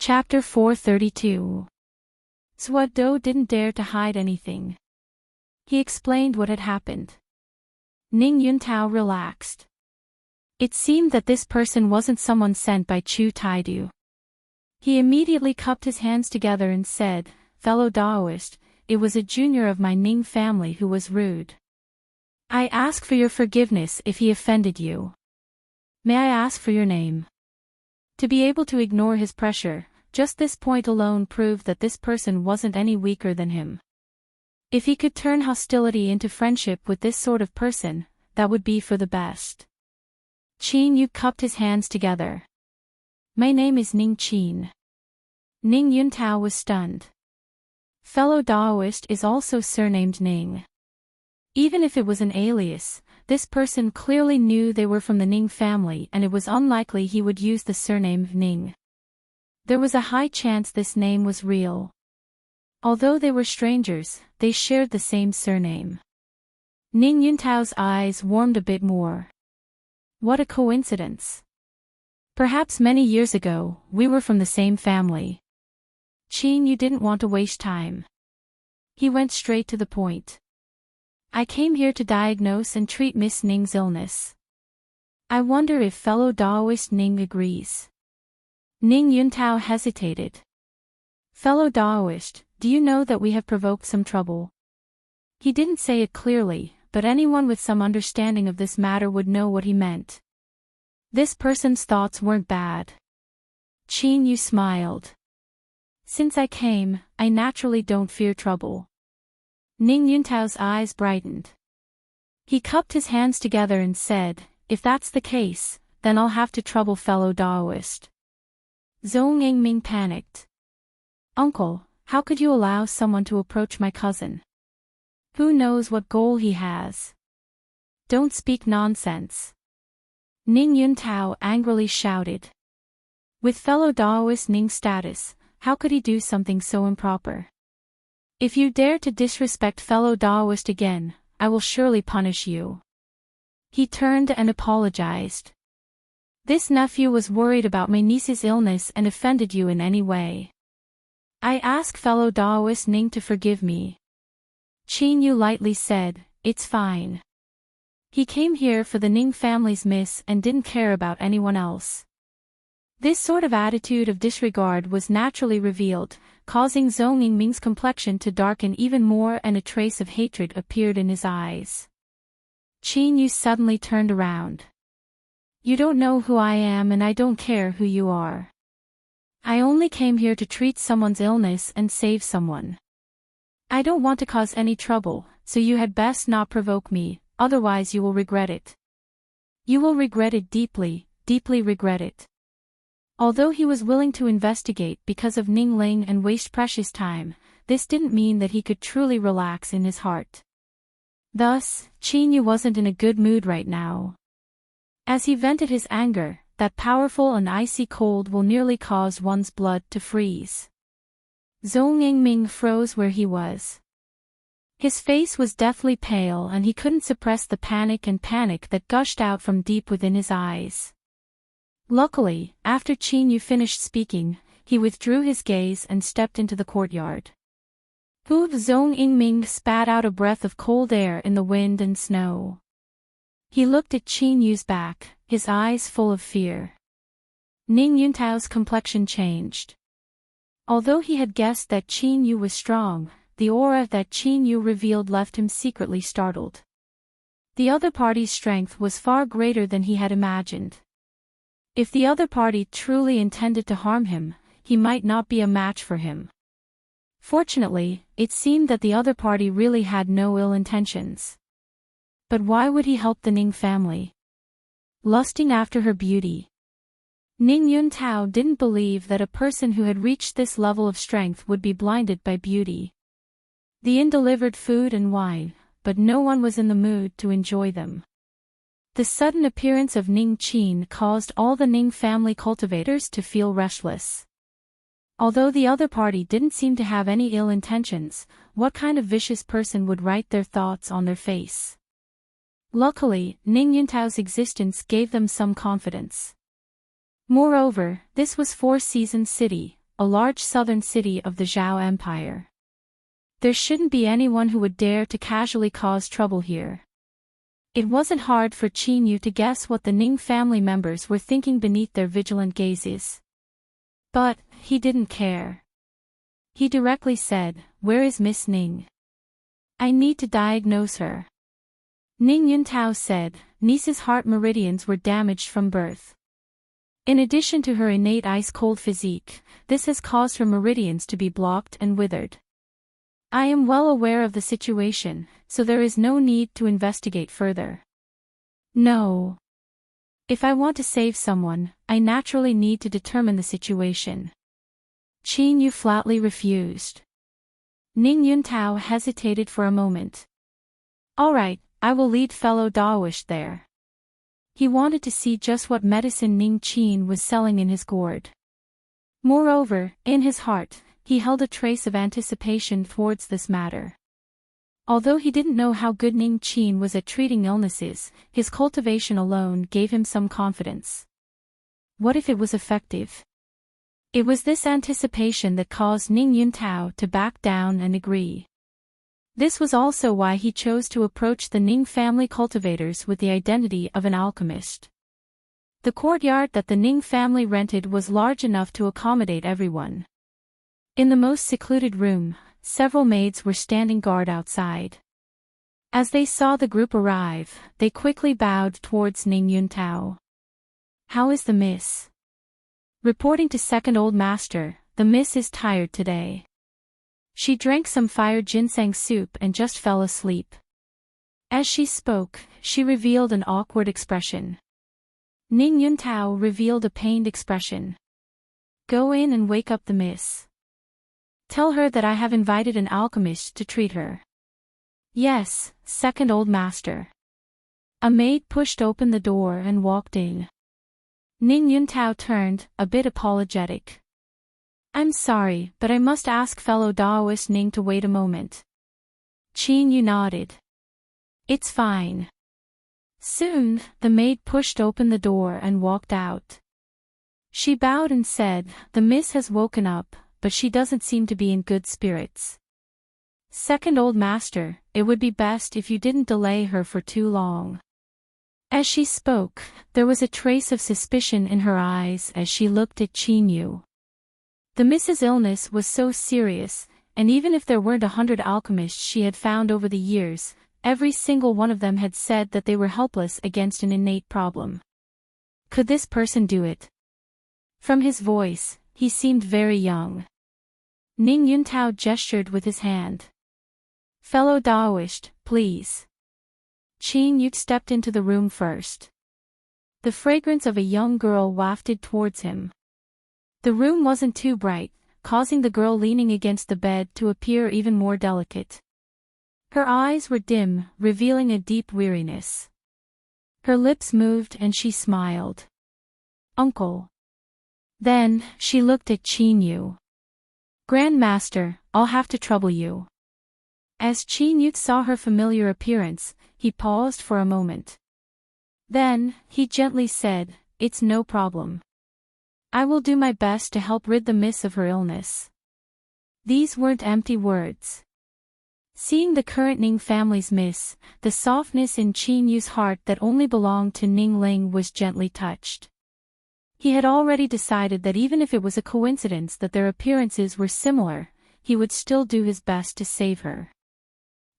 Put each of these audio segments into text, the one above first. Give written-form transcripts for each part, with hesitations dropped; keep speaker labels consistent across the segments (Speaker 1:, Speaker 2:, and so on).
Speaker 1: Chapter 432. Suado didn't dare to hide anything. He explained what had happened. Ning Yuntao relaxed. It seemed that this person wasn't someone sent by Chu Taidu. He immediately cupped his hands together and said, "Fellow Daoist, it was a junior of my Ning family who was rude. I ask for your forgiveness if he offended you. May I ask for your name?" To be able to ignore his pressure, just this point alone proved that this person wasn't any weaker than him. If he could turn hostility into friendship with this sort of person, that would be for the best. Qin Yu cupped his hands together. "My name is Ning Qin." Ning Yuntao was stunned. Fellow Daoist is also surnamed Ning. Even if it was an alias, this person clearly knew they were from the Ning family and it was unlikely he would use the surname Ning. There was a high chance this name was real. Although they were strangers, they shared the same surname. Ning Yuntao's eyes warmed a bit more. What a coincidence. Perhaps many years ago, we were from the same family. Qin Yu didn't want to waste time. He went straight to the point. "I came here to diagnose and treat Miss Ning's illness. I wonder if fellow Daoist Ning agrees." Ning Yuntao hesitated. "Fellow Daoist, do you know that we have provoked some trouble?" He didn't say it clearly, but anyone with some understanding of this matter would know what he meant. This person's thoughts weren't bad. Qin Yu smiled. "Since I came, I naturally don't fear trouble." Ning Yuntao's eyes brightened. He cupped his hands together and said, "If that's the case, then I'll have to trouble fellow Daoist." Zhou Yingming panicked. "Uncle, how could you allow someone to approach my cousin? Who knows what goal he has? Don't speak nonsense." Ning Yuntao angrily shouted. With fellow Daoist Ning's status, how could he do something so improper? "If you dare to disrespect fellow Daoist again, I will surely punish you." He turned and apologized. "This nephew was worried about my niece's illness and offended you in any way. I ask fellow Daoist Ning to forgive me." Qin Yu lightly said, "It's fine." He came here for the Ning family's miss and didn't care about anyone else. This sort of attitude of disregard was naturally revealed, causing Zhou Yingming's complexion to darken even more and a trace of hatred appeared in his eyes. Qin Yu suddenly turned around. "You don't know who I am and I don't care who you are. I only came here to treat someone's illness and save someone. I don't want to cause any trouble, so you had best not provoke me, otherwise you will regret it. You will regret it deeply, deeply regret it." Although he was willing to investigate because of Ning Ling and waste precious time, this didn't mean that he could truly relax in his heart. Thus, Qin Yu wasn't in a good mood right now. As he vented his anger, that powerful and icy cold will nearly cause one's blood to freeze. Zhou Yingming froze where he was. His face was deathly pale and he couldn't suppress the panic that gushed out from deep within his eyes. Luckily, after Qin Yu finished speaking, he withdrew his gaze and stepped into the courtyard. Zhou Yingming spat out a breath of cold air in the wind and snow. He looked at Qin Yu's back, his eyes full of fear. Ning Yuntao's complexion changed. Although he had guessed that Qin Yu was strong, the aura that Qin Yu revealed left him secretly startled. The other party's strength was far greater than he had imagined. If the other party truly intended to harm him, he might not be a match for him. Fortunately, it seemed that the other party really had no ill intentions. But why would he help the Ning family? Lusting after her beauty. Ning Yuntao didn't believe that a person who had reached this level of strength would be blinded by beauty. The inn delivered food and wine, but no one was in the mood to enjoy them. The sudden appearance of Ning Qin caused all the Ning family cultivators to feel restless. Although the other party didn't seem to have any ill intentions, what kind of vicious person would write their thoughts on their face? Luckily, Ning Yuntao's existence gave them some confidence. Moreover, this was Four Seasons City, a large southern city of the Zhao Empire. There shouldn't be anyone who would dare to casually cause trouble here. It wasn't hard for Qin Yu to guess what the Ning family members were thinking beneath their vigilant gazes. But he didn't care. He directly said, "Where is Miss Ning? I need to diagnose her." Ning Yuntao said, "Niece's heart meridians were damaged from birth. In addition to her innate ice-cold physique, this has caused her meridians to be blocked and withered. I am well aware of the situation, so there is no need to investigate further. No. If I want to save someone, I naturally need to determine the situation." Qin Yu flatly refused. Ning Yuntao hesitated for a moment. "All right, I will lead fellow Daoist there." He wanted to see just what medicine Ning Qin was selling in his gourd. Moreover, in his heart, he held a trace of anticipation towards this matter. Although he didn't know how good Ning Qin was at treating illnesses, his cultivation alone gave him some confidence. What if it was effective? It was this anticipation that caused Ning Yuntao to back down and agree. This was also why he chose to approach the Ning family cultivators with the identity of an alchemist. The courtyard that the Ning family rented was large enough to accommodate everyone. In the most secluded room, several maids were standing guard outside. As they saw the group arrive, they quickly bowed towards Ning Yuntao. "How is the miss?" Reporting to second old master, "The miss is tired today. She drank some fire ginseng soup and just fell asleep." As she spoke, she revealed an awkward expression. Ning Yuntao revealed a pained expression. "Go in and wake up the miss. Tell her that I have invited an alchemist to treat her." "Yes, second old master." A maid pushed open the door and walked in. Ning Yuntao turned, a bit apologetic. "I'm sorry, but I must ask fellow Daoist Ning to wait a moment." Qin Yu nodded. "It's fine." Soon, the maid pushed open the door and walked out. She bowed and said, "The miss has woken up, but she doesn't seem to be in good spirits. Second old master, it would be best if you didn't delay her for too long." As she spoke, there was a trace of suspicion in her eyes as she looked at Qin Yu. The miss's illness was so serious, and even if there weren't 100 alchemists she had found over the years, every single one of them had said that they were helpless against an innate problem. Could this person do it? From his voice, he seemed very young. Ning Yuntao gestured with his hand. "Fellow Daoist, please." Qin Yu stepped into the room first. The fragrance of a young girl wafted towards him. The room wasn't too bright, causing the girl leaning against the bed to appear even more delicate. Her eyes were dim, revealing a deep weariness. Her lips moved and she smiled. "Uncle." Then, she looked at Qin Yu. "Grand Master, I'll have to trouble you." As Qin Yu saw her familiar appearance, he paused for a moment. Then, he gently said, "It's no problem. I will do my best to help rid the miss of her illness." These weren't empty words. Seeing the current Ning family's miss, the softness in Qin Yu's heart that only belonged to Ning Ling was gently touched. He had already decided that even if it was a coincidence that their appearances were similar, he would still do his best to save her.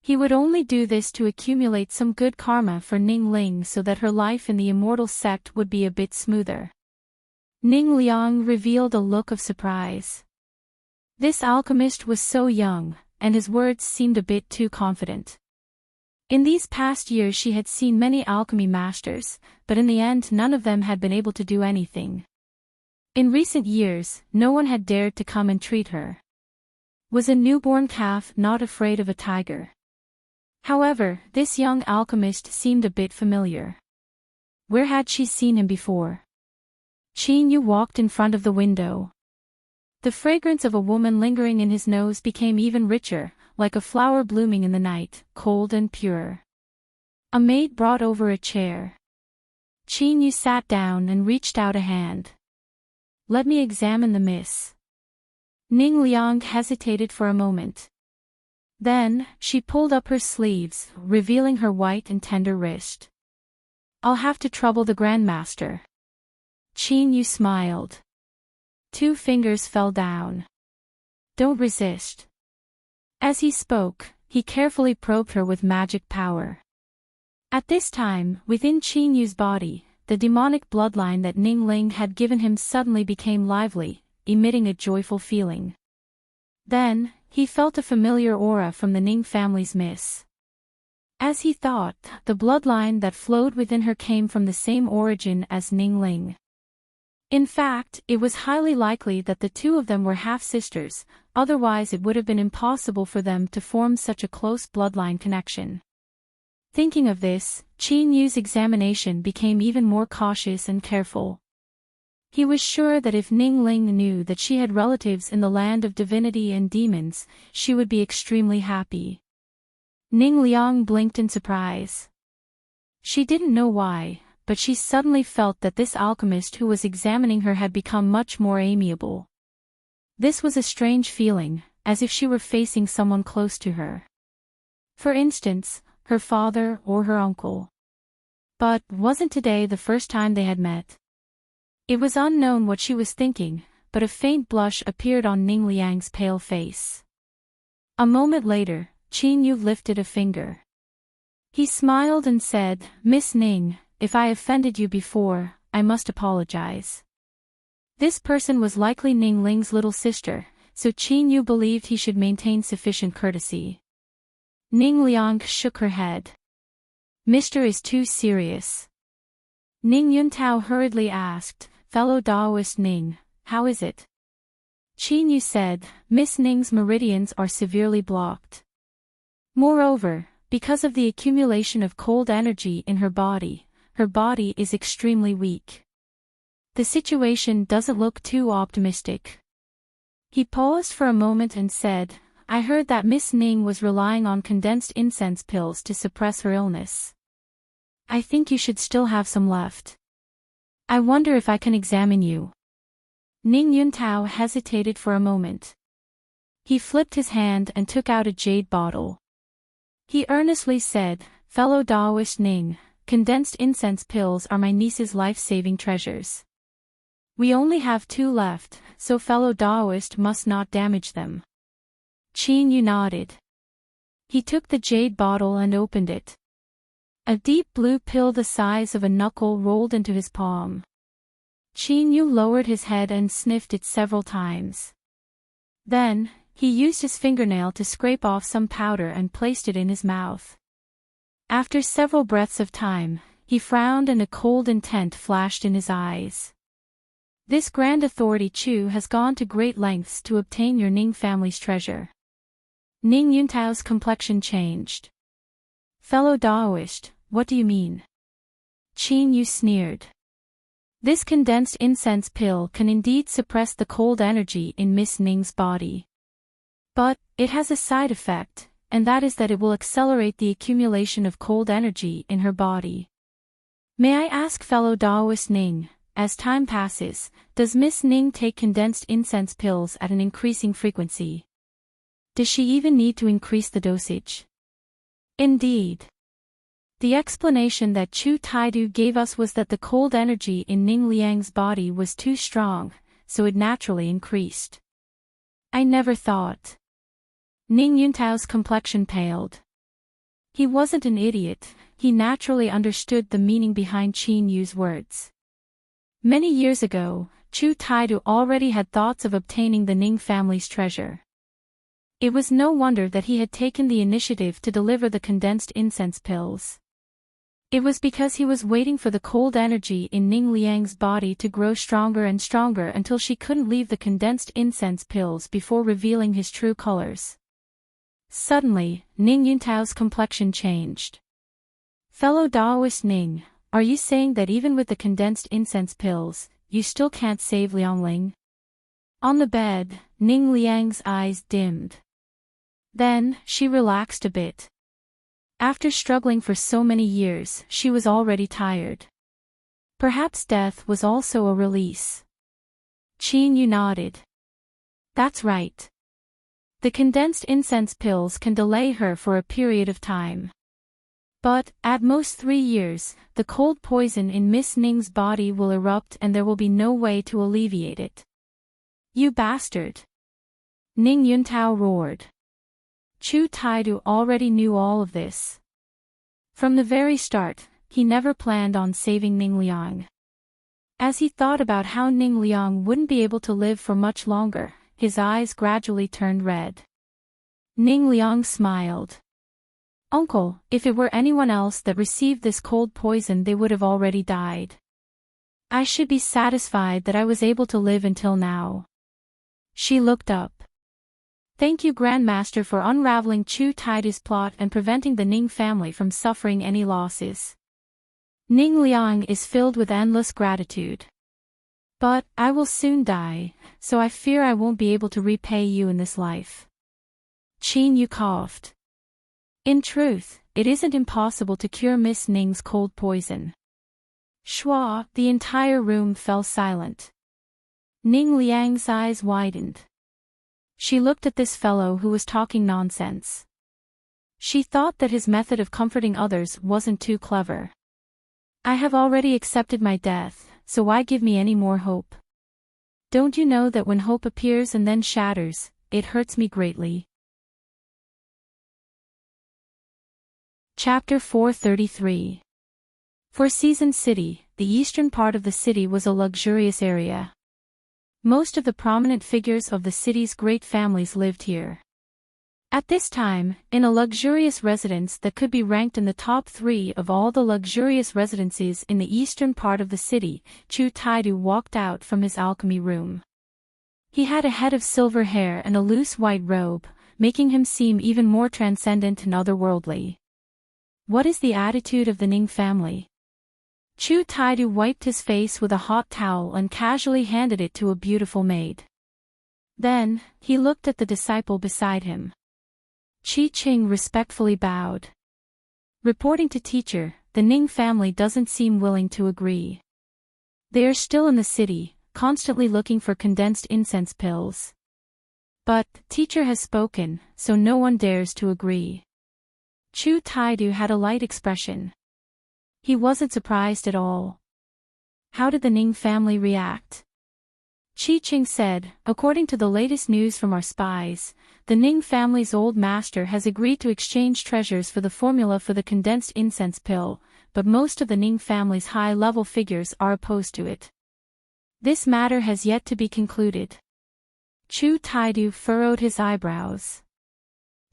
Speaker 1: He would only do this to accumulate some good karma for Ning Ling so that her life in the immortal sect would be a bit smoother. Ning Liang revealed a look of surprise. This alchemist was so young, and his words seemed a bit too confident. In these past years she had seen many alchemy masters, but in the end none of them had been able to do anything. In recent years, no one had dared to come and treat her. Was a newborn calf not afraid of a tiger? However, this young alchemist seemed a bit familiar. Where had she seen him before? Qin Yu walked in front of the window. The fragrance of a woman lingering in his nose became even richer, like a flower blooming in the night, cold and pure. A maid brought over a chair. Qin Yu sat down and reached out a hand. "Let me examine the miss." Ning Liang hesitated for a moment. Then, she pulled up her sleeves, revealing her white and tender wrist. I'll have to trouble the Grandmaster. Qin Yu smiled. 2 fingers fell down. Don't resist. As he spoke, he carefully probed her with magic power. At this time, within Qin Yu's body, the demonic bloodline that Ning Ling had given him suddenly became lively, emitting a joyful feeling. Then, he felt a familiar aura from the Ning family's miss. As he thought, the bloodline that flowed within her came from the same origin as Ning Ling. In fact, it was highly likely that the 2 of them were half-sisters, otherwise it would have been impossible for them to form such a close bloodline connection. Thinking of this, Qin Yu's examination became even more cautious and careful. He was sure that if Ning Ling knew that she had relatives in the land of divinity and demons, she would be extremely happy. Ning Liang blinked in surprise. She didn't know why, but she suddenly felt that this alchemist who was examining her had become much more amiable. This was a strange feeling, as if she were facing someone close to her. For instance, her father or her uncle. But wasn't today the first time they had met? It was unknown what she was thinking, but a faint blush appeared on Ning Liang's pale face. A moment later, Qin Yu lifted a finger. He smiled and said, "Miss Ning, if I offended you before, I must apologize." This person was likely Ning Ling's little sister, so Qin Yu believed he should maintain sufficient courtesy. Ning Liang shook her head. "Mr. is too serious." Ning Yuntao hurriedly asked, "Fellow Daoist Ning, how is it?" Qin Yu said, "Miss Ning's meridians are severely blocked. Moreover, because of the accumulation of cold energy in her body is extremely weak. The situation doesn't look too optimistic." He paused for a moment and said, "I heard that Miss Ning was relying on condensed incense pills to suppress her illness. I think you should still have some left. I wonder if I can examine you." Ning Yuntao hesitated for a moment. He flipped his hand and took out a jade bottle. He earnestly said, "Fellow Daoist Ning, condensed incense pills are my niece's life-saving treasures. We only have 2 left, so fellow Daoist must not damage them." Qin Yu nodded. He took the jade bottle and opened it. A deep blue pill the size of a knuckle rolled into his palm. Qin Yu lowered his head and sniffed it several times. Then, he used his fingernail to scrape off some powder and placed it in his mouth. After several breaths of time, he frowned and a cold intent flashed in his eyes. "This grand authority Chu has gone to great lengths to obtain your Ning family's treasure." Ning Yuntao's complexion changed. "Fellow Daoist, what do you mean?" Qin Yu sneered. "This condensed incense pill can indeed suppress the cold energy in Miss Ning's body. But, it has a side effect, and that is that it will accelerate the accumulation of cold energy in her body. May I ask fellow Daoist Ning, as time passes, does Miss Ning take condensed incense pills at an increasing frequency? Does she even need to increase the dosage?" Indeed. The explanation that Chu Taidu gave us was that the cold energy in Ning Liang's body was too strong, so it naturally increased. I never thought. Ning Yuntao's complexion paled. He wasn't an idiot, he naturally understood the meaning behind Qin Yu's words. Many years ago, Chu Taidu already had thoughts of obtaining the Ning family's treasure. It was no wonder that he had taken the initiative to deliver the condensed incense pills. It was because he was waiting for the cold energy in Ning Liang's body to grow stronger and stronger until she couldn't leave the condensed incense pills before revealing his true colors. Suddenly, Ning Yuntao's complexion changed. "Fellow Daoist Ning, are you saying that even with the condensed incense pills, you still can't save Liangling?" On the bed, Ning Liang's eyes dimmed. Then, she relaxed a bit. After struggling for so many years, she was already tired. Perhaps death was also a release. Qin Yu nodded. That's right. The condensed incense pills can delay her for a period of time. But, at most 3 years, the cold poison in Miss Ning's body will erupt and there will be no way to alleviate it. You bastard! Ning Yuntao roared. Chu Taidu already knew all of this. From the very start, he never planned on saving Ning Liang. As he thought about how Ning Liang wouldn't be able to live for much longer, his eyes gradually turned red. Ning Liang smiled. Uncle, if it were anyone else that received this cold poison they would have already died. I should be satisfied that I was able to live until now. She looked up. Thank you Grandmaster for unraveling Chu Taidu's plot and preventing the Ning family from suffering any losses. Ning Liang is filled with endless gratitude. But, I will soon die, so I fear I won't be able to repay you in this life. Qin Yu coughed. In truth, it isn't impossible to cure Miss Ning's cold poison. Shua, the entire room fell silent. Ning Liang's eyes widened. She looked at this fellow who was talking nonsense. She thought that his method of comforting others wasn't too clever. I have already accepted my death, so why give me any more hope? Don't you know that when hope appears and then shatters, it hurts me greatly? Chapter 433. For Season City, the eastern part of the city was a luxurious area. Most of the prominent figures of the city's great families lived here. At this time, in a luxurious residence that could be ranked in the top 3 of all the luxurious residences in the eastern part of the city, Chu Taidu walked out from his alchemy room. He had a head of silver hair and a loose white robe, making him seem even more transcendent and otherworldly. What is the attitude of the Ning family? Chu Taidu wiped his face with a hot towel and casually handed it to a beautiful maid. Then, he looked at the disciple beside him. Qi Qing respectfully bowed. Reporting to teacher, the Ning family doesn't seem willing to agree. They are still in the city, constantly looking for condensed incense pills. But, teacher has spoken, so no one dares to agree. Chu Taidu had a light expression. He wasn't surprised at all. How did the Ning family react? Qi Qing said, according to the latest news from our spies, the Ning family's old master has agreed to exchange treasures for the formula for the condensed incense pill, but most of the Ning family's high-level figures are opposed to it. This matter has yet to be concluded. Chu Taidu furrowed his eyebrows.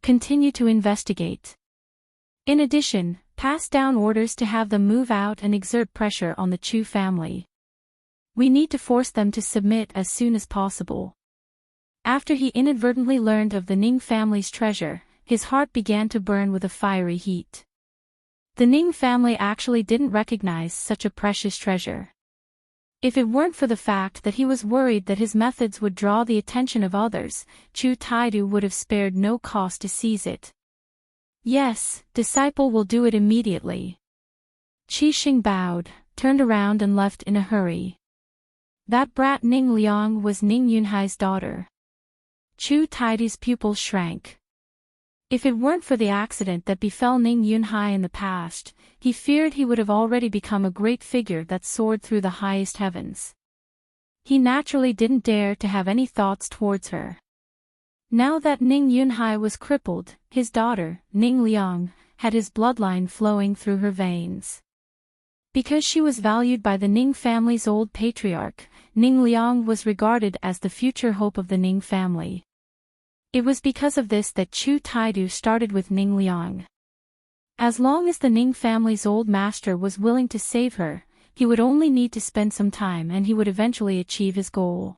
Speaker 1: Continue to investigate. In addition, pass down orders to have them move out and exert pressure on the Chu family. We need to force them to submit as soon as possible. After he inadvertently learned of the Ning family's treasure, his heart began to burn with a fiery heat. The Ning family actually didn't recognize such a precious treasure. If it weren't for the fact that he was worried that his methods would draw the attention of others, Chu Taidu would have spared no cost to seize it. Yes, disciple will do it immediately. Qi Xing bowed, turned around and left in a hurry. That brat Ning Liang was Ning Yunhai's daughter. Chu Taidu's pupils shrank. If it weren't for the accident that befell Ning Yunhai in the past, he feared he would have already become a great figure that soared through the highest heavens. He naturally didn't dare to have any thoughts towards her. Now that Ning Yunhai was crippled, his daughter, Ning Liang, had his bloodline flowing through her veins. Because she was valued by the Ning family's old patriarch, Ning Liang was regarded as the future hope of the Ning family. It was because of this that Chu Taidu started with Ning Liang. As long as the Ning family's old master was willing to save her, he would only need to spend some time and he would eventually achieve his goal.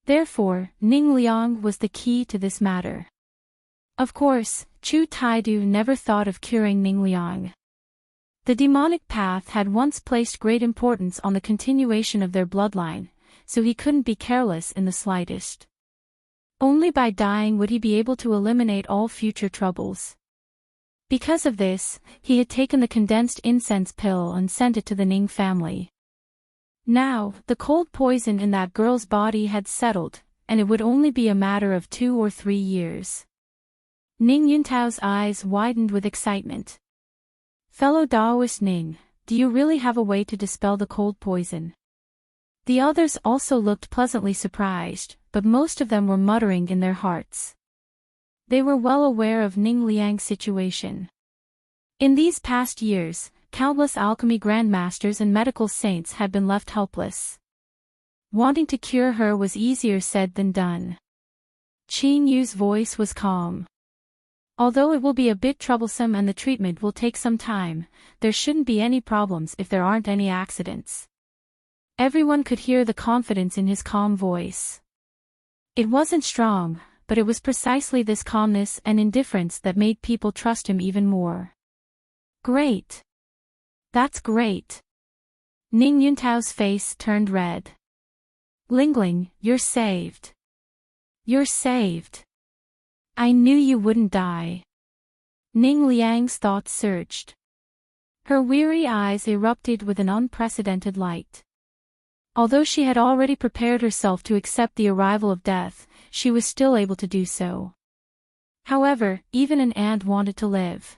Speaker 1: Therefore, Ning Liang was the key to this matter. Of course, Chu Taidu never thought of curing Ning Liang. The demonic path had once placed great importance on the continuation of their bloodline, so he couldn't be careless in the slightest. Only by dying would he be able to eliminate all future troubles. Because of this, he had taken the condensed incense pill and sent it to the Ning family. Now, the cold poison in that girl's body had settled, and it would only be a matter of 2 or 3 years. Ning Yuntao's eyes widened with excitement. Fellow Daoist Ning, do you really have a way to dispel the cold poison? The others also looked pleasantly surprised, but most of them were muttering in their hearts. They were well aware of Ning Liang's situation. In these past years, countless alchemy grandmasters and medical saints had been left helpless. Wanting to cure her was easier said than done. Qin Yu's voice was calm. Although it will be a bit troublesome and the treatment will take some time, there shouldn't be any problems if there aren't any accidents. Everyone could hear the confidence in his calm voice. It wasn't strong, but it was precisely this calmness and indifference that made people trust him even more. Great. That's great. Ning Yuntao's face turned red. Lingling, you're saved. You're saved. I knew you wouldn't die. Ning Liang's thoughts surged. Her weary eyes erupted with an unprecedented light. Although she had already prepared herself to accept the arrival of death, she was still able to do so. However, even an ant wanted to live.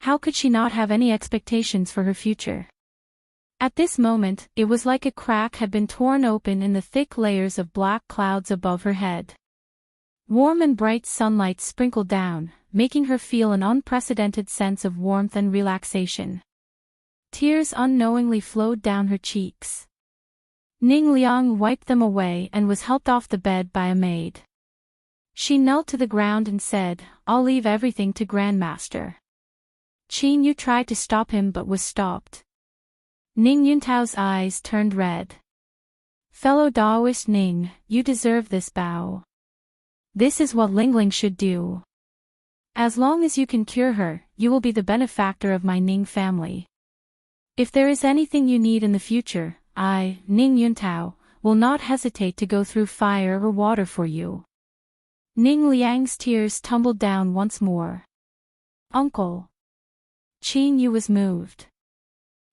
Speaker 1: How could she not have any expectations for her future? At this moment, it was like a crack had been torn open in the thick layers of black clouds above her head. Warm and bright sunlight sprinkled down, making her feel an unprecedented sense of warmth and relaxation. Tears unknowingly flowed down her cheeks. Ning Liang wiped them away and was helped off the bed by a maid. She knelt to the ground and said, "I'll leave everything to Grandmaster." Qin Yu tried to stop him but was stopped. Ning Yuntao's eyes turned red. Fellow Daoist Ning, you deserve this bow. This is what Lingling should do. As long as you can cure her, you will be the benefactor of my Ning family. If there is anything you need in the future, I, Ning Yuntao, will not hesitate to go through fire or water for you. Ning Liang's tears tumbled down once more. Uncle. Qin Yu was moved.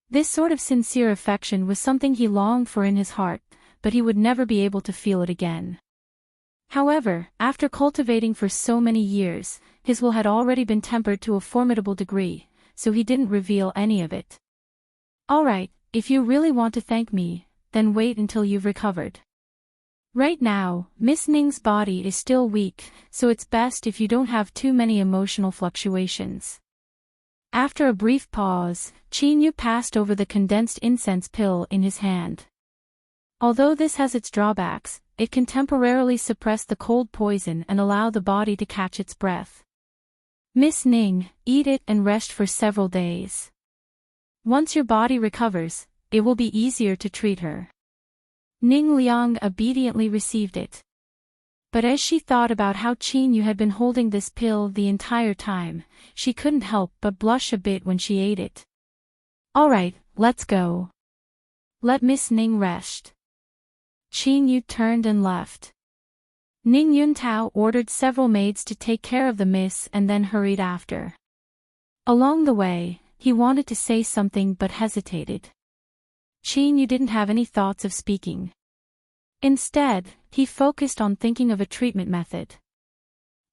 Speaker 1: This sort of sincere affection was something he longed for in his heart, but he would never be able to feel it again. However, after cultivating for so many years, his will had already been tempered to a formidable degree, so he didn't reveal any of it. All right. If you really want to thank me, then wait until you've recovered. Right now, Miss Ning's body is still weak, so it's best if you don't have too many emotional fluctuations. After a brief pause, Qin Yu passed over the condensed incense pill in his hand. Although this has its drawbacks, it can temporarily suppress the cold poison and allow the body to catch its breath. Miss Ning, eat it and rest for several days. Once your body recovers, it will be easier to treat her. Ning Liang obediently received it. But as she thought about how Qin Yu had been holding this pill the entire time, she couldn't help but blush a bit when she ate it. All right, let's go. Let Miss Ning rest. Qin Yu turned and left. Ning Yuntao ordered several maids to take care of the miss and then hurried after. Along the way, he wanted to say something but hesitated. Qin Yu didn't have any thoughts of speaking. Instead, he focused on thinking of a treatment method.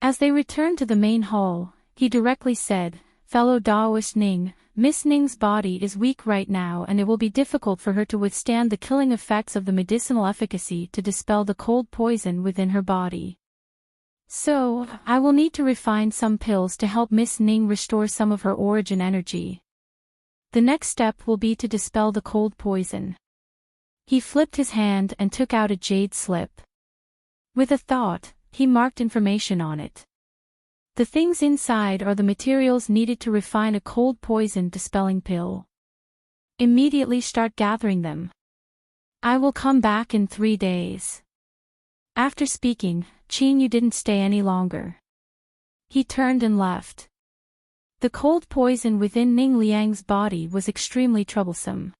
Speaker 1: As they returned to the main hall, he directly said, "Fellow Daoist Ning, Miss Ning's body is weak right now and it will be difficult for her to withstand the killing effects of the medicinal efficacy to dispel the cold poison within her body. So, I will need to refine some pills to help Miss Ning restore some of her origin energy. The next step will be to dispel the cold poison." He flipped his hand and took out a jade slip. With a thought, he marked information on it. The things inside are the materials needed to refine a cold poison dispelling pill. Immediately start gathering them. I will come back in 3 days. After speaking, Qin Yu didn't stay any longer. He turned and left. The cold poison within Ning Liang's body was extremely troublesome.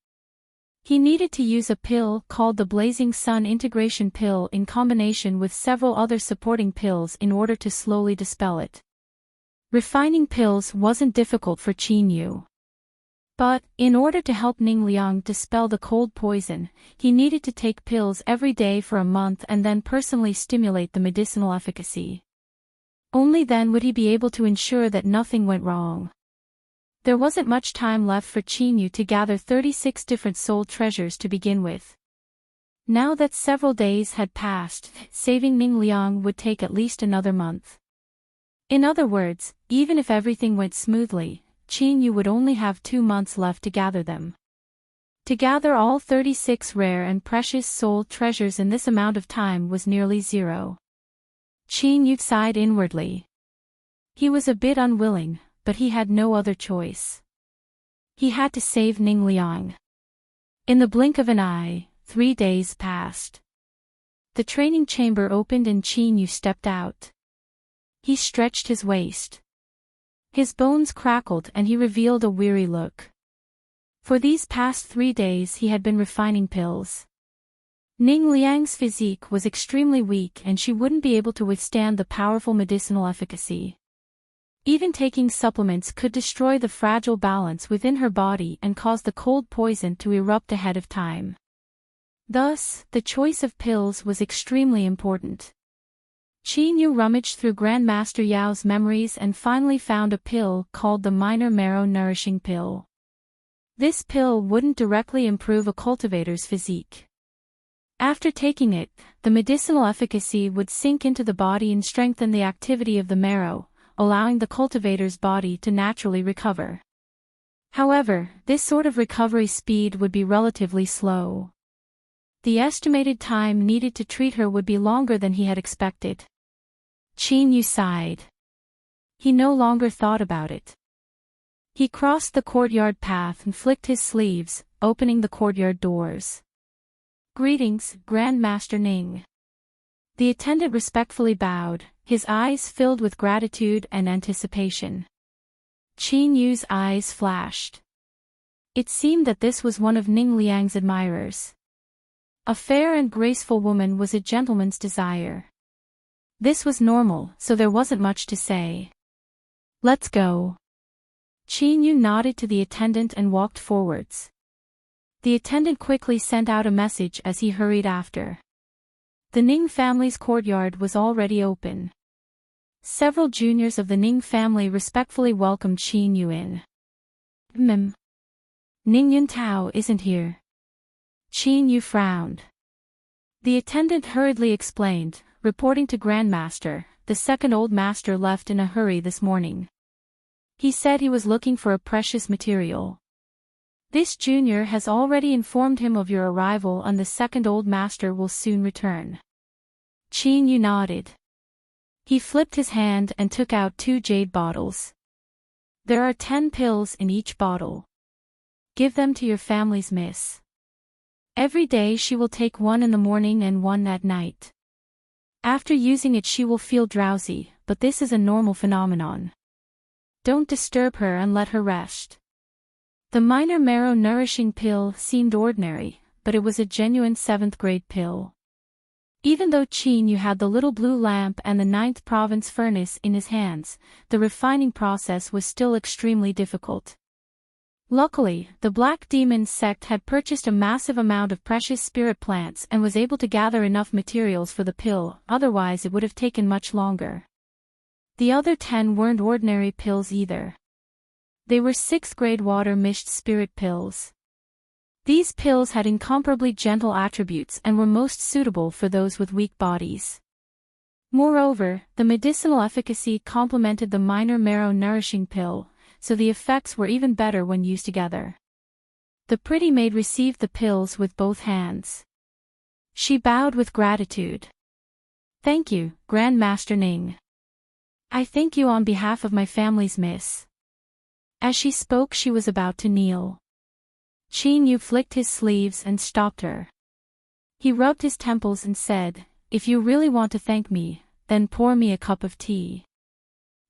Speaker 1: He needed to use a pill called the Blazing Sun Integration Pill in combination with several other supporting pills in order to slowly dispel it. Refining pills wasn't difficult for Qin Yu. But, in order to help Ning Liang dispel the cold poison, he needed to take pills every day for a month and then personally stimulate the medicinal efficacy. Only then would he be able to ensure that nothing went wrong. There wasn't much time left for Qinyu to gather 36 different soul treasures to begin with. Now that several days had passed, saving Ning Liang would take at least another month. In other words, even if everything went smoothly, Qinyu would only have 2 months left to gather them. To gather all 36 rare and precious soul treasures in this amount of time was nearly zero. Qinyu sighed inwardly. He was a bit unwilling, but he had no other choice. He had to save Ning Liang. In the blink of an eye, 3 days passed. The training chamber opened and Qinyu stepped out. He stretched his waist. His bones crackled and he revealed a weary look. For these past 3 days he had been refining pills. Ning Liang's physique was extremely weak and she wouldn't be able to withstand the powerful medicinal efficacy. Even taking supplements could destroy the fragile balance within her body and cause the cold poison to erupt ahead of time. Thus, the choice of pills was extremely important. Qinyu rummaged through Grandmaster Yao's memories and finally found a pill called the Minor Marrow Nourishing Pill. This pill wouldn't directly improve a cultivator's physique. After taking it, the medicinal efficacy would sink into the body and strengthen the activity of the marrow, allowing the cultivator's body to naturally recover. However, this sort of recovery speed would be relatively slow. The estimated time needed to treat her would be longer than he had expected. Qinyu sighed. He no longer thought about it. He crossed the courtyard path and flicked his sleeves, opening the courtyard doors. "Greetings, Grandmaster Ning." The attendant respectfully bowed, his eyes filled with gratitude and anticipation. Qinyu's eyes flashed. It seemed that this was one of Ning Liang's admirers. A fair and graceful woman was a gentleman's desire. This was normal, so there wasn't much to say. "Let's go." Qinyu nodded to the attendant and walked forwards. The attendant quickly sent out a message as he hurried after. The Ning family's courtyard was already open. Several juniors of the Ning family respectfully welcomed Qinyu in. Ning Yuntao isn't here." Qinyu frowned. The attendant hurriedly explained, reporting to Grandmaster, "The second old master left in a hurry this morning. He said he was looking for a precious material. This junior has already informed him of your arrival and the second old master will soon return." Qinyu nodded. He flipped his hand and took out 2 jade bottles. "There are 10 pills in each bottle. Give them to your family's miss. Every day she will take 1 in the morning and 1 at night. After using it she will feel drowsy, but this is a normal phenomenon. Don't disturb her and let her rest." The Minor Marrow Nourishing Pill seemed ordinary, but it was a genuine 7th grade pill. Even though Qinyu had the little blue lamp and the 9th province furnace in his hands, the refining process was still extremely difficult. Luckily, the Black Demon sect had purchased a massive amount of precious spirit plants and was able to gather enough materials for the pill, otherwise it would have taken much longer. The other 10 weren't ordinary pills either. They were 6th grade water-mixed spirit pills. These pills had incomparably gentle attributes and were most suitable for those with weak bodies. Moreover, the medicinal efficacy complemented the Minor Marrow Nourishing Pill, so the effects were even better when used together. The pretty maid received the pills with both hands. She bowed with gratitude. "Thank you, Grandmaster Ning. I thank you on behalf of my family's miss." As she spoke she was about to kneel. Qinyu flicked his sleeves and stopped her. He rubbed his temples and said, "If you really want to thank me, then pour me a cup of tea.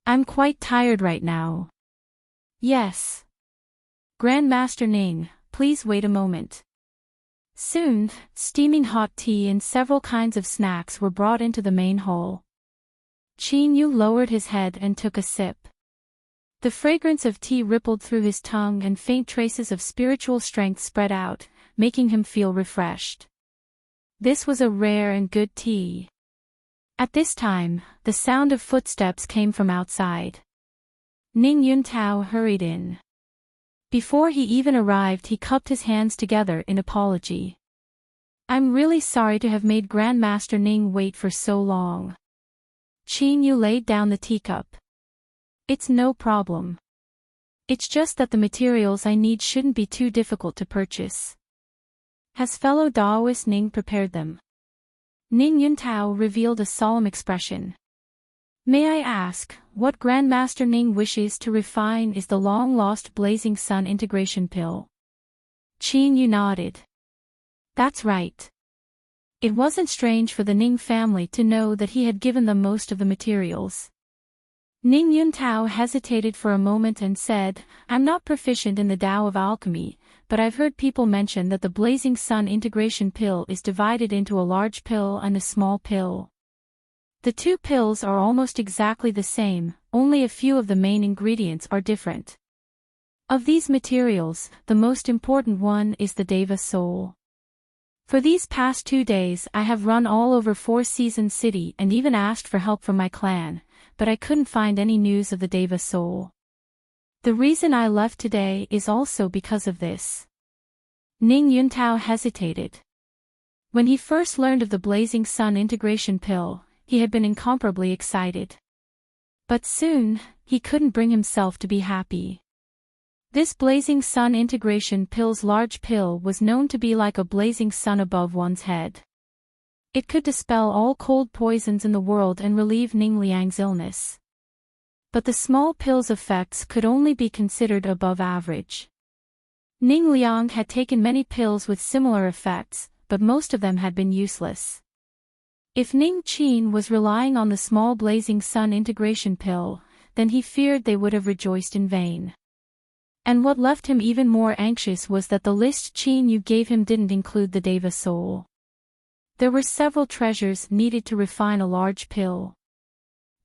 Speaker 1: I'm quite tired right now." "Yes. Grandmaster Ning, please wait a moment." Soon, steaming hot tea and several kinds of snacks were brought into the main hall. Qinyu lowered his head and took a sip. The fragrance of tea rippled through his tongue and faint traces of spiritual strength spread out, making him feel refreshed. This was a rare and good tea. At this time, the sound of footsteps came from outside. Ning Yuntao hurried in. Before he even arrived, he cupped his hands together in apology. I'm really sorry to have made Grandmaster Ning wait for so long. Qin Yu laid down the teacup. It's no problem. It's just that the materials I need shouldn't be too difficult to purchase. Has fellow Daoist Ning prepared them? Ning Yuntao revealed a solemn expression. May I ask, what Grandmaster Ning wishes to refine is the long-lost Blazing Sun integration pill? Qin Yu nodded. That's right. It wasn't strange for the Ning family to know that he had given them most of the materials. Ning Yuntao hesitated for a moment and said, I'm not proficient in the Tao of alchemy, but I've heard people mention that the Blazing Sun integration pill is divided into a large pill and a small pill. The two pills are almost exactly the same, only a few of the main ingredients are different. Of these materials, the most important one is the Deva soul. For these past 2 days I have run all over Four Seasons City and even asked for help from my clan, but I couldn't find any news of the Deva soul. The reason I left today is also because of this. Ning Yuntao hesitated. When he first learned of the Blazing Sun integration pill, he had been incomparably excited. But soon, he couldn't bring himself to be happy. This Blazing Sun integration pill's large pill was known to be like a blazing sun above one's head. It could dispel all cold poisons in the world and relieve Ning Liang's illness. But the small pill's effects could only be considered above average. Ning Liang had taken many pills with similar effects, but most of them had been useless. If Ning Qin was relying on the small Blazing Sun integration pill, then he feared they would have rejoiced in vain. And what left him even more anxious was that the list Qin Yu gave him didn't include the Deva soul. There were several treasures needed to refine a large pill.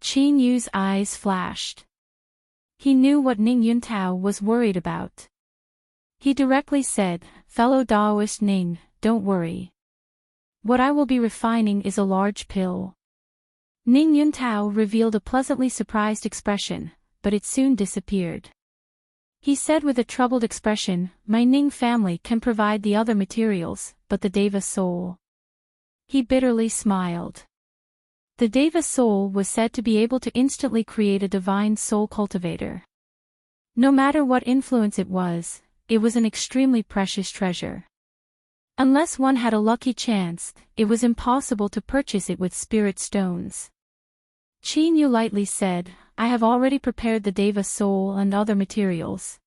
Speaker 1: Qin Yu's eyes flashed. He knew what Ning Yuntao was worried about. He directly said, fellow Daoist Ning, don't worry. What I will be refining is a large pill. Ning Yuntao revealed a pleasantly surprised expression, but it soon disappeared. He said with a troubled expression, my Ning family can provide the other materials, but the Deva soul. He bitterly smiled. The Deva soul was said to be able to instantly create a divine soul cultivator. No matter what influence it was an extremely precious treasure. Unless one had a lucky chance, it was impossible to purchase it with spirit stones. Qin Yu lightly said, I have already prepared the Deva soul and other materials.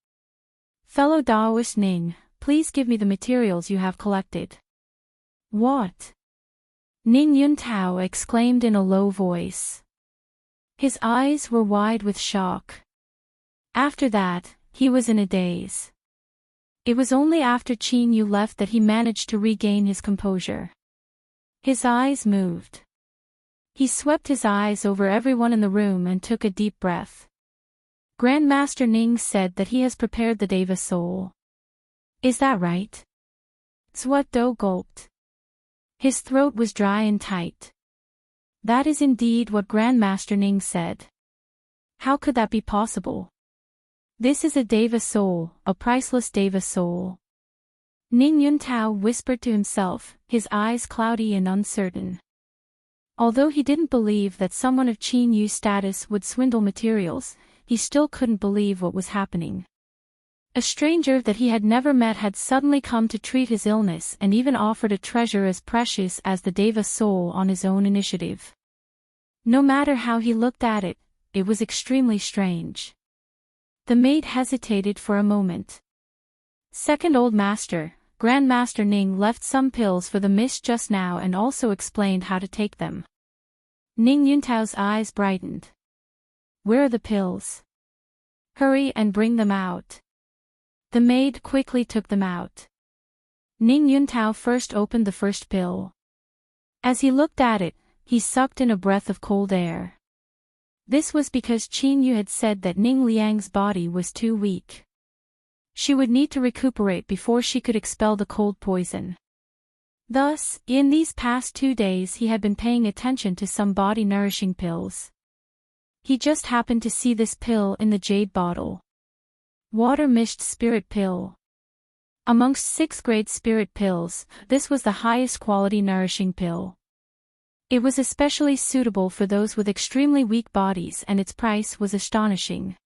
Speaker 1: Fellow Daoist Ning, please give me the materials you have collected. What? Ning Yuntao exclaimed in a low voice. His eyes were wide with shock. After that, he was in a daze. It was only after Qin Yu left that he managed to regain his composure. His eyes moved. He swept his eyes over everyone in the room and took a deep breath. Grandmaster Ning said that he has prepared the Deva soul. Is that right? Zhuo Do gulped. His throat was dry and tight. That is indeed what Grandmaster Ning said. How could that be possible? This is a Deva soul, a priceless Deva soul. Ning Yuntao whispered to himself, his eyes cloudy and uncertain. Although he didn't believe that someone of Qin Yu's status would swindle materials, he still couldn't believe what was happening. A stranger that he had never met had suddenly come to treat his illness and even offered a treasure as precious as the Deva soul on his own initiative. No matter how he looked at it, it was extremely strange. The maid hesitated for a moment. Second Old Master, Grandmaster Ning left some pills for the mist just now and also explained how to take them. Ning Yuntao's eyes brightened. Where are the pills? Hurry and bring them out. The maid quickly took them out. Ning Yuntao first opened the first pill. As he looked at it, he sucked in a breath of cold air. This was because Qin Yu had said that Ning Liang's body was too weak. She would need to recuperate before she could expel the cold poison. Thus, in these past 2 days he had been paying attention to some body-nourishing pills. He just happened to see this pill in the jade bottle. Water-mist spirit pill. Amongst 6th grade spirit pills, this was the highest quality nourishing pill. It was especially suitable for those with extremely weak bodies, and its price was astonishing.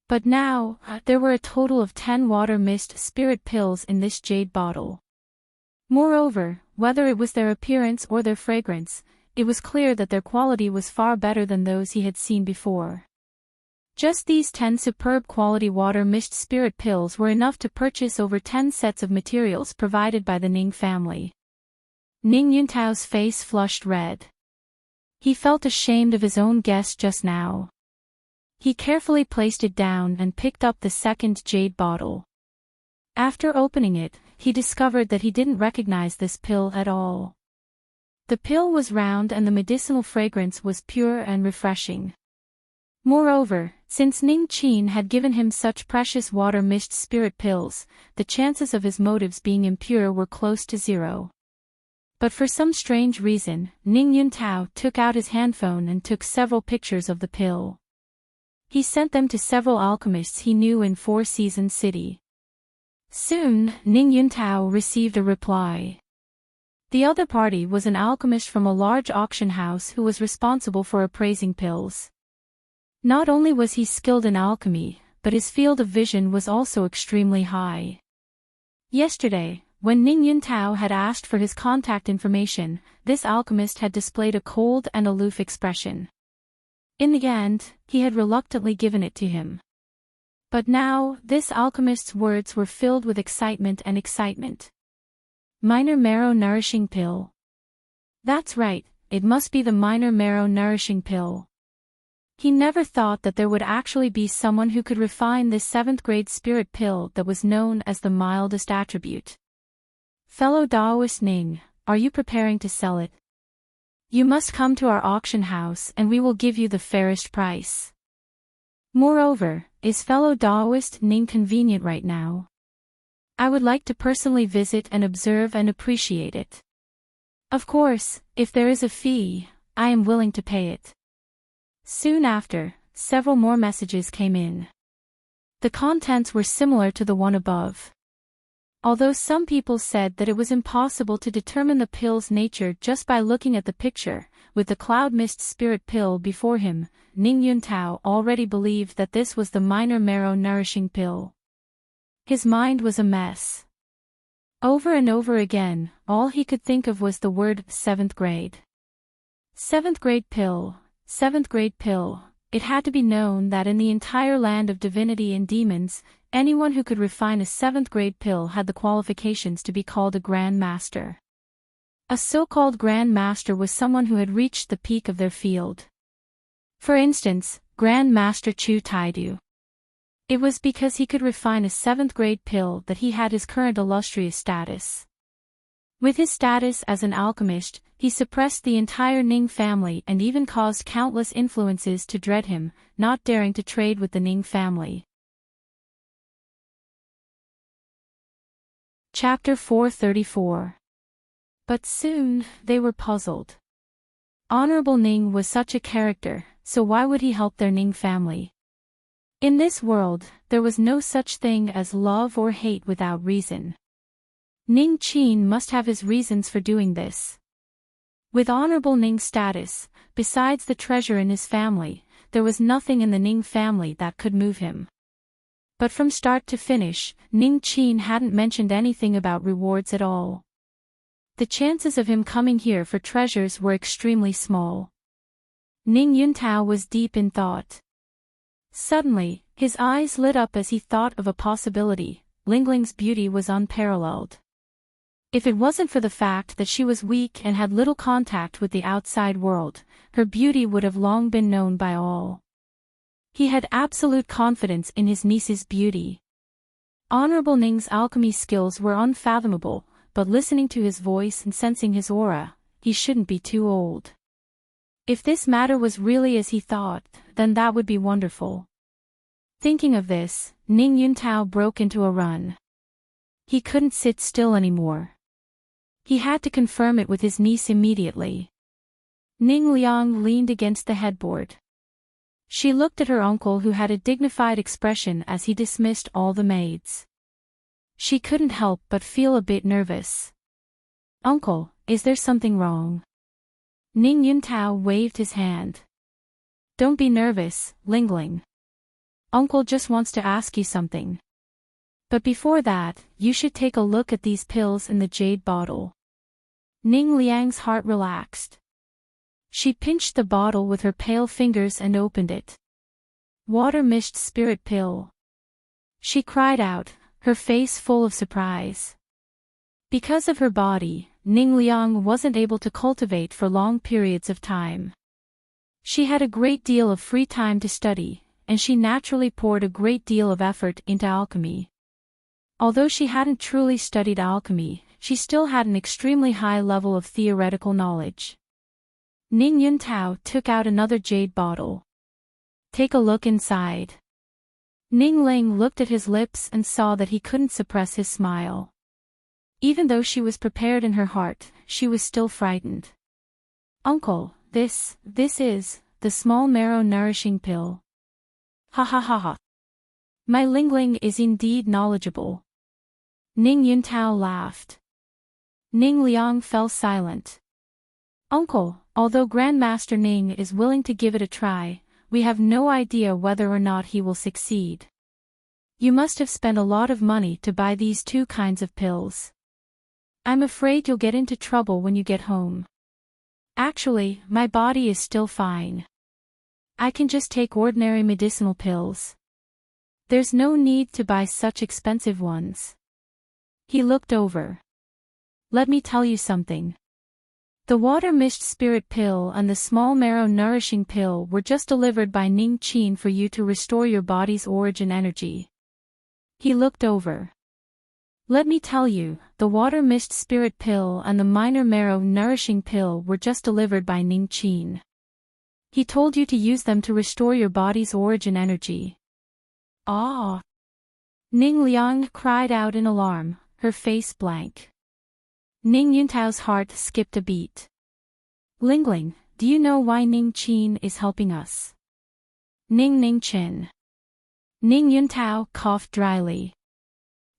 Speaker 1: But now, there were a total of 10 water-mist spirit pills in this jade bottle. Moreover, whether it was their appearance or their fragrance, it was clear that their quality was far better than those he had seen before. Just these 10 superb quality water-mist spirit pills were enough to purchase over 10 sets of materials provided by the Ning family. Ning Yuntao's face flushed red. He felt ashamed of his own guess just now. He carefully placed it down and picked up the second jade bottle. After opening it, he discovered that he didn't recognize this pill at all. The pill was round and the medicinal fragrance was pure and refreshing. Moreover, since Ning Qin had given him such precious water-mist spirit pills, the chances of his motives being impure were close to zero. But for some strange reason, Ning Yuntao took out his handphone and took several pictures of the pill. He sent them to several alchemists he knew in Four Seasons City. Soon, Ning Yuntao received a reply. The other party was an alchemist from a large auction house who was responsible for appraising pills. Not only was he skilled in alchemy, but his field of vision was also extremely high. Yesterday, when Ning Yuntao had asked for his contact information, this alchemist had displayed a cold and aloof expression. In the end, he had reluctantly given it to him. But now, this alchemist's words were filled with excitement and excitement. Minor marrow nourishing pill. That's right, it must be the minor marrow nourishing pill. He never thought that there would actually be someone who could refine this 7th grade spirit pill that was known as the mildest attribute. Fellow Daoist Ning, are you preparing to sell it? You must come to our auction house and we will give you the fairest price. Moreover, is fellow Daoist Ning convenient right now? I would like to personally visit and observe and appreciate it. Of course, if there is a fee, I am willing to pay it. Soon after, several more messages came in. The contents were similar to the one above. Although some people said that it was impossible to determine the pill's nature just by looking at the picture, with the cloud mist spirit pill before him, Ning Yuntao already believed that this was the minor marrow nourishing pill. His mind was a mess. Over and over again, all he could think of was the word 7th grade. 7th grade pill, 7th grade pill. It had to be known that in the entire land of divinity and demons, anyone who could refine a 7th grade pill had the qualifications to be called a Grand Master. A so-called Grand Master was someone who had reached the peak of their field. For instance, Grand Master Chu Taidu. It was because he could refine a 7th grade pill that he had his current illustrious status. With his status as an alchemist, he suppressed the entire Ning family and even caused countless influences to dread him, not daring to trade with the Ning family. Chapter 434. But soon, they were puzzled. Honorable Ning was such a character, so why would he help their Ning family? In this world, there was no such thing as love or hate without reason. Ning Qin must have his reasons for doing this. With Honorable Ning's status, besides the treasure in his family, there was nothing in the Ning family that could move him. But from start to finish, Ning Qin hadn't mentioned anything about rewards at all. The chances of him coming here for treasures were extremely small. Ning Yuntao was deep in thought. Suddenly, his eyes lit up as he thought of a possibility. Lingling's beauty was unparalleled. If it wasn't for the fact that she was weak and had little contact with the outside world, her beauty would have long been known by all. He had absolute confidence in his niece's beauty. Honorable Ning's alchemy skills were unfathomable, but listening to his voice and sensing his aura, he shouldn't be too old. If this matter was really as he thought, then that would be wonderful. Thinking of this, Ning Yuntao broke into a run. He couldn't sit still anymore. He had to confirm it with his niece immediately. Ning Liang leaned against the headboard. She looked at her uncle, who had a dignified expression as he dismissed all the maids. She couldn't help but feel a bit nervous. "Uncle, is there something wrong?" Ning Yuntao waved his hand. "Don't be nervous, Lingling. Uncle just wants to ask you something. But before that, you should take a look at these pills in the jade bottle." Ning Liang's heart relaxed. She pinched the bottle with her pale fingers and opened it. Water-mished spirit pill. She cried out, her face full of surprise. Because of her body, Ning Liang wasn't able to cultivate for long periods of time. She had a great deal of free time to study, and she naturally poured a great deal of effort into alchemy. Although she hadn't truly studied alchemy, she still had an extremely high level of theoretical knowledge. Ning Yuntao took out another jade bottle. "Take a look inside." Ning Ling looked at his lips and saw that he couldn't suppress his smile. Even though she was prepared in her heart, she was still frightened. "Uncle, this is the small marrow nourishing pill." "Ha ha ha ha. My Lingling is indeed knowledgeable." Ning Yuntao laughed. Ning Liang fell silent. "Uncle, although Grandmaster Ning is willing to give it a try, we have no idea whether or not he will succeed. You must have spent a lot of money to buy these two kinds of pills. I'm afraid you'll get into trouble when you get home." "Actually, my body is still fine. I can just take ordinary medicinal pills. There's no need to buy such expensive ones." He looked over. "Let me tell you something. The water-mished spirit pill and the small marrow nourishing pill were just delivered by Ning Qin for you to restore your body's origin energy." He looked over. "Let me tell you, the water-mished spirit pill and the minor marrow nourishing pill were just delivered by Ning Qin. He told you to use them to restore your body's origin energy." "Ah!" Ning Liang cried out in alarm, her face blank. Ning Yuntao's heart skipped a beat. "Lingling, do you know why Ning Qin is helping us?" "Ning Qin." Ning Yuntao coughed dryly.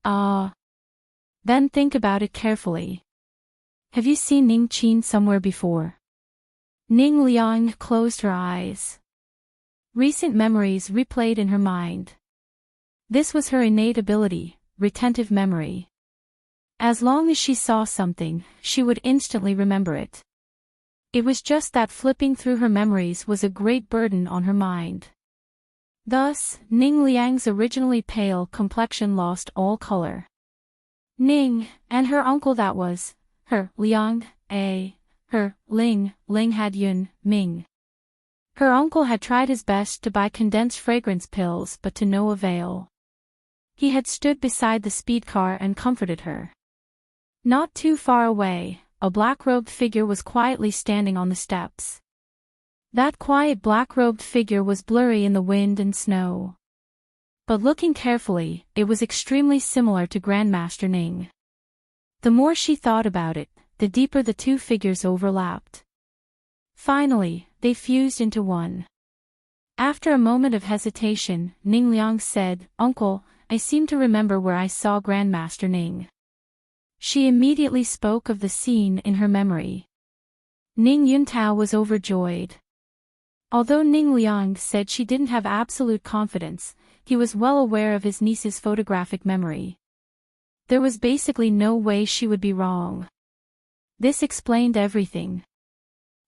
Speaker 1: "Ah. Then think about it carefully. Have you seen Ning Qin somewhere before?" Ning Liang closed her eyes. Recent memories replayed in her mind. This was her innate ability, retentive memory. As long as she saw something, she would instantly remember it. It was just that flipping through her memories was a great burden on her mind. Thus, Ning Liang's originally pale complexion lost all color. Ning, and her uncle, that was, her Liang, her Ling had Yun, Ming. Her uncle had tried his best to buy condensed fragrance pills but to no avail. He had stood beside the speed car and comforted her. Not too far away, a black-robed figure was quietly standing on the steps. That quiet black-robed figure was blurry in the wind and snow. But looking carefully, it was extremely similar to Grandmaster Ning. The more she thought about it, the deeper the two figures overlapped. Finally, they fused into one. After a moment of hesitation, Ning Liang said, "Uncle, I seem to remember where I saw Grandmaster Ning." She immediately spoke of the scene in her memory. Ning Yuntao was overjoyed. Although Ning Liang said she didn't have absolute confidence, he was well aware of his niece's photographic memory. There was basically no way she would be wrong. This explained everything.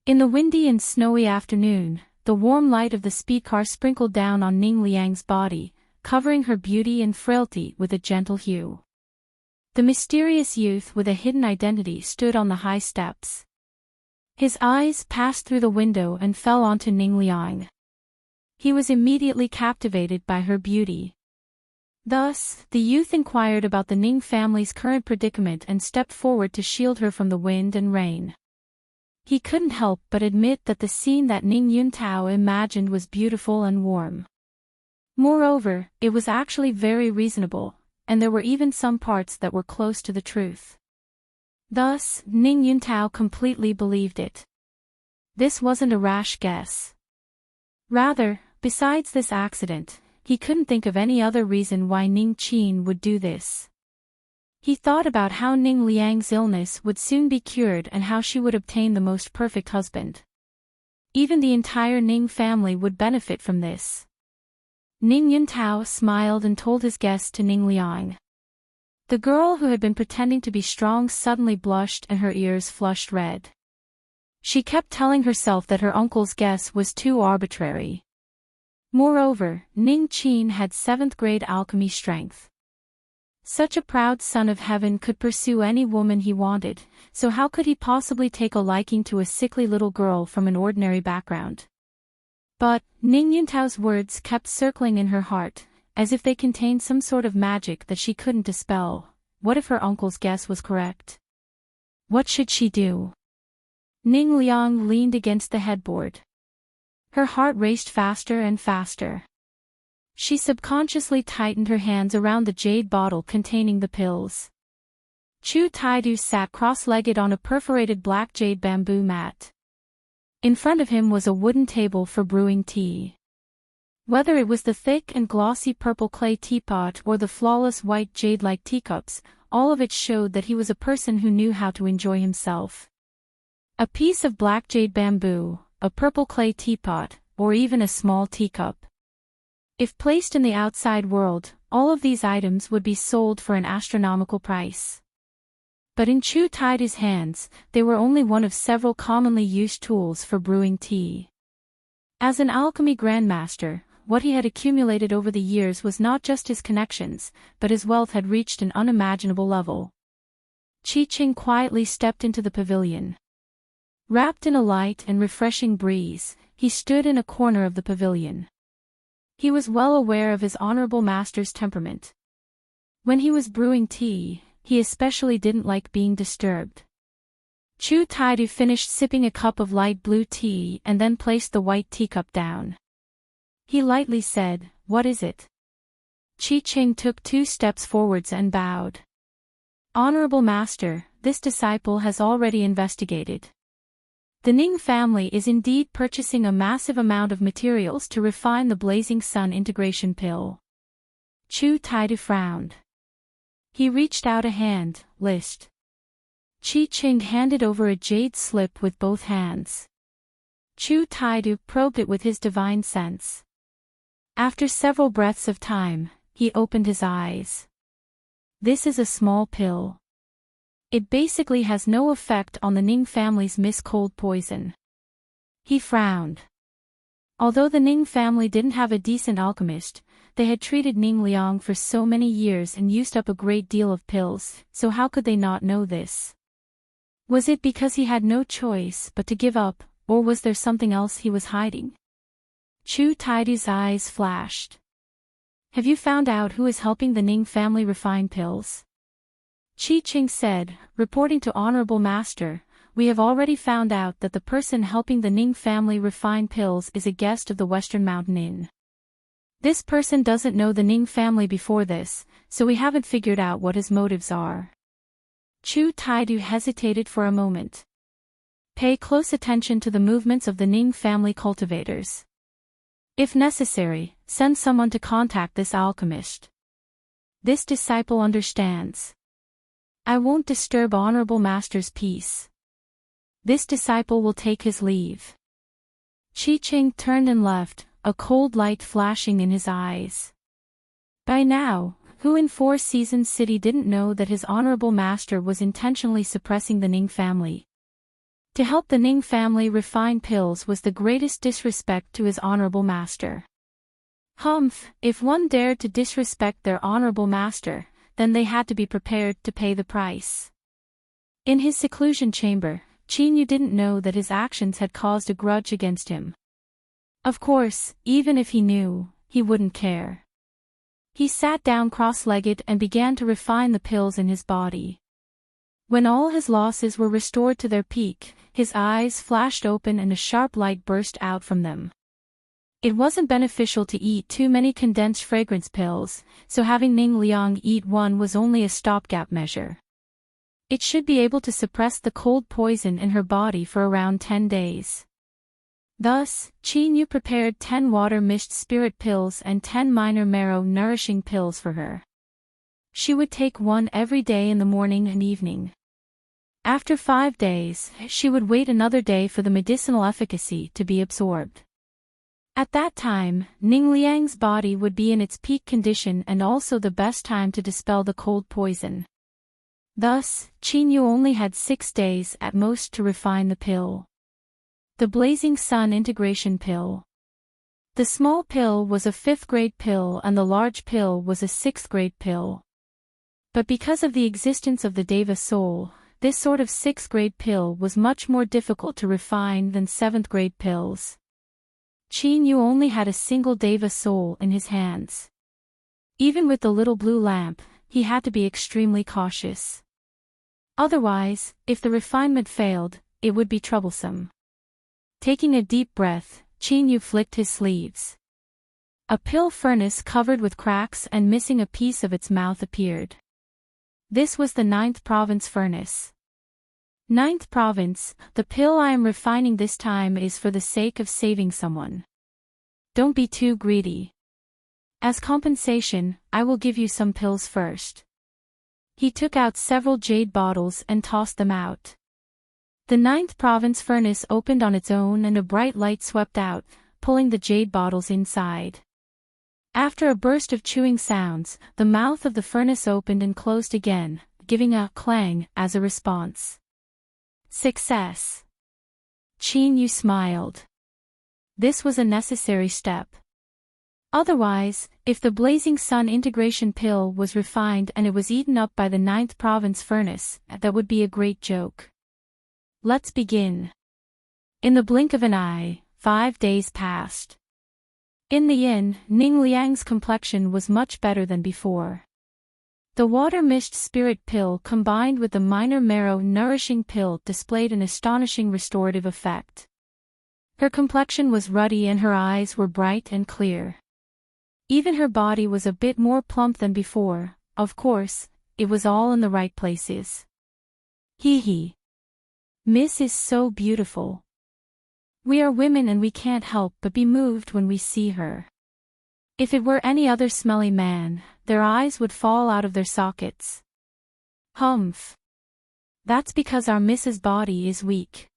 Speaker 1: In the windy and snowy afternoon, the warm light of the speed car sprinkled down on Ning Liang's body, covering her beauty and frailty with a gentle hue. The mysterious youth with a hidden identity stood on the high steps. His eyes passed through the window and fell onto Ning Liang. He was immediately captivated by her beauty. Thus, the youth inquired about the Ning family's current predicament and stepped forward to shield her from the wind and rain. He couldn't help but admit that the scene that Ning Yuntao imagined was beautiful and warm. Moreover, it was actually very reasonable, and there were even some parts that were close to the truth. Thus, Ning Yuntao completely believed it. This wasn't a rash guess. Rather, besides this accident, he couldn't think of any other reason why Ning Qin would do this. He thought about how Ning Liang's illness would soon be cured and how she would obtain the most perfect husband. Even the entire Ning family would benefit from this. Ning Yuntao smiled and told his guest to Ning Liang. The girl who had been pretending to be strong suddenly blushed and her ears flushed red. She kept telling herself that her uncle's guess was too arbitrary. Moreover, Ning Qin had 7th grade alchemy strength. Such a proud son of heaven could pursue any woman he wanted, so how could he possibly take a liking to a sickly little girl from an ordinary background? But, Ning Yuntao's words kept circling in her heart, as if they contained some sort of magic that she couldn't dispel. What if her uncle's guess was correct? What should she do? Ning Liang leaned against the headboard. Her heart raced faster and faster. She subconsciously tightened her hands around the jade bottle containing the pills. Chu Taidu sat cross-legged on a perforated black jade bamboo mat. In front of him was a wooden table for brewing tea. Whether it was the thick and glossy purple clay teapot or the flawless white jade-like teacups, all of it showed that he was a person who knew how to enjoy himself. A piece of black jade bamboo, a purple clay teapot, or even a small teacup. If placed in the outside world, all of these items would be sold for an astronomical price. But in Chu Taidu's hands, they were only one of several commonly used tools for brewing tea. As an alchemy grandmaster, what he had accumulated over the years was not just his connections, but his wealth had reached an unimaginable level. Qi Qing quietly stepped into the pavilion. Wrapped in a light and refreshing breeze, he stood in a corner of the pavilion. He was well aware of his honorable master's temperament. When he was brewing tea, he especially didn't like being disturbed. Chu Taidu finished sipping a cup of light blue tea and then placed the white teacup down. He lightly said, "What is it?" Qi Qing took 2 steps forwards and bowed. "Honorable master, this disciple has already investigated. The Ning family is indeed purchasing a massive amount of materials to refine the Blazing Sun integration pill." Chu Taidu frowned. He reached out a hand, list. Qi Qing handed over a jade slip with both hands. Chu Taidu probed it with his divine sense. After several breaths of time, he opened his eyes. "This is a small pill. It basically has no effect on the Ning family's cold poison." He frowned. Although the Ning family didn't have a decent alchemist, they had treated Ning Liang for so many years and used up a great deal of pills, so how could they not know this? Was it because he had no choice but to give up, or was there something else he was hiding? Chu Taidu's eyes flashed. "Have you found out who is helping the Ning family refine pills?" Qi Qing said, "Reporting to Honorable Master, we have already found out that the person helping the Ning family refine pills is a guest of the Western Mountain Inn. This person doesn't know the Ning family before this, so we haven't figured out what his motives are." Chu Taidu hesitated for a moment. "Pay close attention to the movements of the Ning family cultivators. If necessary, send someone to contact this alchemist. This disciple understands. I won't disturb Honorable Master's peace. This disciple will take his leave." Qi Qing turned and left, a cold light flashing in his eyes. By now, who in Four Seasons City didn't know that his Honorable Master was intentionally suppressing the Ning family? To help the Ning family refine pills was the greatest disrespect to his Honorable Master. Humph, if one dared to disrespect their Honorable Master, then they had to be prepared to pay the price. In his seclusion chamber, Qin Yu didn't know that his actions had caused a grudge against him. Of course, even if he knew, he wouldn't care. He sat down cross-legged and began to refine the pills in his body. When all his losses were restored to their peak, his eyes flashed open and a sharp light burst out from them. It wasn't beneficial to eat too many condensed fragrance pills, so having Ning Liang eat one was only a stopgap measure. It should be able to suppress the cold poison in her body for around 10 days. Thus, Qin Yu prepared 10 water-mixed spirit pills and 10 minor marrow-nourishing pills for her. She would take one every day in the morning and evening. After 5 days, she would wait another day for the medicinal efficacy to be absorbed. At that time, Ning Liang's body would be in its peak condition and also the best time to dispel the cold poison. Thus, Qin Yu only had 6 days at most to refine the pill. The Blazing Sun Integration Pill. The small pill was a 5th-grade pill and the large pill was a 6th-grade pill. But because of the existence of the Deva soul, this sort of 6th-grade pill was much more difficult to refine than 7th-grade pills. Qin Yu only had a single Deva soul in his hands. Even with the little blue lamp, he had to be extremely cautious. Otherwise, if the refinement failed, it would be troublesome. Taking a deep breath, Qin Yu flicked his sleeves. A pill furnace covered with cracks and missing a piece of its mouth appeared. This was the 9th province furnace. 9th province, the pill I am refining this time is for the sake of saving someone. Don't be too greedy. As compensation, I will give you some pills first. He took out several jade bottles and tossed them out. The 9th province furnace opened on its own and a bright light swept out, pulling the jade bottles inside. After a burst of chewing sounds, the mouth of the furnace opened and closed again, giving a clang as a response. Success. Qin Yu smiled. This was a necessary step. Otherwise, if the Blazing Sun Integration Pill was refined and it was eaten up by the 9th province furnace, that would be a great joke. Let's begin. In the blink of an eye, 5 days passed. In the inn, Ning Liang's complexion was much better than before. The water-mixed spirit pill combined with the minor marrow-nourishing pill displayed an astonishing restorative effect. Her complexion was ruddy and her eyes were bright and clear. Even her body was a bit more plump than before. Of course, it was all in the right places. Hee. Miss is so beautiful. We are women and we can't help but be moved when we see her. If it were any other smelly man, their eyes would fall out of their sockets. Humph. That's because our Miss's body is weak.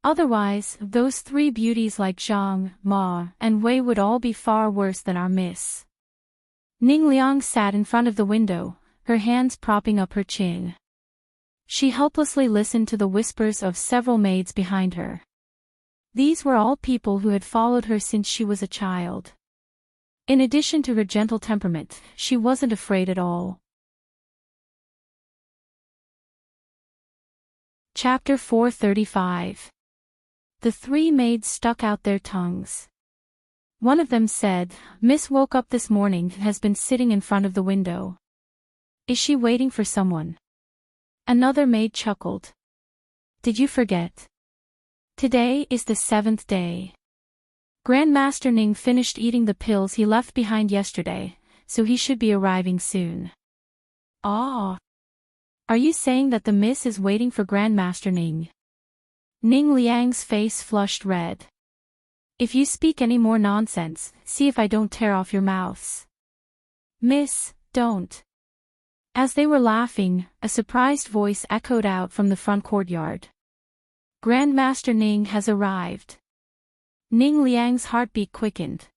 Speaker 1: Otherwise, those 3 beauties like Zhang, Ma, and Wei would all be far worse than our Miss. Ning Liang sat in front of the window, her hands propping up her chin. She helplessly listened to the whispers of several maids behind her. These were all people who had followed her since she was a child. In addition to her gentle temperament, she wasn't afraid at all. Chapter 435. The 3 maids stuck out their tongues. One of them said, "Miss woke up this morning and has been sitting in front of the window. Is she waiting for someone?" Another maid chuckled. "Did you forget? Today is the 7th day. Grandmaster Ning finished eating the pills he left behind yesterday, so he should be arriving soon." "Ah. Are you saying that the Miss is waiting for Grandmaster Ning?" Ning Liang's face flushed red. "If you speak any more nonsense, see if I don't tear off your mouths." "Miss, don't." As they were laughing, a surprised voice echoed out from the front courtyard. "Grandmaster Ning has arrived." Ning Liang's heartbeat quickened.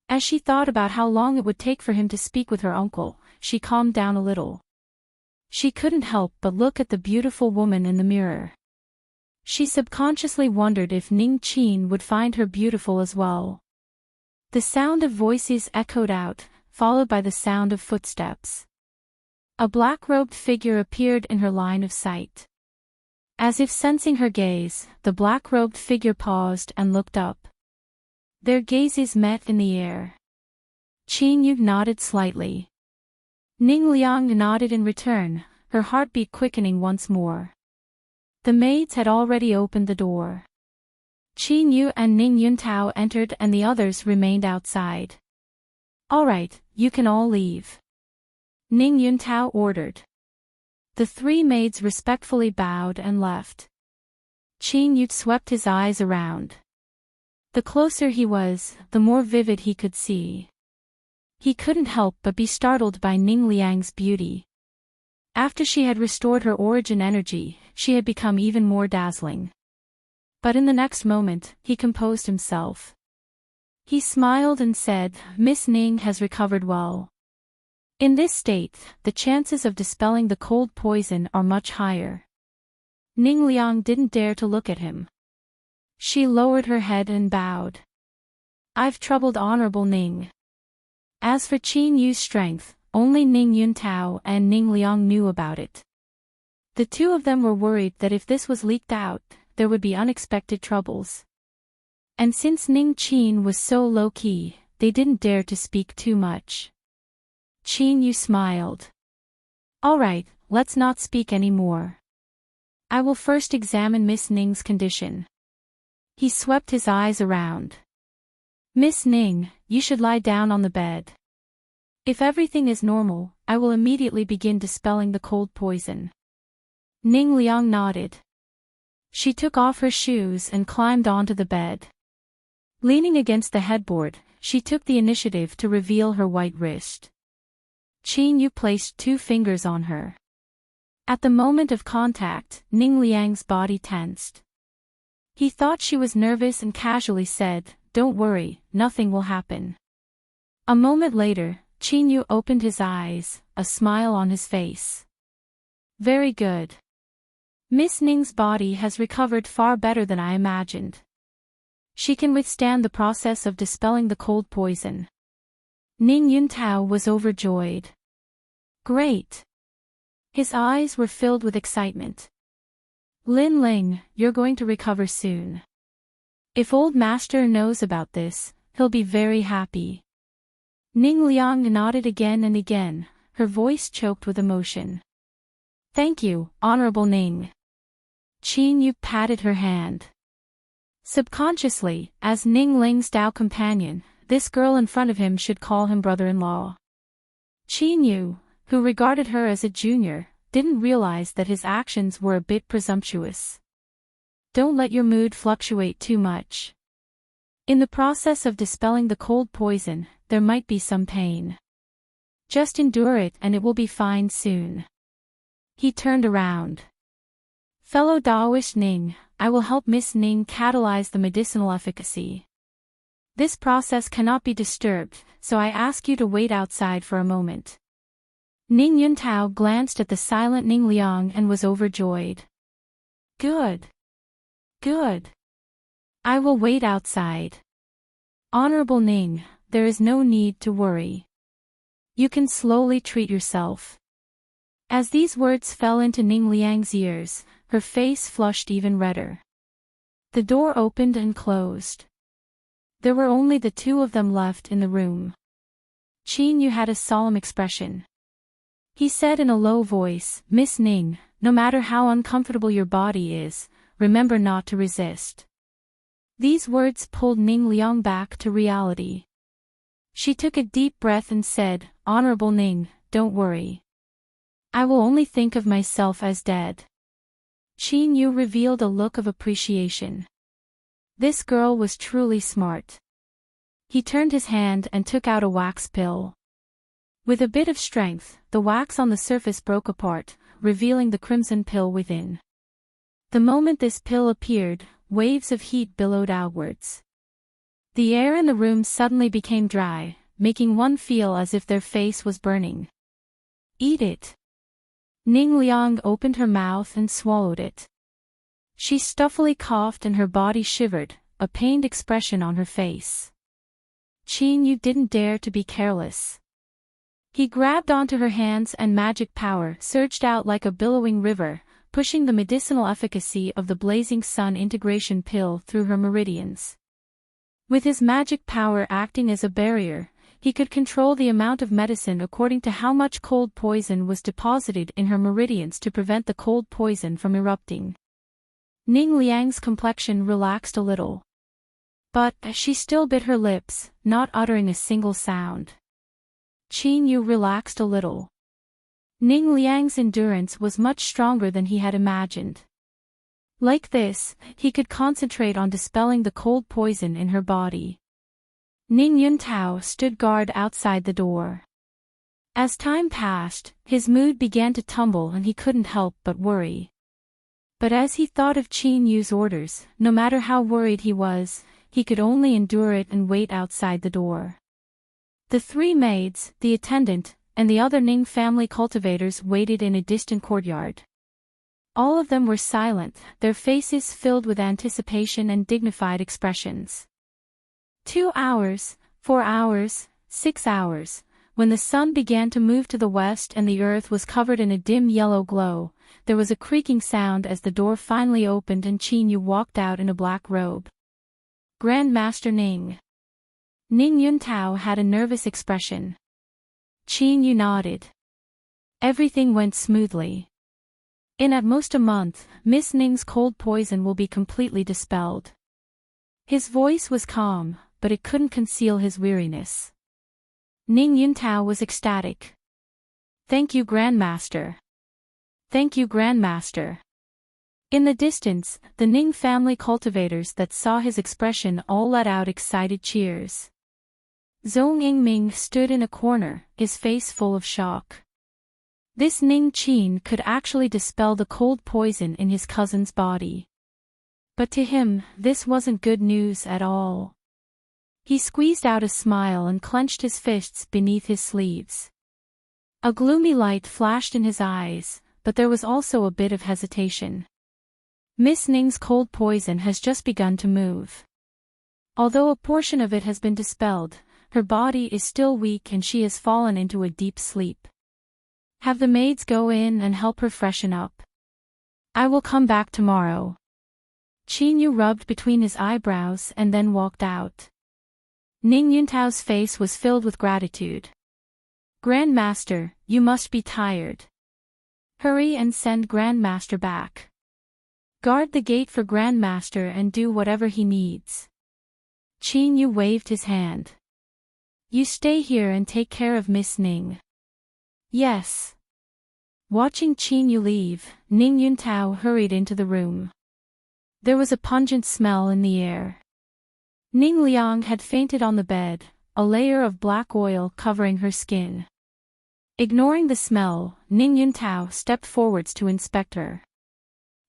Speaker 1: As she thought about how long it would take for him to speak with her uncle, she calmed down a little. She couldn't help but look at the beautiful woman in the mirror. She subconsciously wondered if Ning Qin would find her beautiful as well. The sound of voices echoed out, followed by the sound of footsteps. A black-robed figure appeared in her line of sight. As if sensing her gaze, the black-robed figure paused and looked up. Their gazes met in the air. Qin Yu nodded slightly. Ning Liang nodded in return, her heartbeat quickening once more. The maids had already opened the door. Qin Yu and Ning Yuntao entered and the others remained outside. "All right, you can all leave," Ning Yuntao ordered. The three maids respectfully bowed and left. Qin Yu swept his eyes around. The closer he was, the more vivid he could see. He couldn't help but be startled by Ning Liang's beauty. After she had restored her origin energy, she had become even more dazzling. But in the next moment, he composed himself. He smiled and said, "Miss Ning has recovered well. In this state, the chances of dispelling the cold poison are much higher." Ning Liang didn't dare to look at him. She lowered her head and bowed. "I've troubled Honorable Ning." As for Qin Yu's strength, only Ning Yuntao and Ning Liang knew about it. The two of them were worried that if this was leaked out, there would be unexpected troubles. And since Ning Qin was so low-key, they didn't dare to speak too much. Qin Yu smiled. "All right, let's not speak any more. I will first examine Miss Ning's condition." He swept his eyes around. "Miss Ning, you should lie down on the bed. If everything is normal, I will immediately begin dispelling the cold poison." Ning Liang nodded. She took off her shoes and climbed onto the bed. Leaning against the headboard, she took the initiative to reveal her white wrist. Qin Yu placed 2 fingers on her. At the moment of contact, Ning Liang's body tensed. He thought she was nervous and casually said, "Don't worry, nothing will happen." A moment later, Qin Yu opened his eyes, a smile on his face. "Very good. Miss Ning's body has recovered far better than I imagined. She can withstand the process of dispelling the cold poison." Ning Yuntao was overjoyed. "Great." His eyes were filled with excitement. "Lin Ling, you're going to recover soon. If Old Master knows about this, he'll be very happy." Ning Liang nodded again and again, her voice choked with emotion. "Thank you, Honorable Ning." Qin Yu patted her hand. Subconsciously, as Ning Ling's Dao companion, this girl in front of him should call him brother-in-law. Qin Yu, who regarded her as a junior, didn't realize that his actions were a bit presumptuous. Don't let your mood fluctuate too much. In the process of dispelling the cold poison, there might be some pain. Just endure it and it will be fine soon. He turned around. "Fellow Daoist Ning, I will help Miss Ning catalyze the medicinal efficacy. This process cannot be disturbed, so I ask you to wait outside for a moment." Ning Yuntao glanced at the silent Ning Liang and was overjoyed. "Good. Good. I will wait outside. Honorable Ning, there is no need to worry. You can slowly treat yourself." As these words fell into Ning Liang's ears, her face flushed even redder. The door opened and closed. There were only the two of them left in the room. Qin Yu had a solemn expression. He said in a low voice, "Miss Ning, no matter how uncomfortable your body is, remember not to resist." These words pulled Ning Liang back to reality. She took a deep breath and said, "Honorable Ning, don't worry. I will only think of myself as dead." Qin Yu revealed a look of appreciation. This girl was truly smart. He turned his hand and took out a wax pill. With a bit of strength, the wax on the surface broke apart, revealing the crimson pill within. The moment this pill appeared, waves of heat billowed outwards. The air in the room suddenly became dry, making one feel as if their face was burning. "Eat it." Ning Liang opened her mouth and swallowed it. She stuffily coughed and her body shivered, a pained expression on her face. Qin Yu didn't dare to be careless. He grabbed onto her hands and magic power surged out like a billowing river, pushing the medicinal efficacy of the blazing sun integration pill through her meridians. With his magic power acting as a barrier, he could control the amount of medicine according to how much cold poison was deposited in her meridians to prevent the cold poison from erupting. Ning Liang's complexion relaxed a little. But she still bit her lips, not uttering a single sound. Qin Yu relaxed a little. Ning Liang's endurance was much stronger than he had imagined. Like this, he could concentrate on dispelling the cold poison in her body. Ning Yuntao stood guard outside the door. As time passed, his mood began to tumble and he couldn't help but worry. But as he thought of Qin Yu's orders, no matter how worried he was, he could only endure it and wait outside the door. The three maids, the attendant, and the other Ning family cultivators waited in a distant courtyard. All of them were silent, their faces filled with anticipation and dignified expressions. 2 hours, 4 hours, 6 hours, when the sun began to move to the west and the earth was covered in a dim yellow glow, there was a creaking sound as the door finally opened and Qin Yu walked out in a black robe. Grand Master Ning. Ning Yuntao had a nervous expression. Qin Yu nodded. Everything went smoothly. In at most a month, Miss Ning's cold poison will be completely dispelled. His voice was calm, but it couldn't conceal his weariness. Ning Yuntao was ecstatic. Thank you, Grandmaster. Thank you, Grandmaster. In the distance, the Ning family cultivators that saw his expression all let out excited cheers. Zhong Yingming stood in a corner, his face full of shock. This Ning Qin could actually dispel the cold poison in his cousin's body. But to him, this wasn't good news at all. He squeezed out a smile and clenched his fists beneath his sleeves. A gloomy light flashed in his eyes, but there was also a bit of hesitation. Miss Ning's cold poison has just begun to move. Although a portion of it has been dispelled, her body is still weak and she has fallen into a deep sleep. Have the maids go in and help her freshen up. I will come back tomorrow. Qin Yu rubbed between his eyebrows and then walked out. Ning Yuntao's face was filled with gratitude. Grandmaster, you must be tired. Hurry and send Grandmaster back. Guard the gate for Grandmaster and do whatever he needs. Qin Yu waved his hand. You stay here and take care of Miss Ning. Yes. Watching Qin Yu leave, Ning Yuntao hurried into the room. There was a pungent smell in the air. Ning Liang had fainted on the bed, a layer of black oil covering her skin. Ignoring the smell, Ning Yuntao stepped forwards to inspect her.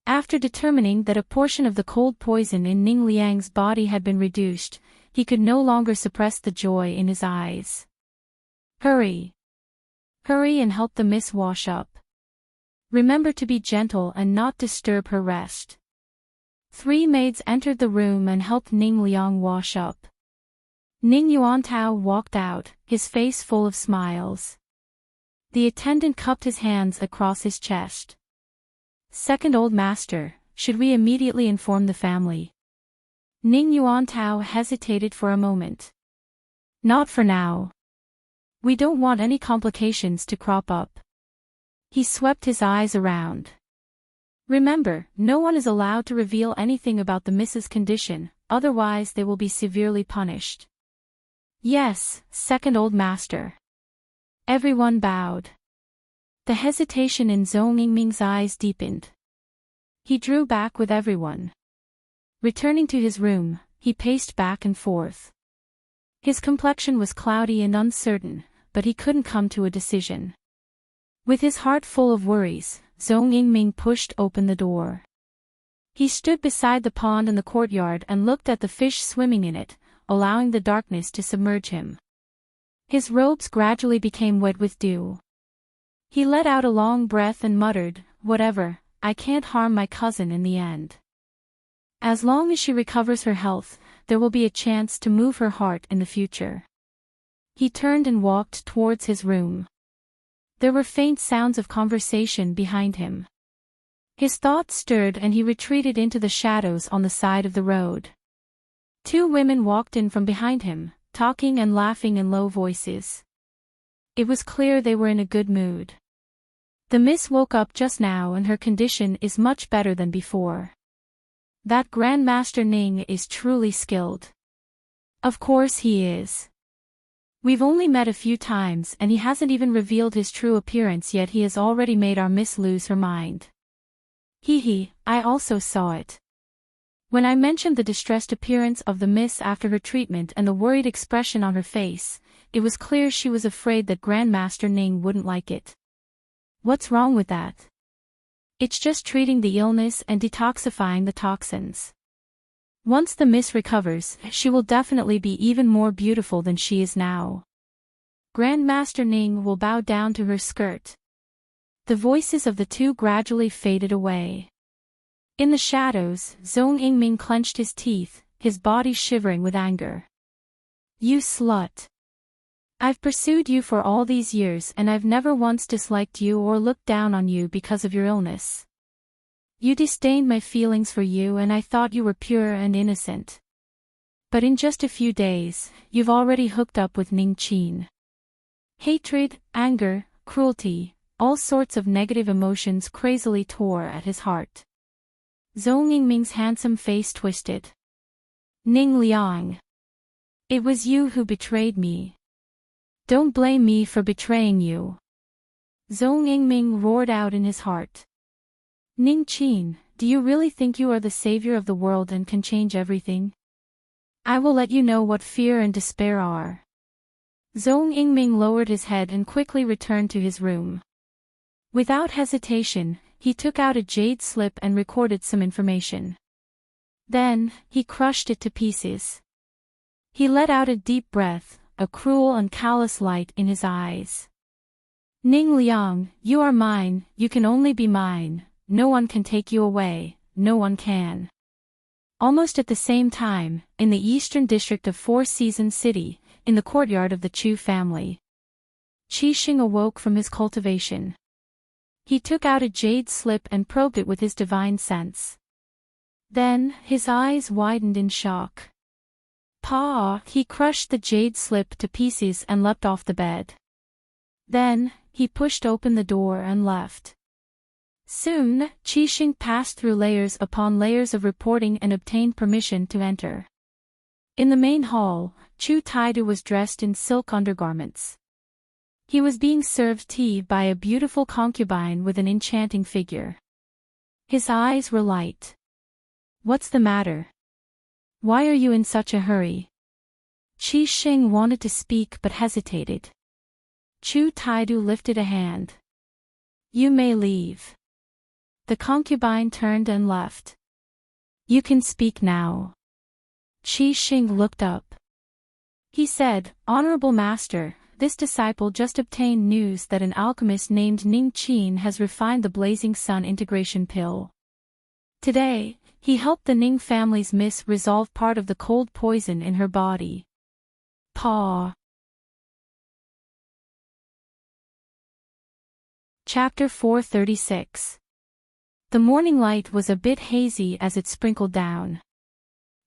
Speaker 1: After determining that a portion of the cold poison in Ning Liang's body had been reduced, he could no longer suppress the joy in his eyes. Hurry! Hurry and help the miss wash up. Remember to be gentle and not disturb her rest. 3 maids entered the room and helped Ning Liang wash up. Ning Yuantao walked out, his face full of smiles. The attendant cupped his hands across his chest. Second old master, should we immediately inform the family? Ning Yuantao hesitated for a moment. Not for now. We don't want any complications to crop up. He swept his eyes around. Remember, no one is allowed to reveal anything about the Mrs. condition, otherwise they will be severely punished. Yes, second old master. Everyone bowed. The hesitation in Zhong Yingming's eyes deepened. He drew back with everyone. Returning to his room, he paced back and forth. His complexion was cloudy and uncertain, but he couldn't come to a decision. With his heart full of worries, Zhong Yingming pushed open the door. He stood beside the pond in the courtyard and looked at the fish swimming in it, allowing the darkness to submerge him. His robes gradually became wet with dew. He let out a long breath and muttered, "Whatever, I can't harm my cousin in the end. As long as she recovers her health, there will be a chance to move her heart in the future." He turned and walked towards his room. There were faint sounds of conversation behind him. His thoughts stirred and he retreated into the shadows on the side of the road. 2 women walked in from behind him, talking and laughing in low voices. It was clear they were in a good mood. The miss woke up just now and her condition is much better than before. That Grandmaster Ning is truly skilled. Of course he is. We've only met a few times and he hasn't even revealed his true appearance yet he has already made our miss lose her mind. I also saw it. When I mentioned the distressed appearance of the miss after her treatment and the worried expression on her face, it was clear she was afraid that Grandmaster Ning wouldn't like it. What's wrong with that? It's just treating the illness and detoxifying the toxins. Once the miss recovers, she will definitely be even more beautiful than she is now. Grandmaster Ning will bow down to her skirt. The voices of the two gradually faded away. In the shadows, Zhong Yingming clenched his teeth, his body shivering with anger. You slut! I've pursued you for all these years and I've never once disliked you or looked down on you because of your illness. You disdained my feelings for you and I thought you were pure and innocent. But in just a few days, you've already hooked up with Ning Qin. Hatred, anger, cruelty, all sorts of negative emotions crazily tore at his heart. Zhong Yingming's handsome face twisted. Ning Liang. It was you who betrayed me. Don't blame me for betraying you. Zhong Yingming roared out in his heart. Ning Qin, do you really think you are the savior of the world and can change everything? I will let you know what fear and despair are. Zhong Yingming lowered his head and quickly returned to his room. Without hesitation, he took out a jade slip and recorded some information. Then, he crushed it to pieces. He let out a deep breath, a cruel and callous light in his eyes. Ning Liang, you are mine, you can only be mine. No one can take you away, no one can. Almost at the same time, in the eastern district of Four Seasons City, in the courtyard of the Chu family, Qi Xing awoke from his cultivation. He took out a jade slip and probed it with his divine sense. Then, his eyes widened in shock. He crushed the jade slip to pieces and leapt off the bed. Then, he pushed open the door and left. Soon, Qi Xing passed through layers upon layers of reporting and obtained permission to enter. In the main hall, Chu Taidu was dressed in silk undergarments. He was being served tea by a beautiful concubine with an enchanting figure. His eyes were light. What's the matter? Why are you in such a hurry? Qi Xing wanted to speak but hesitated. Chu Taidu lifted a hand. You may leave. The concubine turned and left. You can speak now. Qi Xing looked up. He said, Honorable Master, this disciple just obtained news that an alchemist named Ning Qin has refined the Blazing Sun integration pill. Today, he helped the Ning family's miss resolve part of the cold poison in her body. Chapter 436. The morning light was a bit hazy as it sprinkled down.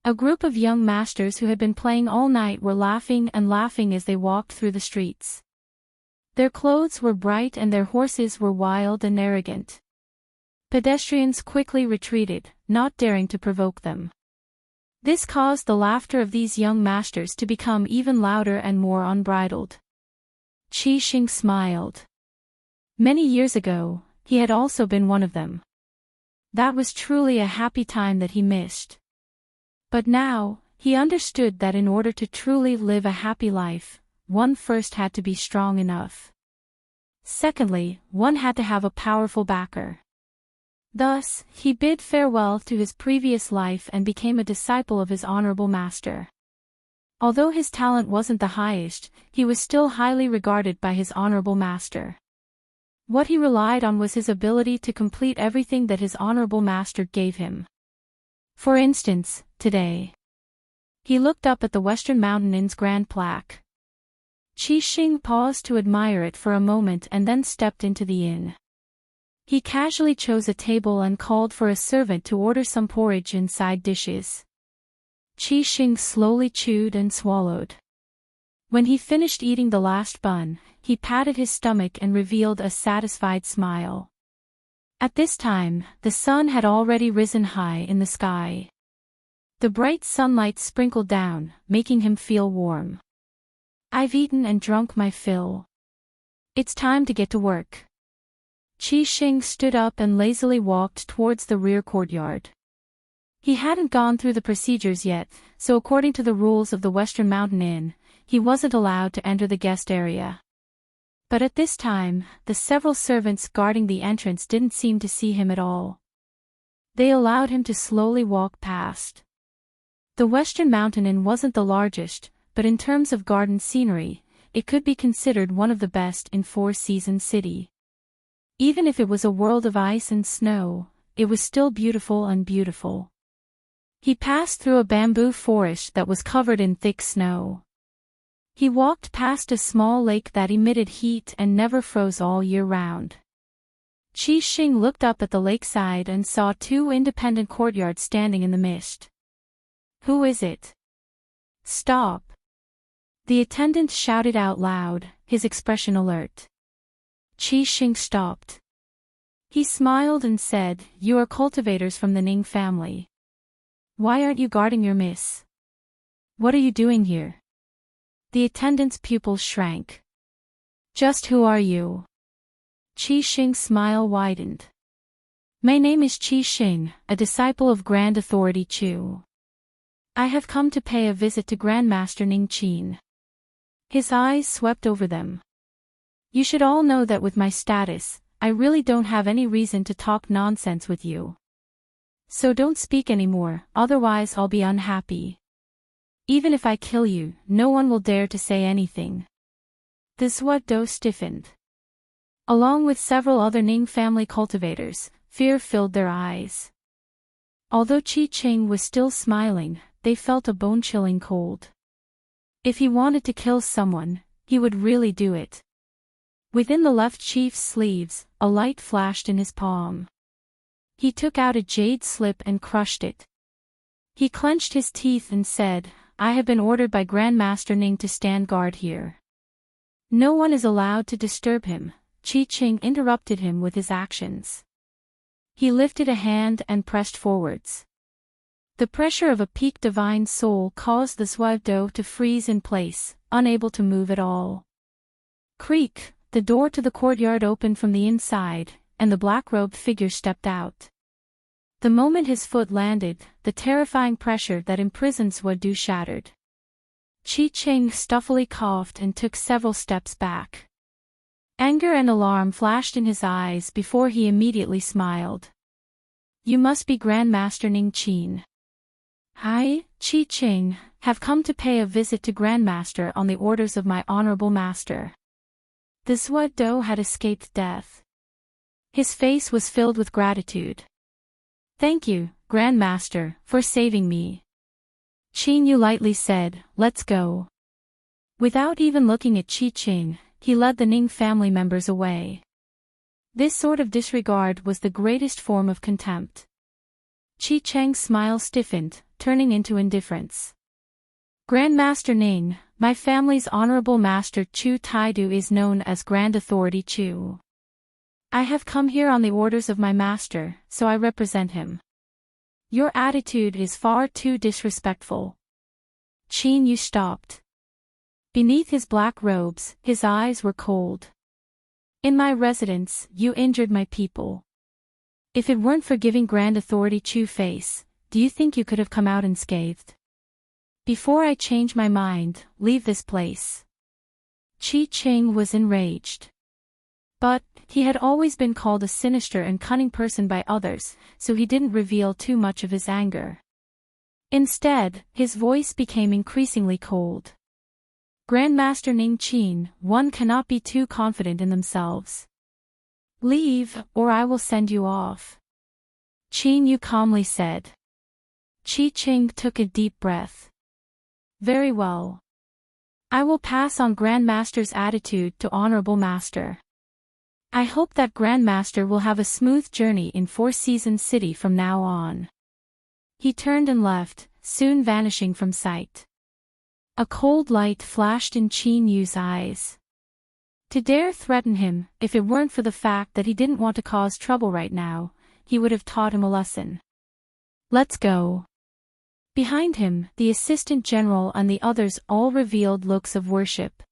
Speaker 1: A group of young masters who had been playing all night were laughing and laughing as they walked through the streets. Their clothes were bright and their horses were wild and arrogant. Pedestrians quickly retreated, not daring to provoke them. This caused the laughter of these young masters to become even louder and more unbridled. Qi Xing smiled. Many years ago, he had also been one of them. That was truly a happy time that he missed. But now, he understood that in order to truly live a happy life, one first had to be strong enough. Secondly, one had to have a powerful backer. Thus, he bid farewell to his previous life and became a disciple of his honorable master. Although his talent wasn't the highest, he was still highly regarded by his honorable master. What he relied on was his ability to complete everything that his honorable master gave him. For instance, today. He looked up at the Western Mountain Inn's grand plaque. Qi Xing paused to admire it for a moment and then stepped into the inn. He casually chose a table and called for a servant to order some porridge and side dishes. Qi Xing slowly chewed and swallowed. When he finished eating the last bun, he patted his stomach and revealed a satisfied smile. At this time, the sun had already risen high in the sky. The bright sunlight sprinkled down, making him feel warm. I've eaten and drunk my fill. It's time to get to work. Qi Xing stood up and lazily walked towards the rear courtyard. He hadn't gone through the procedures yet, so according to the rules of the Western Mountain Inn, he wasn't allowed to enter the guest area. But at this time, the several servants guarding the entrance didn't seem to see him at all. They allowed him to slowly walk past. The Western Mountain Inn wasn't the largest, but in terms of garden scenery, it could be considered one of the best in Four Seasons City. Even if it was a world of ice and snow, it was still beautiful and beautiful. He passed through a bamboo forest that was covered in thick snow. He walked past a small lake that emitted heat and never froze all year round. Qi Xing looked up at the lakeside and saw two independent courtyards standing in the mist. Who is it? Stop! The attendant shouted out loud, his expression alert. Qi Xing stopped. He smiled and said, "You are cultivators from the Ning family. Why aren't you guarding your miss? What are you doing here?" The attendant's pupils shrank. "Just who are you?" Qi Xing's smile widened. "My name is Qi Xing, a disciple of Grand Authority Chu. I have come to pay a visit to Grandmaster Ning Qin." His eyes swept over them. "You should all know that with my status, I really don't have any reason to talk nonsense with you. So don't speak anymore, otherwise I'll be unhappy. Even if I kill you, no one will dare to say anything." The Zuo stiffened. Along with several other Ning family cultivators, fear filled their eyes. Although Qi Xing was still smiling, they felt a bone-chilling cold. If he wanted to kill someone, he would really do it. Within the left chief's sleeves, a light flashed in his palm. He took out a jade slip and crushed it. He clenched his teeth and said, "I have been ordered by Grandmaster Ning to stand guard here. No one is allowed to disturb him." Qi Xing interrupted him with his actions. He lifted a hand and pressed forwards. The pressure of a peak divine soul caused the Zuo to freeze in place, unable to move at all. Creak! The door to the courtyard opened from the inside, and the black-robed figure stepped out. The moment his foot landed, the terrifying pressure that imprisoned Zuo shattered. Qi Xing stuffily coughed and took several steps back. Anger and alarm flashed in his eyes before he immediately smiled. "You must be Grandmaster Ning Qin." "I, Qi Xing, have come to pay a visit to Grandmaster on the orders of my honorable master." The Zuo had escaped death. His face was filled with gratitude. "Thank you, Grandmaster, for saving me." Qin Yu lightly said, "Let's go." Without even looking at Qi Xing, he led the Ning family members away. This sort of disregard was the greatest form of contempt. Qi Cheng's smile stiffened, turning into indifference. "Grandmaster Ning, my family's honorable master Chu Taidu is known as Grand Authority Chu. I have come here on the orders of my master, so I represent him. Your attitude is far too disrespectful." Qin Yu stopped. Beneath his black robes, his eyes were cold. "In my residence, you injured my people. If it weren't for giving Grand Authority Chu face, do you think you could have come out unscathed? Before I change my mind, leave this place." Qi Xing was enraged. But, he had always been called a sinister and cunning person by others, so he didn't reveal too much of his anger. Instead, his voice became increasingly cold. "Grandmaster Ning Qin, one cannot be too confident in themselves. Leave, or I will send you off." Qin Yu calmly said. Qi Xing took a deep breath. "Very well. I will pass on Grandmaster's attitude to Honorable Master. I hope that Grandmaster will have a smooth journey in Four Seasons City from now on." He turned and left, soon vanishing from sight. A cold light flashed in Qin Yu's eyes. To dare threaten him, if it weren't for the fact that he didn't want to cause trouble right now, he would have taught him a lesson. Let's go. Behind him, the assistant general and the others all revealed looks of worship.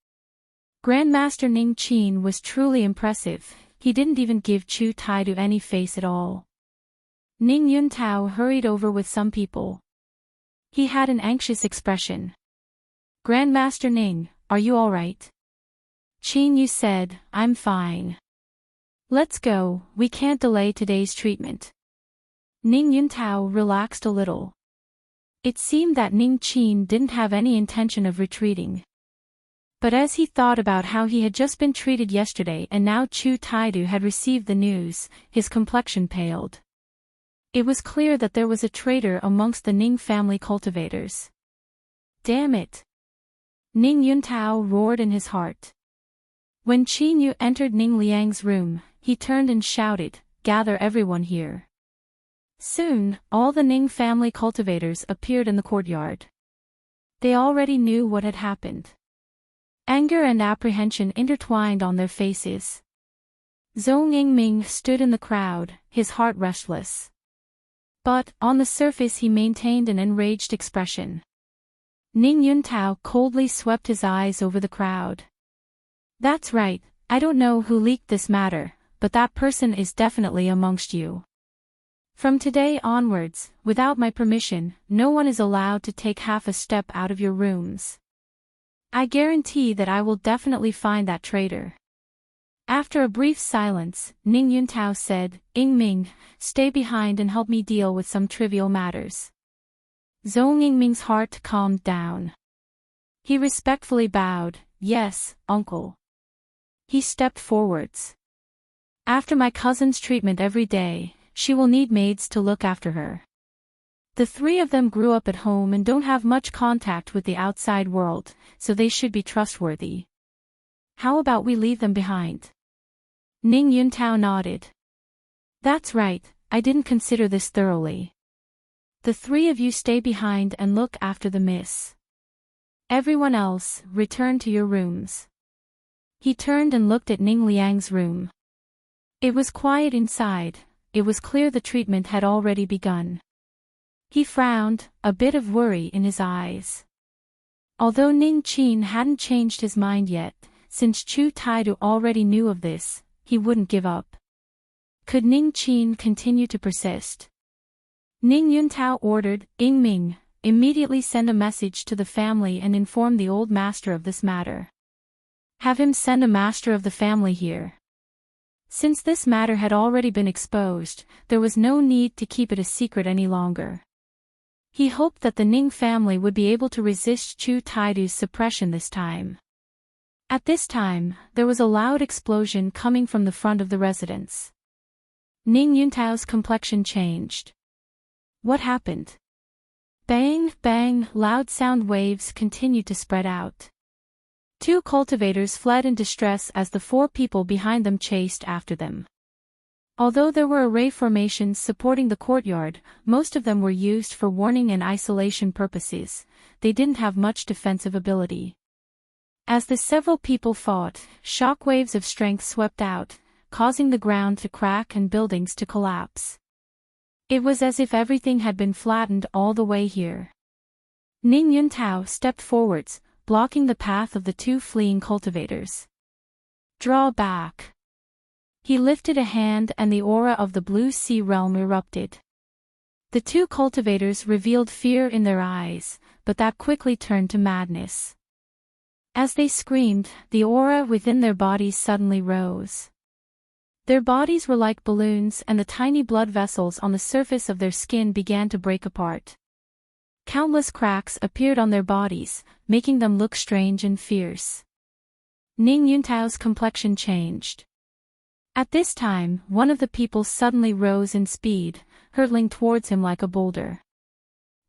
Speaker 1: Grandmaster Ning Qin was truly impressive. He didn't even give Chu Taidu any face at all. Ning Yuntao hurried over with some people. He had an anxious expression. Grandmaster Ning, are you all right? Qin Yu said, I'm fine. Let's go, we can't delay today's treatment. Ning Yuntao relaxed a little. It seemed that Ning Qin didn't have any intention of retreating. But as he thought about how he had just been treated yesterday and now Chu Taidu had received the news, his complexion paled. It was clear that there was a traitor amongst the Ning family cultivators. Damn it! Ning Yuntao roared in his heart. When Qin Yu entered Ning Liang's room, he turned and shouted, Gather everyone here. Soon, all the Ning family cultivators appeared in the courtyard. They already knew what had happened. Anger and apprehension intertwined on their faces. Zhou Yingming stood in the crowd, his heart restless. But, on the surface he maintained an enraged expression. Ning Yuntao coldly swept his eyes over the crowd. That's right, I don't know who leaked this matter, but that person is definitely amongst you. From today onwards, without my permission, no one is allowed to take half a step out of your rooms. I guarantee that I will definitely find that traitor. After a brief silence, Ning Yuntao said, Yingming, stay behind and help me deal with some trivial matters. Zhou Yingming's heart calmed down. He respectfully bowed, Yes, uncle. He stepped forwards. After my cousin's treatment every day, she will need maids to look after her. The three of them grew up at home and don't have much contact with the outside world, so they should be trustworthy. How about we leave them behind? Ning Yuntao nodded. That's right, I didn't consider this thoroughly. The three of you stay behind and look after the miss. Everyone else, return to your rooms. He turned and looked at Ning Liang's room. It was quiet inside, it was clear the treatment had already begun. He frowned, a bit of worry in his eyes. Although Ning Qin hadn't changed his mind yet, since Chu Taidu already knew of this, he wouldn't give up. Could Ning Qin continue to persist? Ning Yuntao ordered, Yingming, immediately send a message to the family and inform the old master of this matter. Have him send a master of the family here. Since this matter had already been exposed, there was no need to keep it a secret any longer. He hoped that the Ning family would be able to resist Chu Taidu's suppression this time. At this time, there was a loud explosion coming from the front of the residence. Ning Yuntao's complexion changed. What happened? Bang, bang, loud sound waves continued to spread out. Two cultivators fled in distress as the four people behind them chased after them. Although there were array formations supporting the courtyard, most of them were used for warning and isolation purposes. They didn't have much defensive ability. As the several people fought, shockwaves of strength swept out, causing the ground to crack and buildings to collapse. It was as if everything had been flattened all the way here. Ning Yuntao stepped forwards, blocking the path of the two fleeing cultivators. Draw back. He lifted a hand and the aura of the Blue Sea realm erupted. The two cultivators revealed fear in their eyes, but that quickly turned to madness. As they screamed, the aura within their bodies suddenly rose. Their bodies were like balloons and the tiny blood vessels on the surface of their skin began to break apart. Countless cracks appeared on their bodies, making them look strange and fierce. Ning Yuntao's complexion changed. At this time, one of the people suddenly rose in speed, hurtling towards him like a boulder.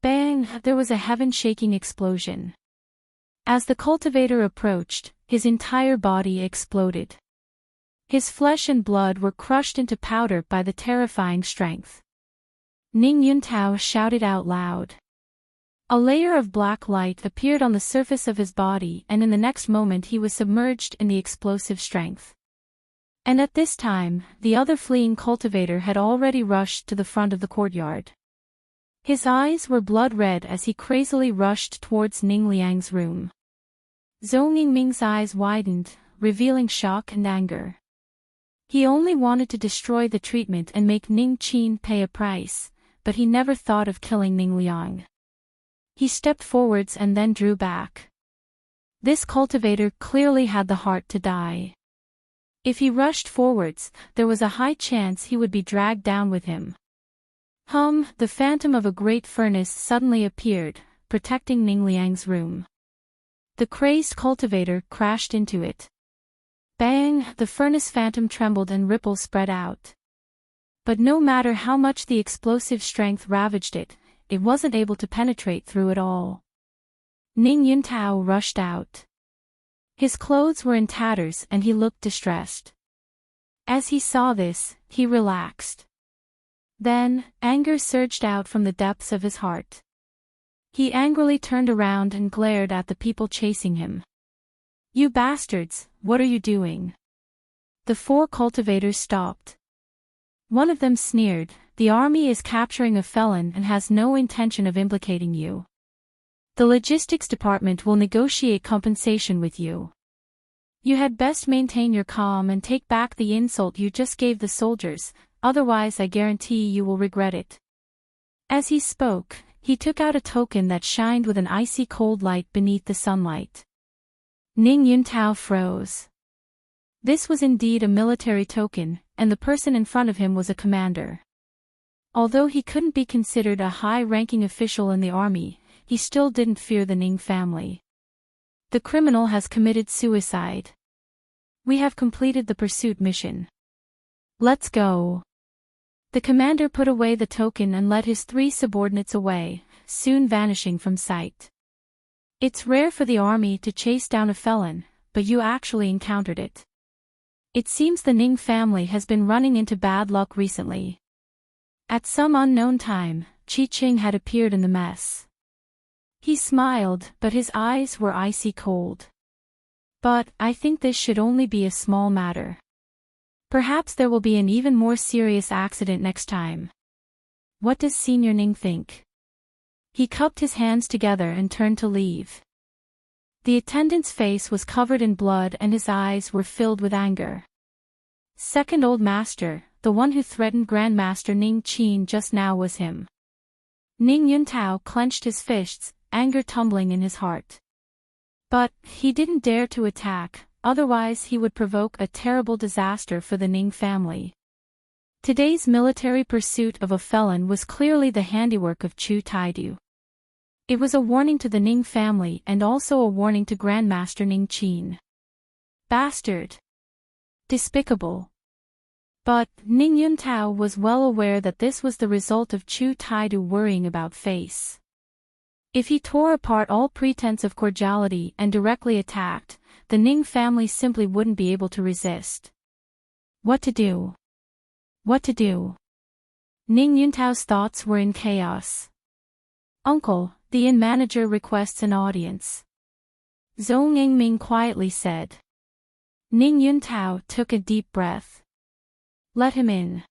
Speaker 1: Bang! There was a heaven-shaking explosion. As the cultivator approached, his entire body exploded. His flesh and blood were crushed into powder by the terrifying strength. Ning Yuntao shouted out loud. A layer of black light appeared on the surface of his body, and in the next moment he was submerged in the explosive strength. And at this time, the other fleeing cultivator had already rushed to the front of the courtyard. His eyes were blood red as he crazily rushed towards Ning Liang's room. Zhou Yingming's eyes widened, revealing shock and anger. He only wanted to destroy the treatment and make Ning Qin pay a price, but he never thought of killing Ning Liang. He stepped forwards and then drew back. This cultivator clearly had the heart to die. If he rushed forwards, there was a high chance he would be dragged down with him. The phantom of a great furnace suddenly appeared, protecting Ning Liang's room. The crazed cultivator crashed into it. Bang! The furnace phantom trembled and ripples spread out. But no matter how much the explosive strength ravaged it, it wasn't able to penetrate through it all. Ning Yuntao rushed out. His clothes were in tatters and he looked distressed. As he saw this, he relaxed. Then, anger surged out from the depths of his heart. He angrily turned around and glared at the people chasing him. "You bastards, what are you doing?" The 4 cultivators stopped. One of them sneered, "The army is capturing a felon and has no intention of implicating you. The logistics department will negotiate compensation with you. You had best maintain your calm and take back the insult you just gave the soldiers, otherwise I guarantee you will regret it." As he spoke, he took out a token that shined with an icy cold light beneath the sunlight. Ning Yuntao froze. This was indeed a military token, and the person in front of him was a commander. Although he couldn't be considered a high-ranking official in the army, he still didn't fear the Ning family. The criminal has committed suicide. We have completed the pursuit mission. Let's go. The commander put away the token and led his 3 subordinates away, soon vanishing from sight. It's rare for the army to chase down a felon, but you actually encountered it. It seems the Ning family has been running into bad luck recently. At some unknown time, Qi Qing had appeared in the mess. He smiled, but his eyes were icy cold. "But, I think this should only be a small matter. Perhaps there will be an even more serious accident next time. What does Senior Ning think?" He cupped his hands together and turned to leave. The attendant's face was covered in blood and his eyes were filled with anger. Second Old Master, the one who threatened Grandmaster Ning Qin just now, was him. Ning Yuntao clenched his fists, anger tumbling in his heart. But, he didn't dare to attack, otherwise he would provoke a terrible disaster for the Ning family. Today's military pursuit of a felon was clearly the handiwork of Chu Taidu. It was a warning to the Ning family and also a warning to Grandmaster Ning Qin. Bastard! Despicable! But, Ning Yuntao was well aware that this was the result of Chu Taidu worrying about face. If he tore apart all pretense of cordiality and directly attacked, the Ning family simply wouldn't be able to resist. What to do? What to do? Ning Yuntao's thoughts were in chaos. "Uncle, the inn manager requests an audience," Zhou Yingming quietly said. Ning Yuntao took a deep breath. "Let him in."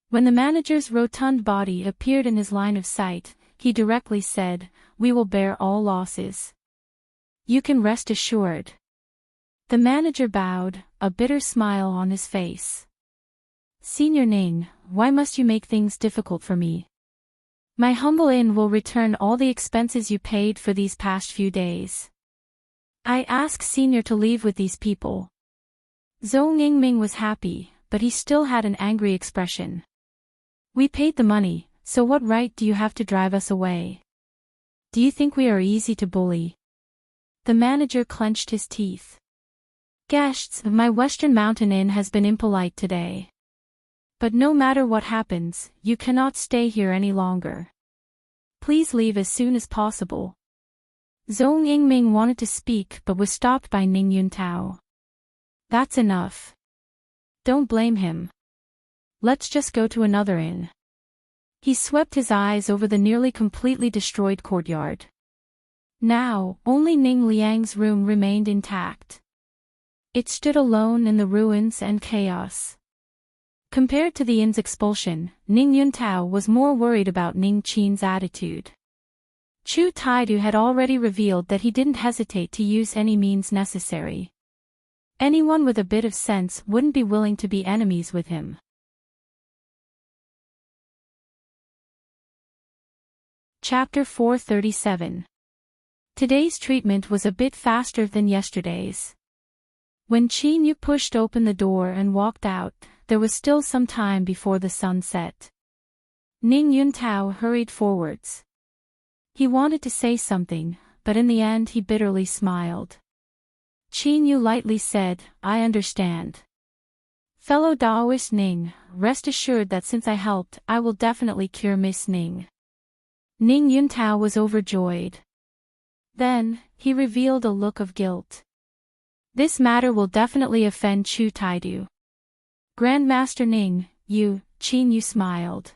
Speaker 1: When the manager's rotund body appeared in his line of sight, he directly said, "We will bear all losses. You can rest assured." The manager bowed, a bitter smile on his face. "Senior Ning, why must you make things difficult for me? My humble inn will return all the expenses you paid for these past few days. I ask Senior to leave with these people." Zhou Yingming was happy, but he still had an angry expression. "We paid the money, so what right do you have to drive us away? Do you think we are easy to bully?" The manager clenched his teeth. "Guests, my Western Mountain Inn has been impolite today. But no matter what happens, you cannot stay here any longer. Please leave as soon as possible." Zhou Yingming wanted to speak but was stopped by Ning Yuntao. "That's enough. Don't blame him. Let's just go to another inn." He swept his eyes over the nearly completely destroyed courtyard. Now, only Ning Liang's room remained intact. It stood alone in the ruins and chaos. Compared to the inn's expulsion, Ning Yuntao was more worried about Ning Qin's attitude. Chu Taidu had already revealed that he didn't hesitate to use any means necessary. Anyone with a bit of sense wouldn't be willing to be enemies with him. Chapter 437. Today's treatment was a bit faster than yesterday's. When Qin Yu pushed open the door and walked out, there was still some time before the sun set. Ning Yuntao hurried forwards. He wanted to say something, but in the end he bitterly smiled. Qin Yu lightly said, "I understand. Fellow Daoist Ning, rest assured that since I helped, I will definitely cure Miss Ning." Ning Yuntao was overjoyed. Then, he revealed a look of guilt. "This matter will definitely offend Chu Taidu." "Grandmaster Ning, Qin Yu smiled.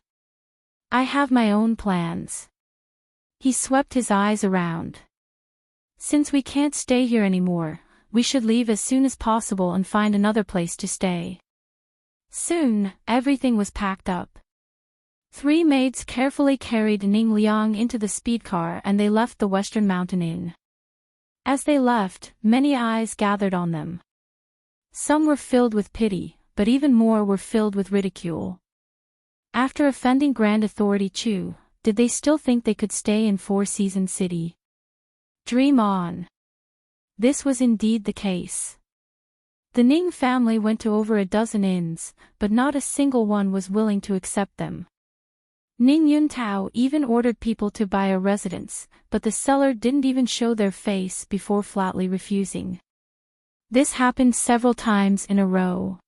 Speaker 1: "I have my own plans." He swept his eyes around. "Since we can't stay here anymore, we should leave as soon as possible and find another place to stay." Soon, everything was packed up. 3 maids carefully carried Ning Liang into the speedcar and they left the Western Mountain Inn. As they left, many eyes gathered on them. Some were filled with pity, but even more were filled with ridicule. After offending Grand Authority Chu, did they still think they could stay in Four Seasons City? Dream on. This was indeed the case. The Ning family went to over a dozen inns, but not a single one was willing to accept them. Ning Yuntao even ordered people to buy a residence, but the seller didn't even show their face before flatly refusing. This happened several times in a row.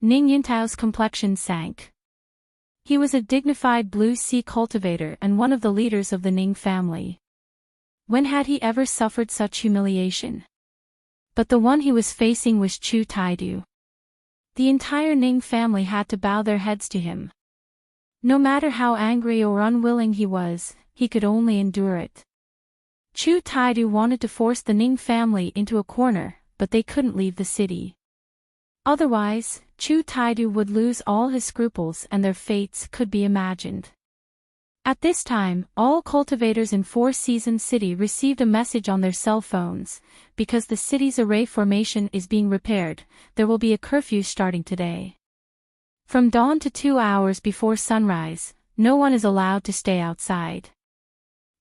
Speaker 1: Ning Yuntao's complexion sank. He was a dignified blue sea cultivator and one of the leaders of the Ning family. When had he ever suffered such humiliation? But the one he was facing was Chu Taidu. The entire Ning family had to bow their heads to him. No matter how angry or unwilling he was, he could only endure it. Chu Taidu wanted to force the Ning family into a corner, but they couldn't leave the city. Otherwise, Chu Taidu would lose all his scruples and their fates could be imagined. At this time, all cultivators in Four Seasons City received a message on their cell phones. Because the city's array formation is being repaired, there will be a curfew starting today. From dawn to 2 hours before sunrise, no one is allowed to stay outside.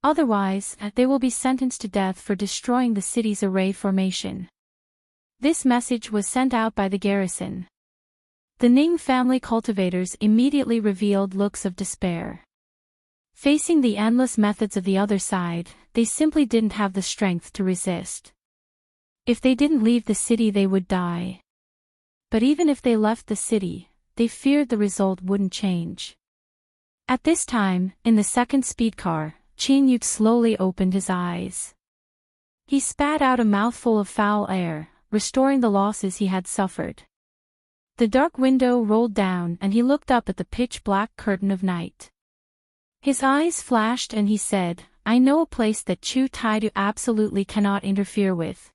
Speaker 1: Otherwise, they will be sentenced to death for destroying the city's array formation. This message was sent out by the garrison. The Ning family cultivators immediately revealed looks of despair. Facing the endless methods of the other side, they simply didn't have the strength to resist. If they didn't leave the city they would die. But even if they left the city, they feared the result wouldn't change. At this time, in the second speedcar, Qin Yu slowly opened his eyes. He spat out a mouthful of foul air, restoring the losses he had suffered. The dark window rolled down and he looked up at the pitch-black curtain of night. His eyes flashed and he said, "I know a place that Chu Taidu absolutely cannot interfere with."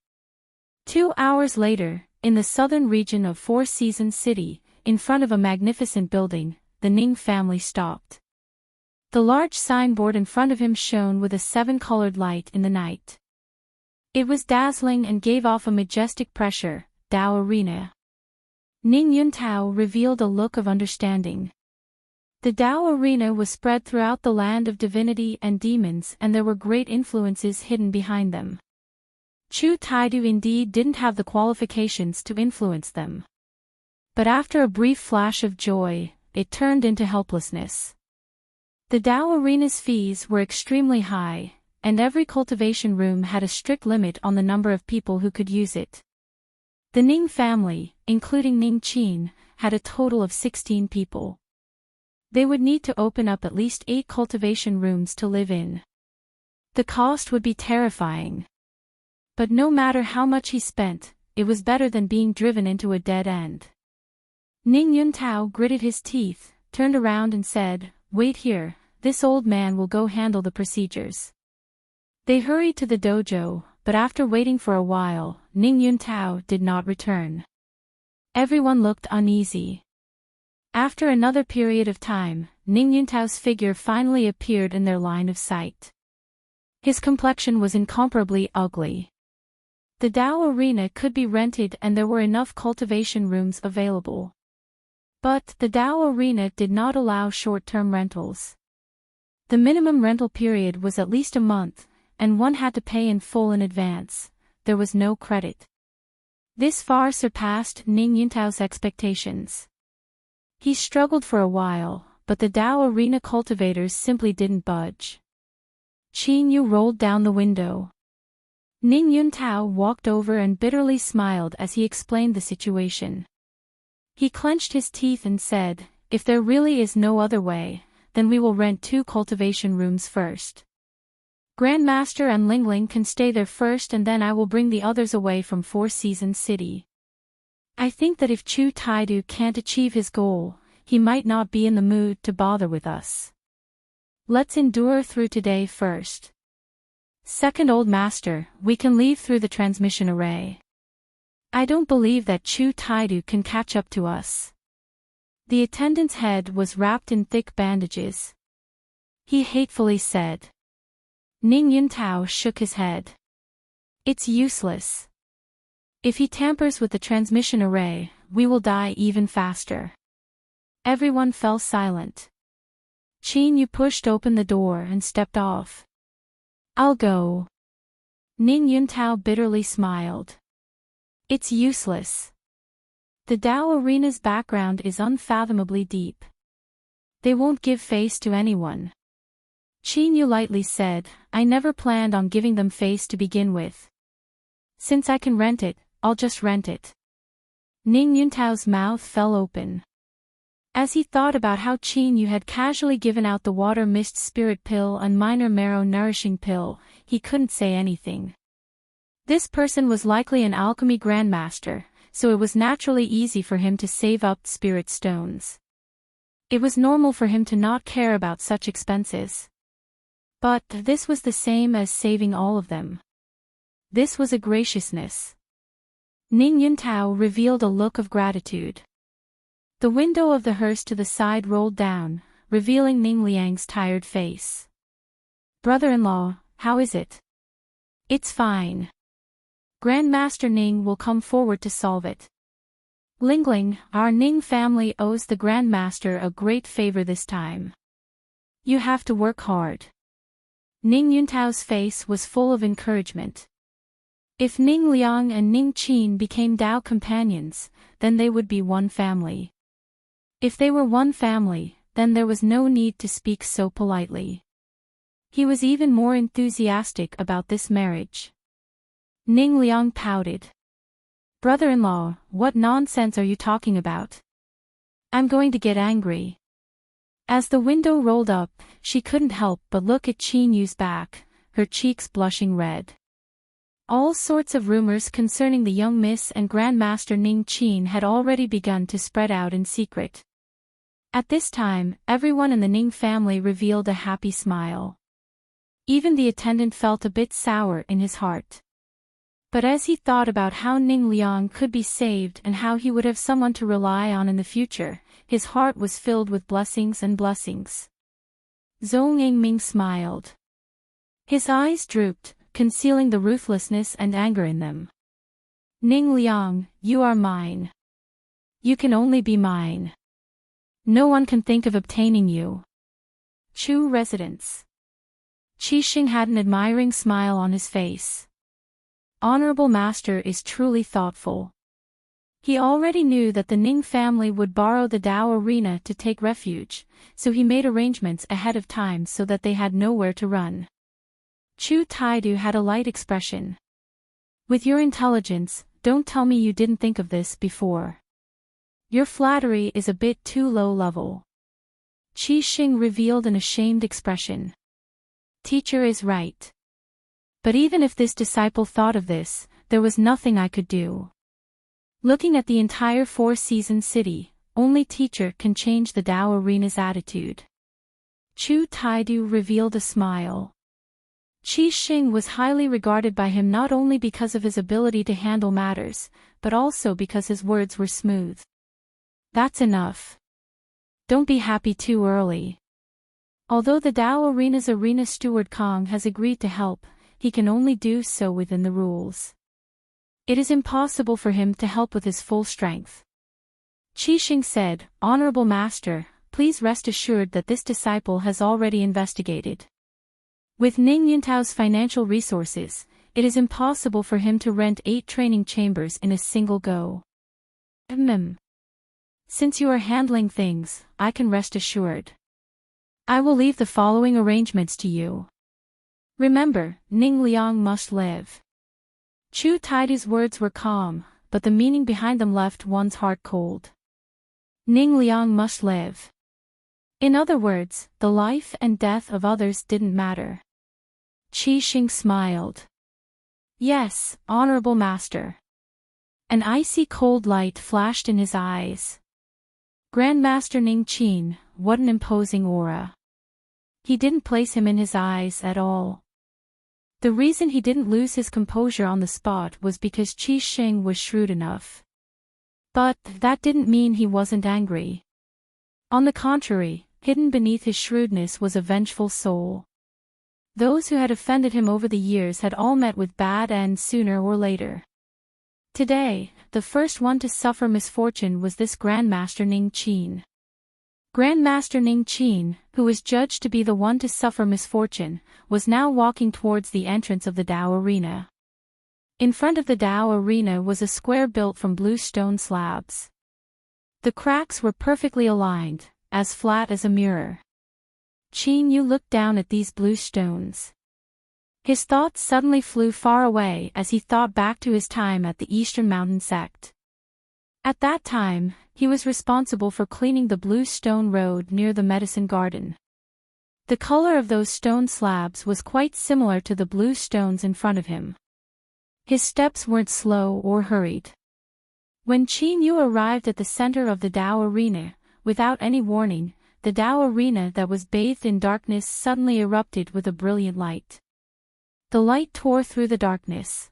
Speaker 1: 2 hours later, in the southern region of Four Seasons City, in front of a magnificent building, the Ning family stopped. The large signboard in front of him shone with a 7-colored light in the night. It was dazzling and gave off a majestic pressure, Dao Arena. Ning Yuntao revealed a look of understanding. The Dao Arena was spread throughout the land of divinity and demons and there were great influences hidden behind them. Chu Taidu indeed didn't have the qualifications to influence them. But after a brief flash of joy, it turned into helplessness. The Dao Arena's fees were extremely high, and every cultivation room had a strict limit on the number of people who could use it. The Ning family, including Ning Qin, had a total of 16 people. They would need to open up at least 8 cultivation rooms to live in. The cost would be terrifying. But no matter how much he spent, it was better than being driven into a dead end. Ning Yuntao gritted his teeth, turned around and said, wait here, this old man will go handle the procedures. They hurried to the dojo, but after waiting for a while, Ning Yuntao did not return. Everyone looked uneasy. After another period of time, Ning Yuntao's figure finally appeared in their line of sight. His complexion was incomparably ugly. The Dao arena could be rented and there were enough cultivation rooms available. But the Dao arena did not allow short-term rentals. The minimum rental period was at least a month, and one had to pay in full in advance. There was no credit. This far surpassed Ning Yuntao's expectations. He struggled for a while, but the Dao arena cultivators simply didn't budge. Qin Yu rolled down the window. Ning Yuntao walked over and bitterly smiled as he explained the situation. He clenched his teeth and said, "If there really is no other way, then we will rent 2 cultivation rooms first. Grandmaster and Lingling can stay there first and then I will bring the others away from Four Seasons City. I think that if Chu Taidu can't achieve his goal, he might not be in the mood to bother with us. Let's endure through today first. Second old master, we can leave through the transmission array. I don't believe that Chu Taidu can catch up to us." The attendant's head was wrapped in thick bandages. He hatefully said. Ning Yuntao shook his head. "It's useless. If he tampers with the transmission array, we will die even faster." Everyone fell silent. Qin Yu pushed open the door and stepped off. "I'll go." Ning Yuntao bitterly smiled. "It's useless. The Dao arena's background is unfathomably deep. They won't give face to anyone." Qin Yu lightly said, "I never planned on giving them face to begin with. Since I can rent it, I'll just rent it." Ning Yuntao's mouth fell open. As he thought about how Qin Yu had casually given out the water mist spirit pill and minor marrow nourishing pill, he couldn't say anything. This person was likely an alchemy grandmaster, so it was naturally easy for him to save up spirit stones. It was normal for him to not care about such expenses. But this was the same as saving all of them. This was a graciousness. Ning Yuntao revealed a look of gratitude. The window of the hearse to the side rolled down, revealing Ning Liang's tired face. "Brother-in-law, how is it?" "It's fine. Grandmaster Ning will come forward to solve it. Lingling, our Ning family owes the Grandmaster a great favor this time. You have to work hard." Ning Yuntao's face was full of encouragement. If Ning Liang and Ning Qin became Dao companions, then they would be one family. If they were one family, then there was no need to speak so politely. He was even more enthusiastic about this marriage. Ning Liang pouted. "Brother-in-law, what nonsense are you talking about? I'm going to get angry." As the window rolled up, she couldn't help but look at Qin Yu's back, her cheeks blushing red. All sorts of rumors concerning the young miss and Grandmaster Ning Qin had already begun to spread out in secret. At this time, everyone in the Ning family revealed a happy smile. Even the attendant felt a bit sour in his heart. But as he thought about how Ning Liang could be saved and how he would have someone to rely on in the future, his heart was filled with blessings and blessings. Zhong Yingming smiled. His eyes drooped, concealing the ruthlessness and anger in them. "Ning Liang, you are mine. You can only be mine. No one can think of obtaining you." Chu residence. Qi Xing had an admiring smile on his face. Honorable Master is truly thoughtful. He already knew that the Ning family would borrow the Dao arena to take refuge, so he made arrangements ahead of time so that they had nowhere to run. Chu Taidu had a light expression. "With your intelligence, don't tell me you didn't think of this before. Your flattery is a bit too low level." Qi Xing revealed an ashamed expression. "Teacher is right. But even if this disciple thought of this, there was nothing I could do. Looking at the entire Four Seasons City, only teacher can change the Dao arena's attitude. Chu Taidu revealed a smile. Qi Xing was highly regarded by him not only because of his ability to handle matters, but also because his words were smooth. That's enough. Don't be happy too early. Although the Dao Arena's arena steward Kong has agreed to help, he can only do so within the rules. It is impossible for him to help with his full strength. Qi Xing said, Honorable Master, please rest assured that this disciple has already investigated. With Ning Yuntao's financial resources, it is impossible for him to rent 8 training chambers in a single go. Since you are handling things, I can rest assured. I will leave the following arrangements to you. Remember, Ning Liang must live. Chu Taidu's words were calm, but the meaning behind them left one's heart cold. Ning Liang must live. In other words, the life and death of others didn't matter. Qi Xing smiled. Yes, Honorable Master. An icy cold light flashed in his eyes. Grandmaster Ning Qin, what an imposing aura. He didn't place him in his eyes at all. The reason he didn't lose his composure on the spot was because Qi Xing was shrewd enough. But that didn't mean he wasn't angry. On the contrary, hidden beneath his shrewdness was a vengeful soul. Those who had offended him over the years had all met with bad ends sooner or later. Today, the first one to suffer misfortune was this Grandmaster Ning Qin. Grandmaster Ning Qin, who was judged to be the one to suffer misfortune, was now walking towards the entrance of the Dao Arena. In front of the Dao Arena was a square built from blue stone slabs. The cracks were perfectly aligned, as flat as a mirror. Qin Yu looked down at these blue stones. His thoughts suddenly flew far away as he thought back to his time at the Eastern Mountain Sect. At that time, he was responsible for cleaning the blue stone road near the medicine garden. The color of those stone slabs was quite similar to the blue stones in front of him. His steps weren't slow or hurried. When Qin Yu arrived at the center of the Dao Arena, without any warning, the Dao Arena that was bathed in darkness suddenly erupted with a brilliant light. The light tore through the darkness.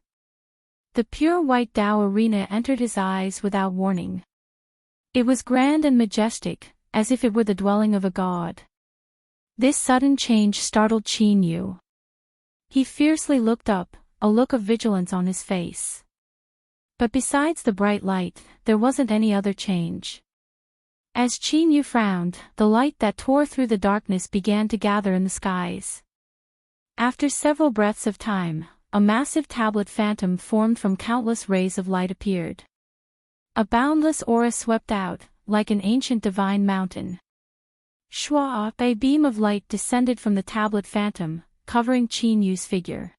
Speaker 1: The pure white Dao Arena entered his eyes without warning. It was grand and majestic, as if it were the dwelling of a god. This sudden change startled Qin Yu. He fiercely looked up, a look of vigilance on his face. But besides the bright light, there wasn't any other change. As Qin Yu frowned, the light that tore through the darkness began to gather in the skies. After several breaths of time, a massive tablet phantom formed from countless rays of light appeared. A boundless aura swept out, like an ancient divine mountain. Shua, a beam of light descended from the tablet phantom, covering Qin Yu's figure.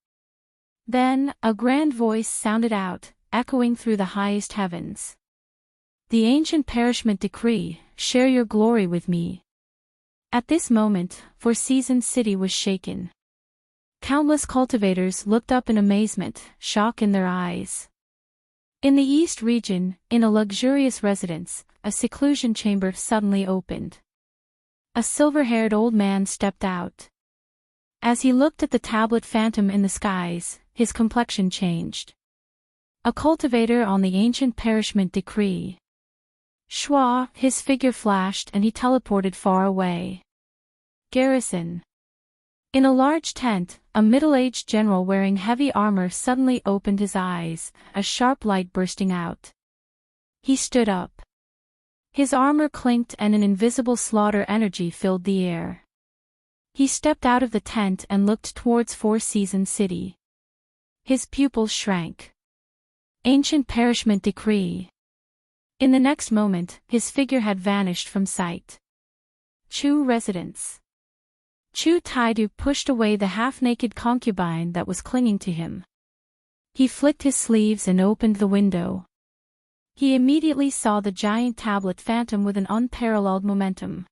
Speaker 1: Then, a grand voice sounded out, echoing through the highest heavens. The ancient perishment decree, share your glory with me. At this moment, Four Seasons City was shaken. Countless cultivators looked up in amazement, shock in their eyes. In the East region, in a luxurious residence, a seclusion chamber suddenly opened. A silver-haired old man stepped out. As he looked at the tablet phantom in the skies, his complexion changed. A cultivator on the ancient perishment decree. Shua, his figure flashed and he teleported far away. Garrison. In a large tent, a middle-aged general wearing heavy armor suddenly opened his eyes, a sharp light bursting out. He stood up. His armor clinked and an invisible slaughter energy filled the air. He stepped out of the tent and looked towards Four Seasons City. His pupils shrank. Ancient perishment decree. In the next moment, his figure had vanished from sight. Chu residence. Chu Taidu pushed away the half-naked concubine that was clinging to him. He flicked his sleeves and opened the window. He immediately saw the giant tablet phantom with an unparalleled momentum.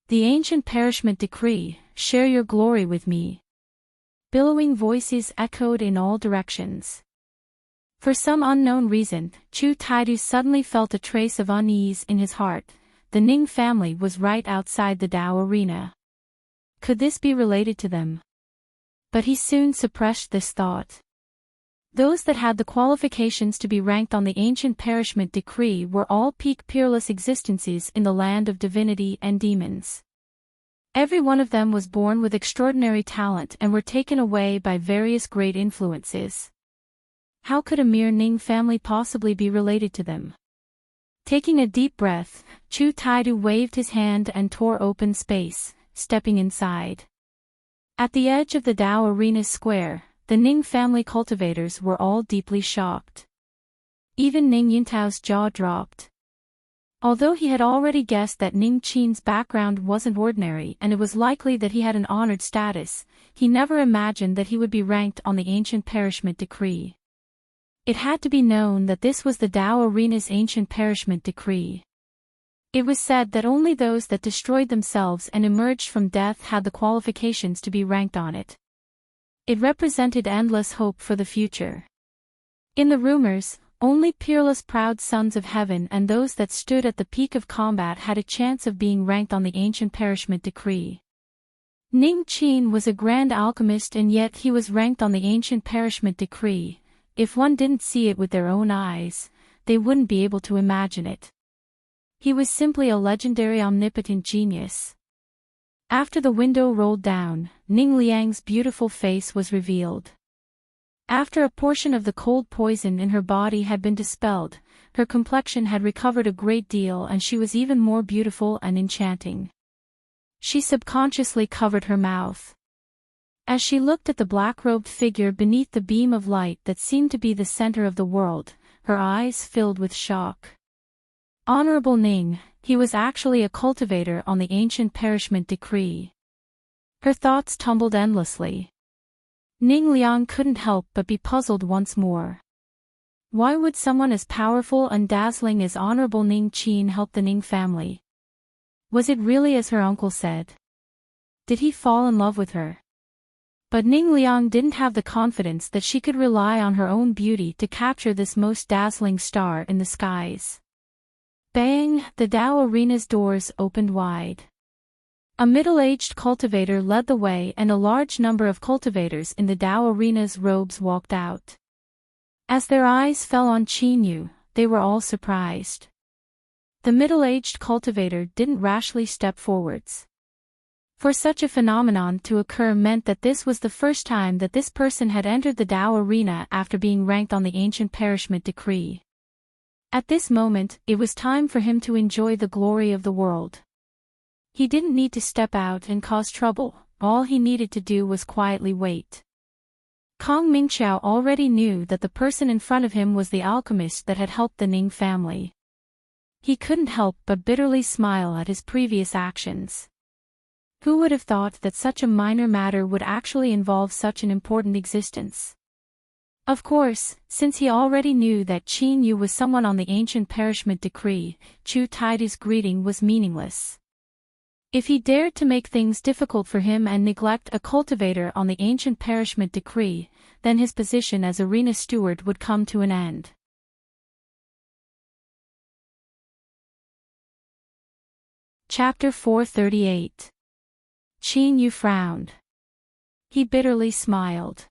Speaker 1: The ancient perishment decree, share your glory with me. Billowing voices echoed in all directions. For some unknown reason, Chu Taidu suddenly felt a trace of unease in his heart. The Ning family was right outside the Dao Arena. Could this be related to them? But he soon suppressed this thought. Those that had the qualifications to be ranked on the ancient perishment decree were all peak peerless existences in the land of divinity and demons. Every one of them was born with extraordinary talent and were taken away by various great influences. How could a mere Ning family possibly be related to them? Taking a deep breath, Chu Taidu waved his hand and tore open space, stepping inside. At the edge of the Dao Arena's square, the Ning family cultivators were all deeply shocked. Even Ning Yuntao's jaw dropped. Although he had already guessed that Ning Qin's background wasn't ordinary and it was likely that he had an honored status, he never imagined that he would be ranked on the ancient perishment decree. It had to be known that this was the Dao Arena's ancient perishment decree. It was said that only those that destroyed themselves and emerged from death had the qualifications to be ranked on it. It represented endless hope for the future. In the rumors, only peerless proud sons of heaven and those that stood at the peak of combat had a chance of being ranked on the ancient perishment decree. Ning Qin was a grand alchemist and yet he was ranked on the ancient perishment decree. If one didn't see it with their own eyes, they wouldn't be able to imagine it. He was simply a legendary omnipotent genius. After the window rolled down, Ning Liang's beautiful face was revealed. After a portion of the cold poison in her body had been dispelled, her complexion had recovered a great deal and she was even more beautiful and enchanting. She subconsciously covered her mouth. As she looked at the black-robed figure beneath the beam of light that seemed to be the center of the world, her eyes filled with shock. Honorable Ning, he was actually a cultivator on the ancient perishment decree. Her thoughts tumbled endlessly. Ning Liang couldn't help but be puzzled once more. Why would someone as powerful and dazzling as Honorable Ning Qin help the Ning family? Was it really as her uncle said? Did he fall in love with her? But Ning Liang didn't have the confidence that she could rely on her own beauty to capture this most dazzling star in the skies. Bang! The Dao Arena's doors opened wide. A middle-aged cultivator led the way and a large number of cultivators in the Dao Arena's robes walked out. As their eyes fell on Qin Yu, they were all surprised. The middle-aged cultivator didn't rashly step forwards. For such a phenomenon to occur meant that this was the first time that this person had entered the Dao Arena after being ranked on the ancient perishment decree. At this moment, it was time for him to enjoy the glory of the world. He didn't need to step out and cause trouble, all he needed to do was quietly wait. Kong Mingqiao already knew that the person in front of him was the alchemist that had helped the Ning family. He couldn't help but bitterly smile at his previous actions. Who would have thought that such a minor matter would actually involve such an important existence? Of course, since he already knew that Qin Yu was someone on the ancient perishment decree, Chu Taidu's greeting was meaningless. If he dared to make things difficult for him and neglect a cultivator on the ancient perishment decree, then his position as arena steward would come to an end. Chapter 438. Qin Yu frowned. He bitterly smiled.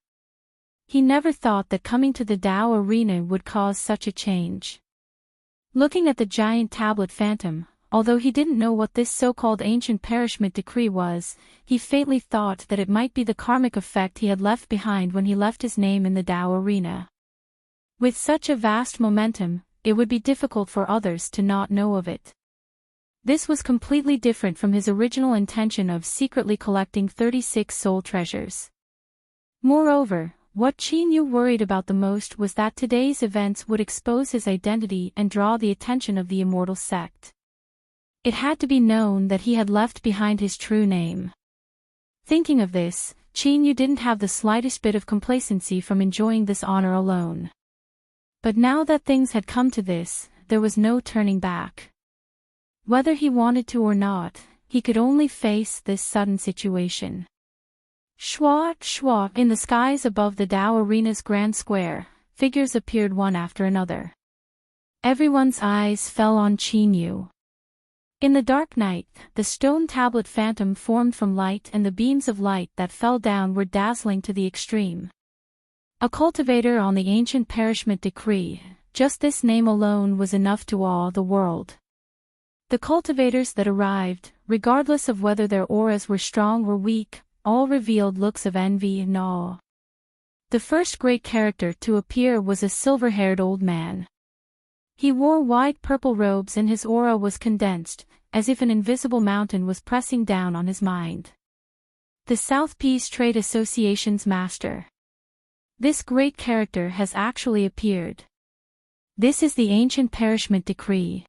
Speaker 1: He never thought that coming to the Dao Arena would cause such a change. Looking at the giant tablet phantom, although he didn't know what this so-called ancient perishment decree was, he faintly thought that it might be the karmic effect he had left behind when he left his name in the Dao Arena. With such a vast momentum, it would be difficult for others to not know of it. This was completely different from his original intention of secretly collecting 36 soul treasures. Moreover, what Qin Yu worried about the most was that today's events would expose his identity and draw the attention of the immortal sect. It had to be known that he had left behind his true name. Thinking of this, Qin Yu didn't have the slightest bit of complacency from enjoying this honor alone. But now that things had come to this, there was no turning back. Whether he wanted to or not, he could only face this sudden situation. Shwa, shwa, in the skies above the Dao Arena's grand square, figures appeared one after another. Everyone's eyes fell on Qin Yu. In the dark night, the stone tablet phantom formed from light, and the beams of light that fell down were dazzling to the extreme. A cultivator on the ancient perishment decree, just this name alone was enough to awe the world. The cultivators that arrived, regardless of whether their auras were strong or weak, all revealed looks of envy and awe. The first great character to appear was a silver-haired old man. He wore wide purple robes and his aura was condensed, as if an invisible mountain was pressing down on his mind. The South Peace Trade Association's master. This great character has actually appeared. This is the ancient perishment decree.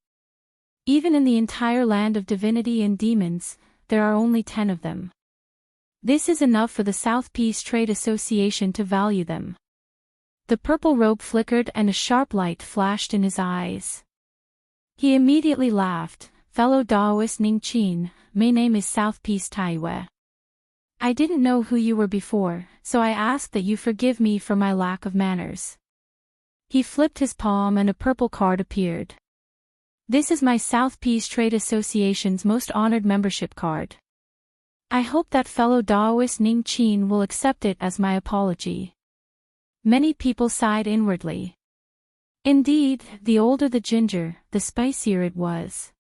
Speaker 1: Even in the entire land of divinity and demons, there are only 10 of them. This is enough for the South Peace Trade Association to value them. The purple robe flickered and a sharp light flashed in his eyes. He immediately laughed. Fellow Daoist Ning Qin, my name is South Peace Taiwe. I didn't know who you were before, so I ask that you forgive me for my lack of manners. He flipped his palm and a purple card appeared. This is my South Peace Trade Association's most honored membership card. I hope that fellow Daoist Ning Qin will accept it as my apology. Many people sighed inwardly. Indeed, the older the ginger, the spicier it was.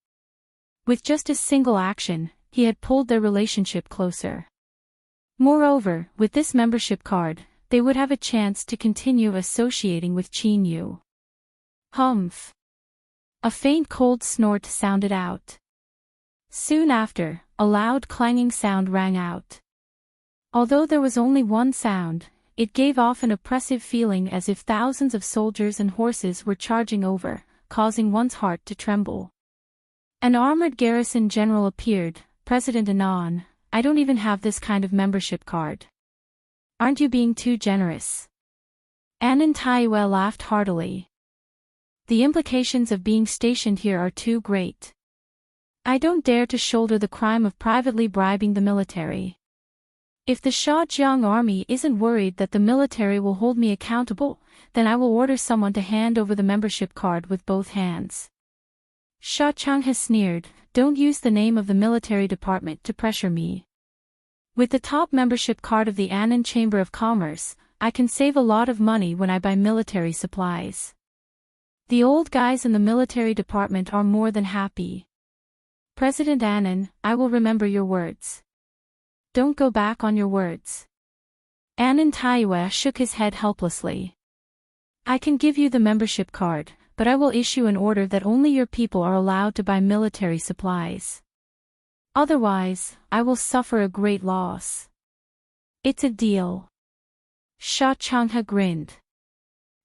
Speaker 1: With just a single action, he had pulled their relationship closer. Moreover, with this membership card, they would have a chance to continue associating with Qin Yu. Humph. A faint cold snort sounded out. Soon after, a loud clanging sound rang out. Although there was only one sound, it gave off an oppressive feeling as if thousands of soldiers and horses were charging over, causing one's heart to tremble. An armored garrison general appeared. President Anon, I don't even have this kind of membership card. Aren't you being too generous? Anan Taiwe laughed heartily. The implications of being stationed here are too great. I don't dare to shoulder the crime of privately bribing the military. If the Shaojiang army isn't worried that the military will hold me accountable, then I will order someone to hand over the membership card with both hands. Shaojiang has sneered, don't use the name of the military department to pressure me. With the top membership card of the Annan Chamber of Commerce, I can save a lot of money when I buy military supplies. The old guys in the military department are more than happy. President Annan, I will remember your words. Don't go back on your words. Anan Taiwe shook his head helplessly. I can give you the membership card, but I will issue an order that only your people are allowed to buy military supplies. Otherwise, I will suffer a great loss. It's a deal. Sha Changhe grinned.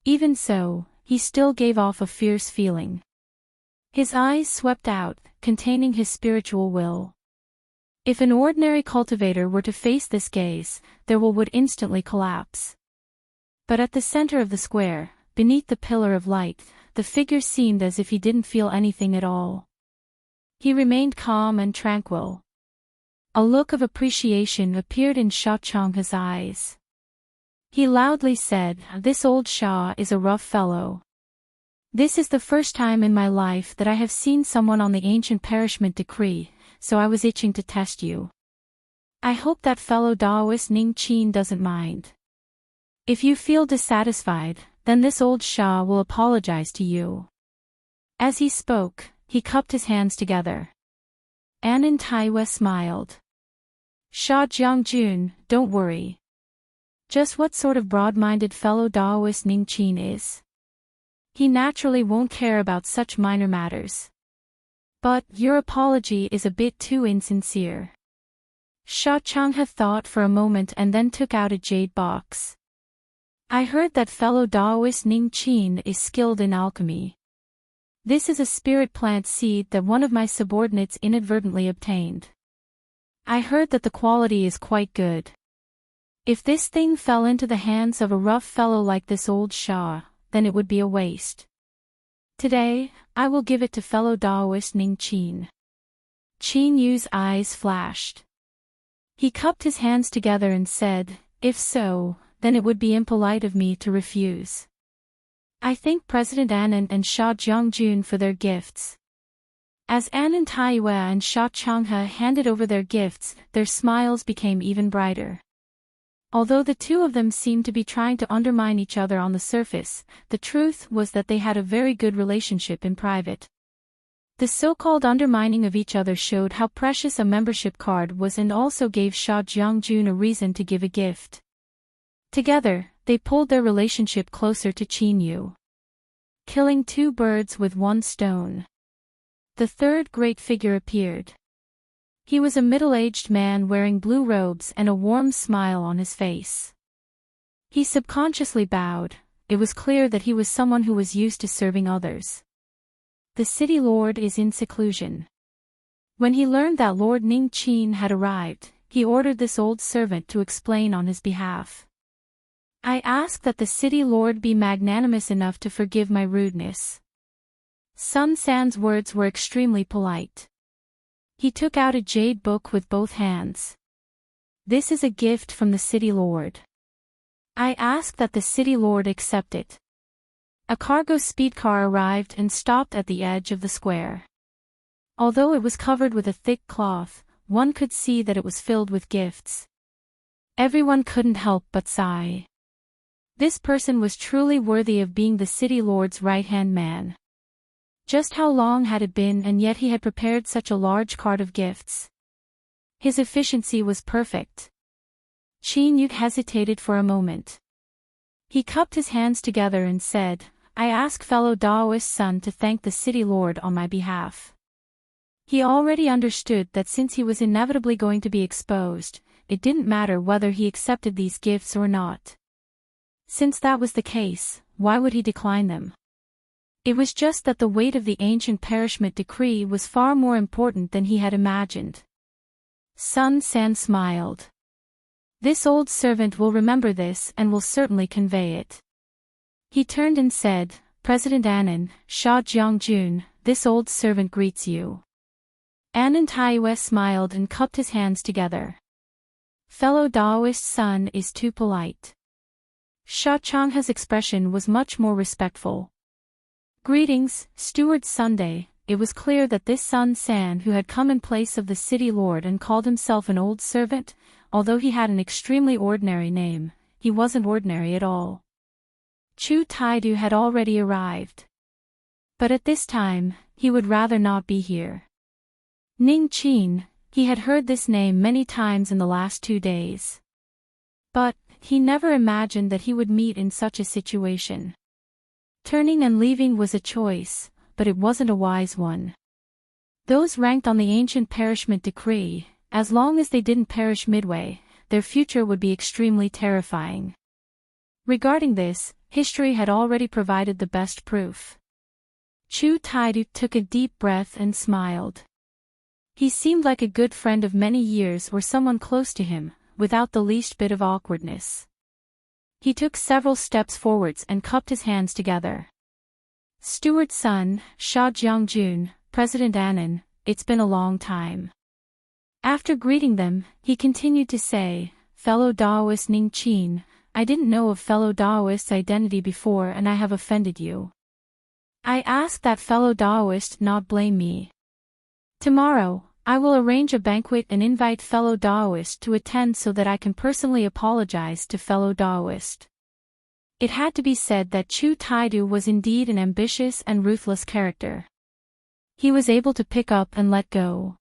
Speaker 1: Even so, he still gave off a fierce feeling. His eyes swept out, containing his spiritual will. If an ordinary cultivator were to face this gaze, their will would instantly collapse. But at the center of the square, beneath the pillar of light, the figure seemed as if he didn't feel anything at all. He remained calm and tranquil. A look of appreciation appeared in Sha Changhe's eyes. He loudly said, this old Sha is a rough fellow. This is the first time in my life that I have seen someone on the ancient perishment decree, so I was itching to test you. I hope that fellow Daoist Ning Qin doesn't mind. If you feel dissatisfied, then this old Sha will apologize to you. As he spoke, he cupped his hands together. Anan Taiwe smiled. Sha Jiangjun, don't worry. Just what sort of broad-minded fellow Daoist Ning Qin is? He naturally won't care about such minor matters. But your apology is a bit too insincere. Sha Changhe thought for a moment and then took out a jade box. I heard that fellow Daoist Ning Qin is skilled in alchemy. This is a spirit plant seed that one of my subordinates inadvertently obtained. I heard that the quality is quite good. If this thing fell into the hands of a rough fellow like this old Sha, then it would be a waste. Today, I will give it to fellow Daoist Ning Qin. Qin Yu's eyes flashed. He cupped his hands together and said, if so, then it would be impolite of me to refuse. I thank President Annan and Sha Jiangjun for their gifts. As An and Taiwa and Sha Changhe handed over their gifts, their smiles became even brighter. Although the two of them seemed to be trying to undermine each other on the surface, the truth was that they had a very good relationship in private. The so-called undermining of each other showed how precious a membership card was and also gave Sha Jiangjun a reason to give a gift. Together, they pulled their relationship closer to Qin Yu. Killing two birds with one stone. The third great figure appeared. He was a middle-aged man wearing blue robes and a warm smile on his face. He subconsciously bowed. It was clear that he was someone who was used to serving others. The city lord is in seclusion. When he learned that Lord Ning Qin had arrived, he ordered this old servant to explain on his behalf. I ask that the city lord be magnanimous enough to forgive my rudeness. Sun San's words were extremely polite. He took out a jade book with both hands. This is a gift from the city lord. I ask that the city lord accept it. A cargo speed car arrived and stopped at the edge of the square. Although it was covered with a thick cloth, one could see that it was filled with gifts. Everyone couldn't help but sigh. This person was truly worthy of being the city lord's right-hand man. Just how long had it been, and yet he had prepared such a large cart of gifts. His efficiency was perfect. Qin Yu hesitated for a moment. He cupped his hands together and said, I ask fellow Daoist Sun to thank the city lord on my behalf. He already understood that since he was inevitably going to be exposed, it didn't matter whether he accepted these gifts or not. Since that was the case, why would he decline them? It was just that the weight of the ancient perishment decree was far more important than he had imagined. Sun San smiled. This old servant will remember this and will certainly convey it. He turned and said, President Anan, Sha Jiangjun, this old servant greets you. Anan Taiwe smiled and cupped his hands together. Fellow Daoist Sun is too polite. Sha Changhe's expression was much more respectful. Greetings, Steward Sunday. It was clear that this Sun San who had come in place of the city lord and called himself an old servant, although he had an extremely ordinary name, he wasn't ordinary at all. Chu Taidu had already arrived. But at this time, he would rather not be here. Ning Qin, he had heard this name many times in the last 2 days. But, he never imagined that he would meet in such a situation. Turning and leaving was a choice, but it wasn't a wise one. Those ranked on the ancient perishment decree, as long as they didn't perish midway, their future would be extremely terrifying. Regarding this, history had already provided the best proof. Chu Taidu took a deep breath and smiled. He seemed like a good friend of many years or someone close to him, without the least bit of awkwardness. He took several steps forwards and cupped his hands together. Steward Sun, Sha Jiangjun, President Anan, it's been a long time. After greeting them, he continued to say, Fellow Daoist Ning Qin, I didn't know of fellow Daoist's identity before and I have offended you. I ask that fellow Daoist not blame me. Tomorrow, I will arrange a banquet and invite fellow Daoist to attend so that I can personally apologize to fellow Daoist. It had to be said that Chu Taidu was indeed an ambitious and ruthless character. He was able to pick up and let go.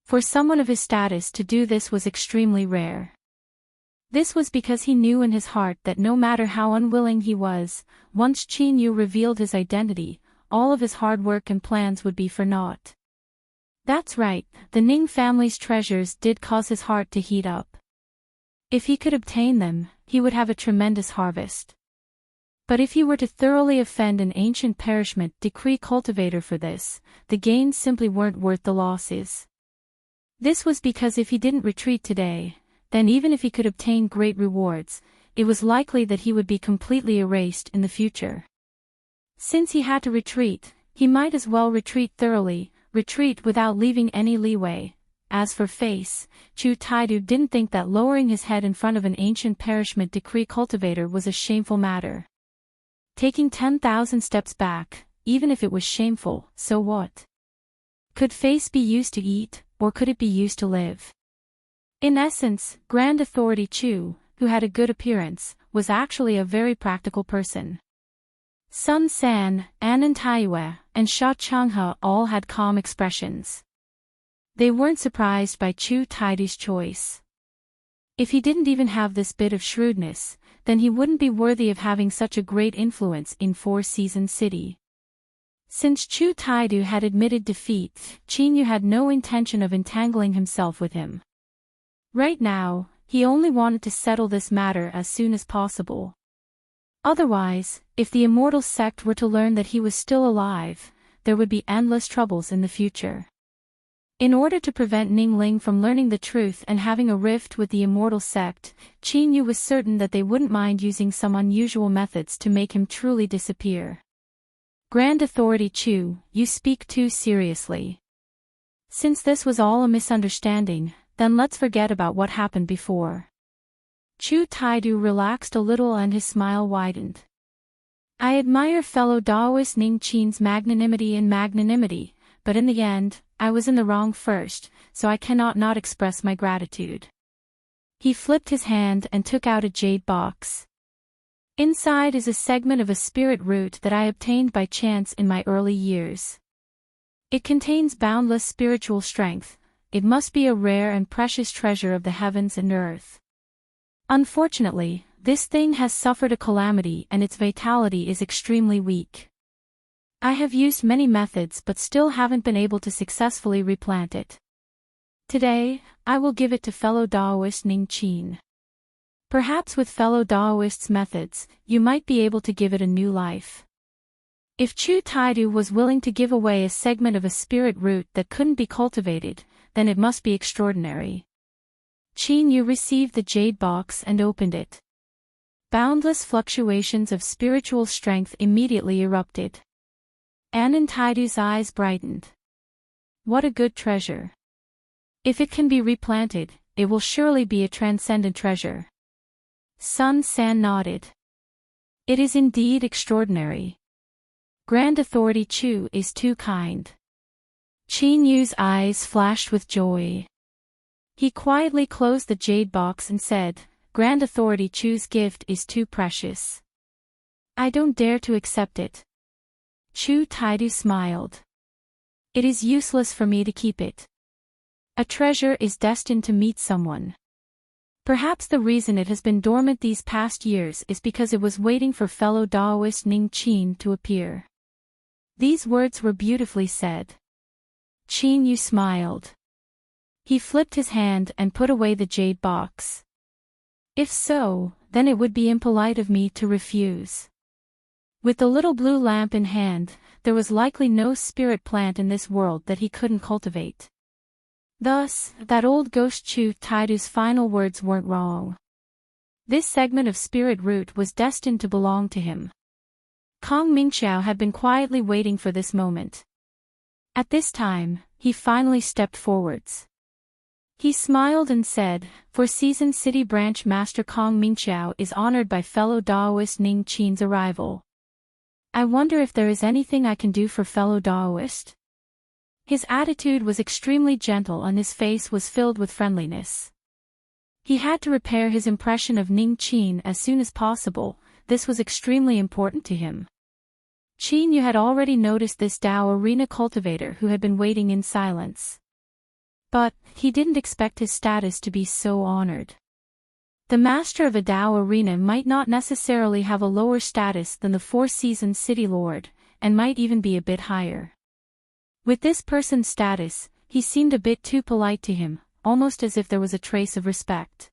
Speaker 1: For someone of his status to do this was extremely rare. This was because he knew in his heart that no matter how unwilling he was, once Qin Yu revealed his identity, all of his hard work and plans would be for naught. That's right, the Ning family's treasures did cause his heart to heat up. If he could obtain them, he would have a tremendous harvest. But if he were to thoroughly offend an ancient perishment decree cultivator for this, the gains simply weren't worth the losses. This was because if he didn't retreat today, then even if he could obtain great rewards, it was likely that he would be completely erased in the future. Since he had to retreat, he might as well retreat thoroughly, retreat without leaving any leeway. As for face, Chu Taidu didn't think that lowering his head in front of an ancient perishment decree cultivator was a shameful matter. Taking 10,000 steps back, even if it was shameful, so what? Could face be used to eat, or could it be used to live? In essence, Grand Authority Chu, who had a good appearance, was actually a very practical person. Sun San, Anan Taiyue, and Sha Changhe all had calm expressions. They weren't surprised by Chu Taidu's choice. If he didn't even have this bit of shrewdness, then he wouldn't be worthy of having such a great influence in Four Seasons City. Since Chu Taidu had admitted defeat, Qin Yu had no intention of entangling himself with him. Right now, he only wanted to settle this matter as soon as possible. Otherwise, if the immortal sect were to learn that he was still alive, there would be endless troubles in the future. In order to prevent Ning Ling from learning the truth and having a rift with the immortal sect, Qin Yu was certain that they wouldn't mind using some unusual methods to make him truly disappear. Grand Authority Chu, you speak too seriously. Since this was all a misunderstanding, then let's forget about what happened before. Chu Taidu relaxed a little and his smile widened. I admire fellow Daoist Ning Qin's magnanimity, but in the end, I was in the wrong first, so I cannot not express my gratitude. He flipped his hand and took out a jade box. Inside is a segment of a spirit root that I obtained by chance in my early years. It contains boundless spiritual strength. It must be a rare and precious treasure of the heavens and earth. Unfortunately, this thing has suffered a calamity and its vitality is extremely weak. I have used many methods but still haven't been able to successfully replant it. Today, I will give it to fellow Daoist Ning Qin. Perhaps with fellow Daoists' methods, you might be able to give it a new life. If Chu Taidu was willing to give away a segment of a spirit root that couldn't be cultivated, then it must be extraordinary. Qin Yu received the jade box and opened it. Boundless fluctuations of spiritual strength immediately erupted. Anan Taidu's eyes brightened. What a good treasure. If it can be replanted, it will surely be a transcendent treasure. Sun San nodded. It is indeed extraordinary. Grand Authority Chu is too kind. Qin Yu's eyes flashed with joy. He quietly closed the jade box and said, Grand Authority Chu's gift is too precious. I don't dare to accept it. Chu Taidu smiled. It is useless for me to keep it. A treasure is destined to meet someone. Perhaps the reason it has been dormant these past years is because it was waiting for fellow Daoist Ning Qin to appear. These words were beautifully said. Qin Yu smiled. He flipped his hand and put away the jade box. If so, then it would be impolite of me to refuse. With the little blue lamp in hand, there was likely no spirit plant in this world that he couldn't cultivate. Thus, that old ghost Chu Taidu's final words weren't wrong. This segment of spirit root was destined to belong to him. Kong Mingxiao had been quietly waiting for this moment. At this time, he finally stepped forwards. He smiled and said, For Season City Branch Master Kong Mingxiao is honored by fellow Daoist Ning Qin's arrival. I wonder if there is anything I can do for fellow Daoist? His attitude was extremely gentle and his face was filled with friendliness. He had to repair his impression of Ning Qin as soon as possible. This was extremely important to him. Qin Yu had already noticed this Dao Arena cultivator who had been waiting in silence. But, he didn't expect his status to be so honored. The master of a Dao Arena might not necessarily have a lower status than the Four Seasons City Lord, and might even be a bit higher. With this person's status, he seemed a bit too polite to him, almost as if there was a trace of respect.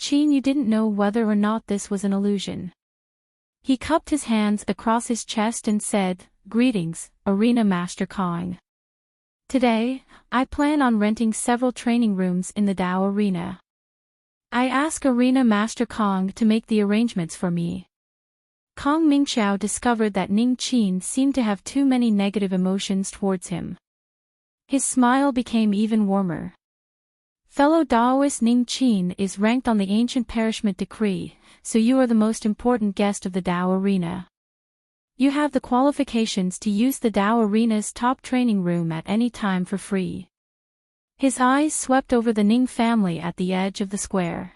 Speaker 1: Qin Yu didn't know whether or not this was an illusion. He cupped his hands across his chest and said, Greetings, Arena Master Kong. Today, I plan on renting several training rooms in the Dao Arena. I ask Arena Master Kong to make the arrangements for me. Kong Mingxiao discovered that Ning Qin seemed to have too many negative emotions towards him. His smile became even warmer. Fellow Daoist Ning Qin is ranked on the ancient perishment decree, so you are the most important guest of the Dao Arena. You have the qualifications to use the Dao Arena's top training room at any time for free. His eyes swept over the Ning family at the edge of the square.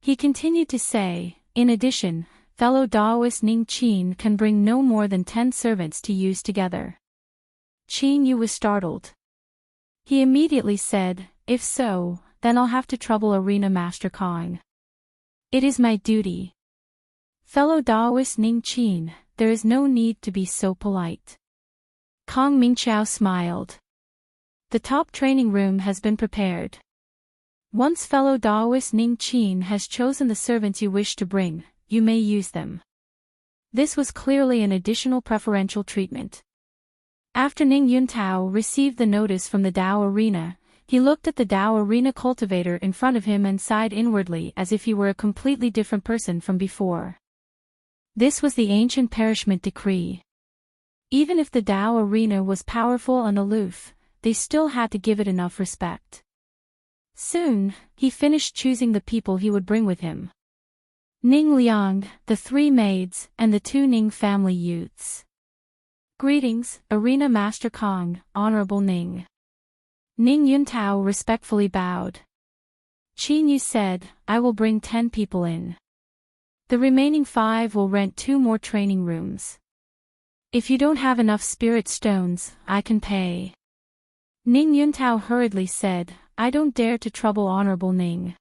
Speaker 1: He continued to say, in addition, fellow Daoist Ning Qin can bring no more than 10 servants to use together. Qin Yu was startled. He immediately said, if so, then I'll have to trouble Arena Master Kong. It is my duty. Fellow Daoist Ning Qin, there is no need to be so polite. Kong Mingqiao smiled. The top training room has been prepared. Once fellow Daoist Ning Qin has chosen the servants you wish to bring, you may use them. This was clearly an additional preferential treatment. After Ning Yuntao received the notice from the Dao Arena, he looked at the Dao Arena cultivator in front of him and sighed inwardly as if he were a completely different person from before. This was the ancient perishment decree. Even if the Dao Arena was powerful and aloof, they still had to give it enough respect. Soon, he finished choosing the people he would bring with him. Ning Liang, the 3 maids, and the 2 Ning family youths. Greetings, Arena Master Kong, Honorable Ning. Ning Yuntao respectfully bowed. Qin Yu said, I will bring 10 people in. The remaining 5 will rent 2 more training rooms. If you don't have enough spirit stones, I can pay. Ning Yuntao hurriedly said, I don't dare to trouble Honorable Ning.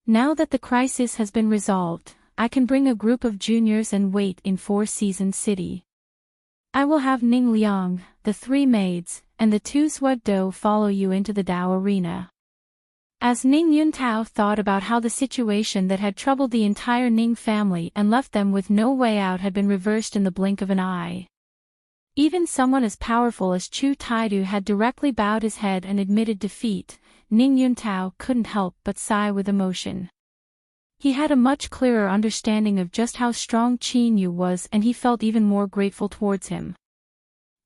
Speaker 1: Now that the crisis has been resolved, I can bring a group of juniors and wait in 4 Seasons City. I will have Ning Liang, the 3 maids, and the 2 Suodou follow you into the Dao Arena. As Ning Yuntao thought about how the situation that had troubled the entire Ning family and left them with no way out had been reversed in the blink of an eye. Even someone as powerful as Chu Taidu had directly bowed his head and admitted defeat, Ning Yuntao couldn't help but sigh with emotion. He had a much clearer understanding of just how strong Qin Yu was, and he felt even more grateful towards him.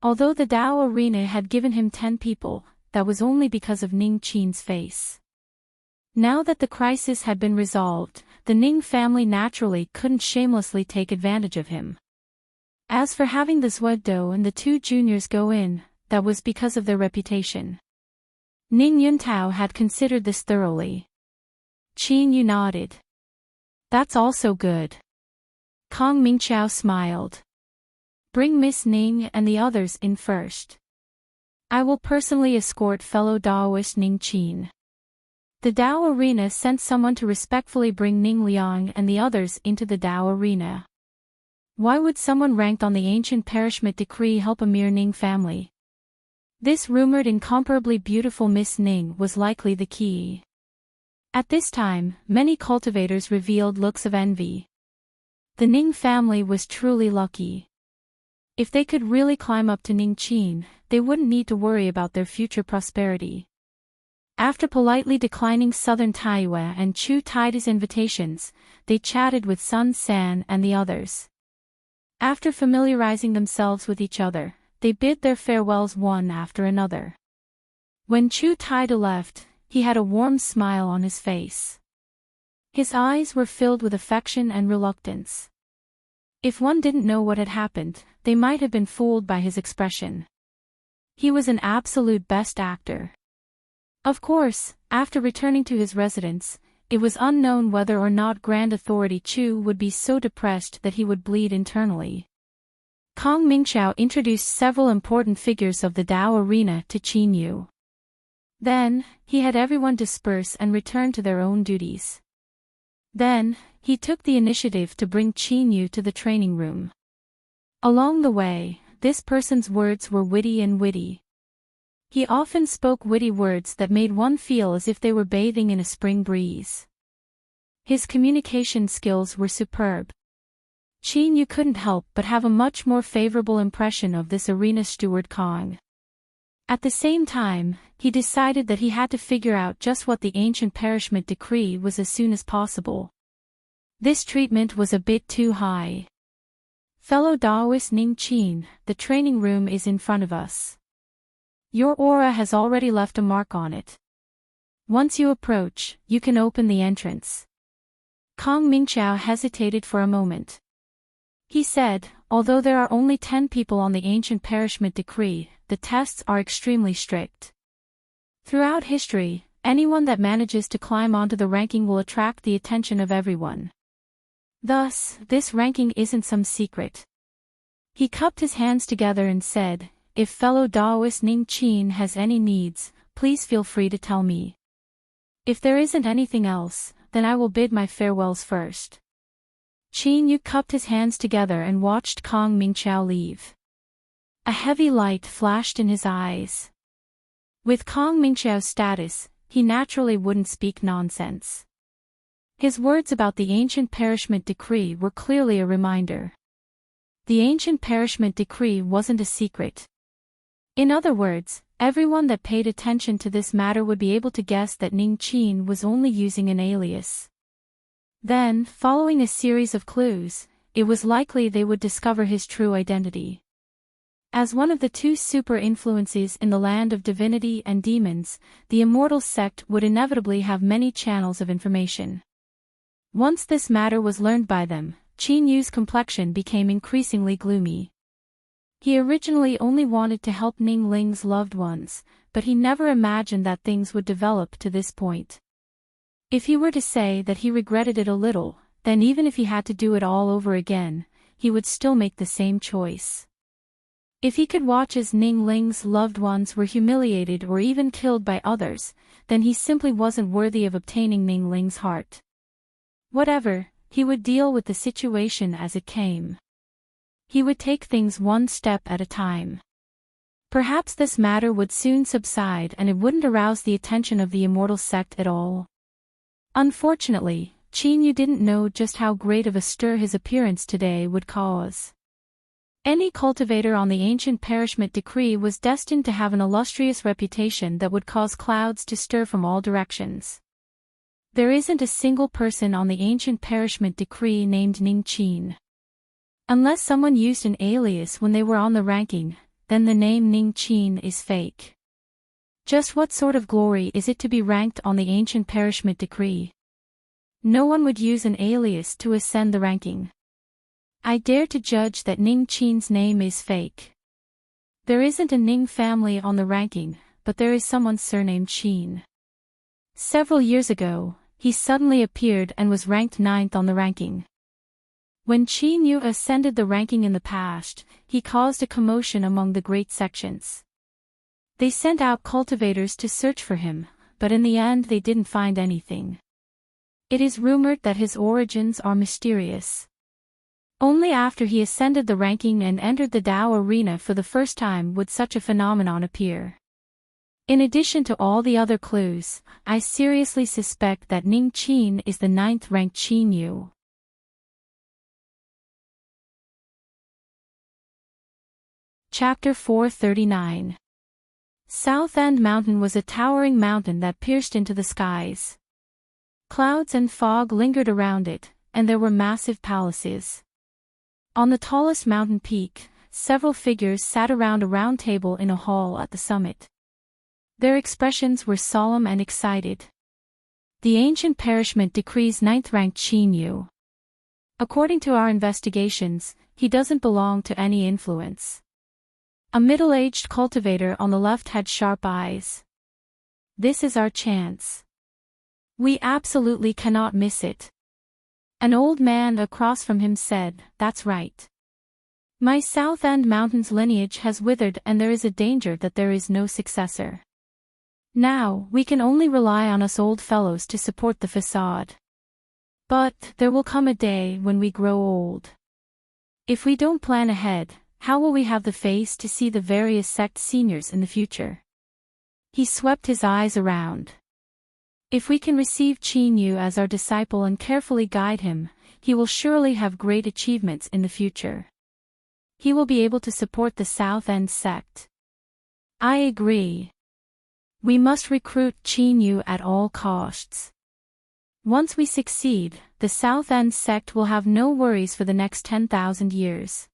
Speaker 1: Although the Dao Arena had given him 10 people, that was only because of Ning Qin's face. Now that the crisis had been resolved, the Ning family naturally couldn't shamelessly take advantage of him. As for having the Suodou and the 2 juniors go in, that was because of their reputation. Ning Yuntao had considered this thoroughly. Qin Yu nodded. That's also good. Kong Mingqiao smiled. Bring Miss Ning and the others in first. I will personally escort fellow Daoist Ning Qin. The Dao Arena sent someone to respectfully bring Ning Liang and the others into the Dao Arena. Why would someone ranked on the ancient perishment decree help a mere Ning family? This rumored incomparably beautiful Miss Ning was likely the key. At this time, many cultivators revealed looks of envy. The Ning family was truly lucky. If they could really climb up to Ning Qin, they wouldn't need to worry about their future prosperity. After politely declining Southern Taiyue and Chu Taidu's invitations, they chatted with Sun San and the others. After familiarizing themselves with each other, they bid their farewells one after another. When Chu Taidu left, he had a warm smile on his face. His eyes were filled with affection and reluctance. If one didn't know what had happened, they might have been fooled by his expression. He was an absolute best actor. Of course, after returning to his residence, it was unknown whether or not Grand Authority Chu would be so depressed that he would bleed internally. Kong Mingqiao introduced several important figures of the Dao Arena to Qin Yu. Then, he had everyone disperse and return to their own duties. Then, he took the initiative to bring Qin Yu to the training room. Along the way, this person's words were witty and witty. He often spoke witty words that made one feel as if they were bathing in a spring breeze. His communication skills were superb. Qin Yu couldn't help but have a much more favorable impression of this arena steward Kong. At the same time, he decided that he had to figure out just what the ancient perishment decree was as soon as possible. This treatment was a bit too high. Fellow Daoist Ning Qin, the training room is in front of us. Your aura has already left a mark on it. Once you approach, you can open the entrance. Kong Mingqiao hesitated for a moment. He said, although there are only 10 people on the ancient parishment decree, the tests are extremely strict. Throughout history, anyone that manages to climb onto the ranking will attract the attention of everyone. Thus, this ranking isn't some secret. He cupped his hands together and said, "If fellow Daoist Ning Qin has any needs, please feel free to tell me. If there isn't anything else, then I will bid my farewells first." Qin Yu cupped his hands together and watched Kong Mingqiao leave. A heavy light flashed in his eyes. With Kong Mingqiao's status, he naturally wouldn't speak nonsense. His words about the ancient parishment decree were clearly a reminder. The ancient parishment decree wasn't a secret. In other words, everyone that paid attention to this matter would be able to guess that Ning Qin was only using an alias. Then, following a series of clues, it was likely they would discover his true identity. As one of the two super influences in the land of divinity and demons, the immortal sect would inevitably have many channels of information. Once this matter was learned by them, Qin Yu's complexion became increasingly gloomy. He originally only wanted to help Ning Ling's loved ones, but he never imagined that things would develop to this point. If he were to say that he regretted it a little, then even if he had to do it all over again, he would still make the same choice. If he could watch as Ning Ling's loved ones were humiliated or even killed by others, then he simply wasn't worthy of obtaining Ning Ling's heart. Whatever, he would deal with the situation as it came. He would take things one step at a time. Perhaps this matter would soon subside and it wouldn't arouse the attention of the immortal sect at all. Unfortunately, Qin Yu didn't know just how great of a stir his appearance today would cause. Any cultivator on the ancient parishment decree was destined to have an illustrious reputation that would cause clouds to stir from all directions. There isn't a single person on the ancient parishment decree named Ning Qin. Unless someone used an alias when they were on the ranking, then the name Ning Qin is fake. Just what sort of glory is it to be ranked on the ancient parishment decree? No one would use an alias to ascend the ranking. I dare to judge that Ning Qin's name is fake. There isn't a Ning family on the ranking, but there is someone surnamed Qin. Several years ago, he suddenly appeared and was ranked 9th on the ranking. When Qin Yu ascended the ranking in the past, he caused a commotion among the great sections. They sent out cultivators to search for him, but in the end they didn't find anything. It is rumored that his origins are mysterious. Only after he ascended the ranking and entered the Dao arena for the first time would such a phenomenon appear. In addition to all the other clues, I seriously suspect that Ning Qin is the 9th-ranked Qin Yu. Chapter 439. South End Mountain was a towering mountain that pierced into the skies. Clouds and fog lingered around it, and there were massive palaces. On the tallest mountain peak, several figures sat around a round table in a hall at the summit. Their expressions were solemn and excited. The ancient parishment decrees 9th-ranked Qin Yu. According to our investigations, he doesn't belong to any influence. A middle-aged cultivator on the left had sharp eyes. This is our chance. We absolutely cannot miss it. An old man across from him said, "That's right. My South End Mountains lineage has withered and there is a danger that there is no successor. Now, we can only rely on us old fellows to support the facade. But, there will come a day when we grow old. If we don't plan ahead, how will we have the face to see the various sect seniors in the future?" He swept his eyes around. If we can receive Qin Yu as our disciple and carefully guide him, he will surely have great achievements in the future. He will be able to support the South End sect. I agree. We must recruit Qin Yu at all costs. Once we succeed, the South End sect will have no worries for the next 10,000 years.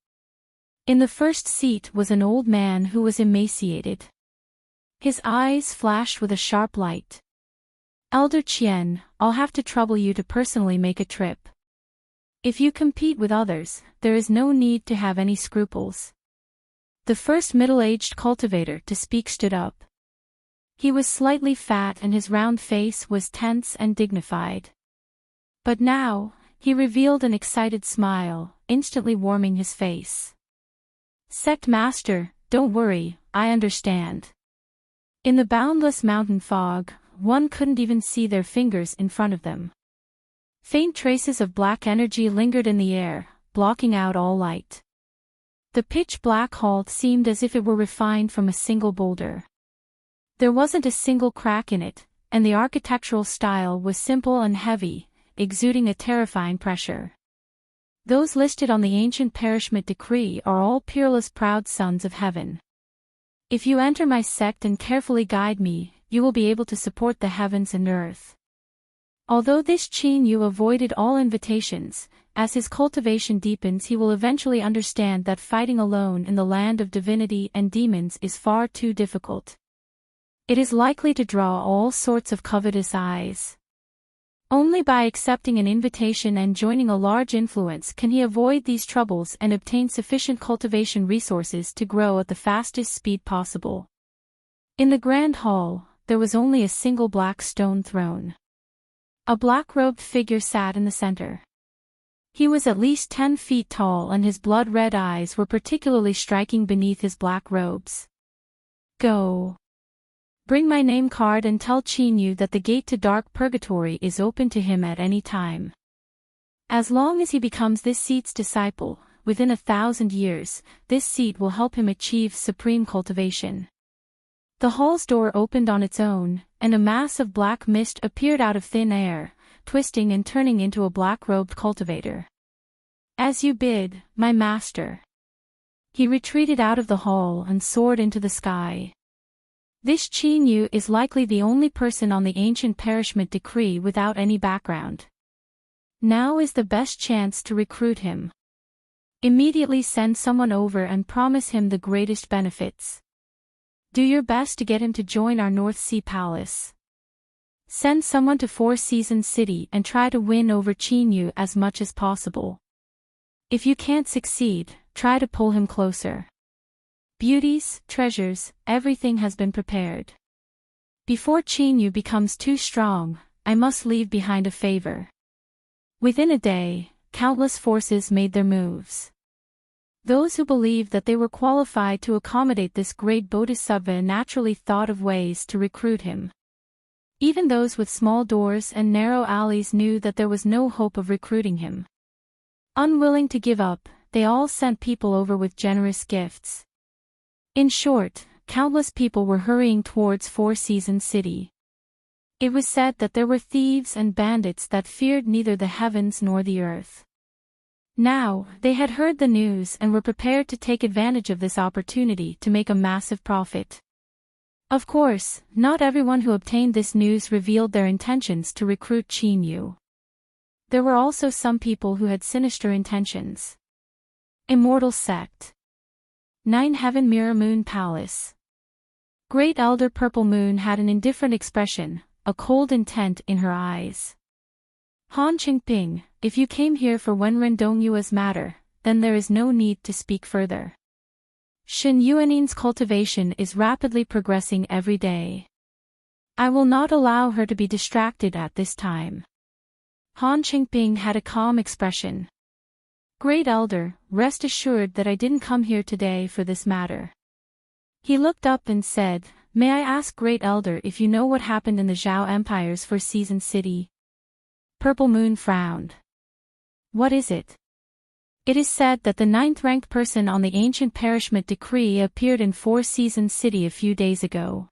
Speaker 1: In the first seat was an old man who was emaciated. His eyes flashed with a sharp light. "Elder Qian, I'll have to trouble you to personally make a trip. If you compete with others, there is no need to have any scruples. The first middle-aged cultivator to speak stood up. He was slightly fat and his round face was tense and dignified. But now, he revealed an excited smile, instantly warming his face. Sect Master, don't worry, I understand. In the boundless mountain fog, one couldn't even see their fingers in front of them. Faint traces of black energy lingered in the air, blocking out all light. The pitch-black hall seemed as if it were refined from a single boulder. There wasn't a single crack in it, and the architectural style was simple and heavy, exuding a terrifying pressure. Those listed on the ancient perishment decree are all peerless proud sons of heaven. If you enter my sect and carefully guide me, you will be able to support the heavens and earth. Although this Qin Yu avoided all invitations, as his cultivation deepens he will eventually understand that fighting alone in the land of divinity and demons is far too difficult. It is likely to draw all sorts of covetous eyes. Only by accepting an invitation and joining a large influence can he avoid these troubles and obtain sufficient cultivation resources to grow at the fastest speed possible. In the grand hall, there was only a single black stone throne. A black-robed figure sat in the center. He was at least 10 feet tall and his blood-red eyes were particularly striking beneath his black robes. Go. Bring my name card and tell Qin Yu that the gate to dark purgatory is open to him at any time. As long as he becomes this seat's disciple, within 1,000 years, this seat will help him achieve supreme cultivation. The hall's door opened on its own, and a mass of black mist appeared out of thin air, twisting and turning into a black-robed cultivator. As you bid, my master. He retreated out of the hall and soared into the sky. This Qin Yu is likely the only person on the ancient perishment decree without any background. Now is the best chance to recruit him. Immediately send someone over and promise him the greatest benefits. Do your best to get him to join our North Sea Palace. Send someone to Four Seasons City and try to win over Qin Yu as much as possible. If you can't succeed, try to pull him closer. Beauties, treasures, everything has been prepared. Before Qin Yu becomes too strong, I must leave behind a favor. Within a day, countless forces made their moves. Those who believed that they were qualified to accommodate this great bodhisattva naturally thought of ways to recruit him. Even those with small doors and narrow alleys knew that there was no hope of recruiting him. Unwilling to give up, they all sent people over with generous gifts. In short, countless people were hurrying towards Four Seasons City. It was said that there were thieves and bandits that feared neither the heavens nor the earth. Now, they had heard the news and were prepared to take advantage of this opportunity to make a massive profit. Of course, not everyone who obtained this news revealed their intentions to recruit Qin Yu. There were also some people who had sinister intentions. Immortal Sect. 9 Heaven Mirror Moon Palace. Great Elder Purple Moon had an indifferent expression, a cold intent in her eyes. Han Qingping, if you came here for Wenren Dongyua's matter, then there is no need to speak further. Shen Yuanin's cultivation is rapidly progressing every day. I will not allow her to be distracted at this time. Han Qingping had a calm expression. Great Elder, rest assured that I didn't come here today for this matter. He looked up and said, May I ask Great Elder if you know what happened in the Zhao Empire's Four Seasons City? Purple Moon frowned. What is it? It is said that the 9th-ranked person on the ancient perishment decree appeared in Four Seasons City a few days ago.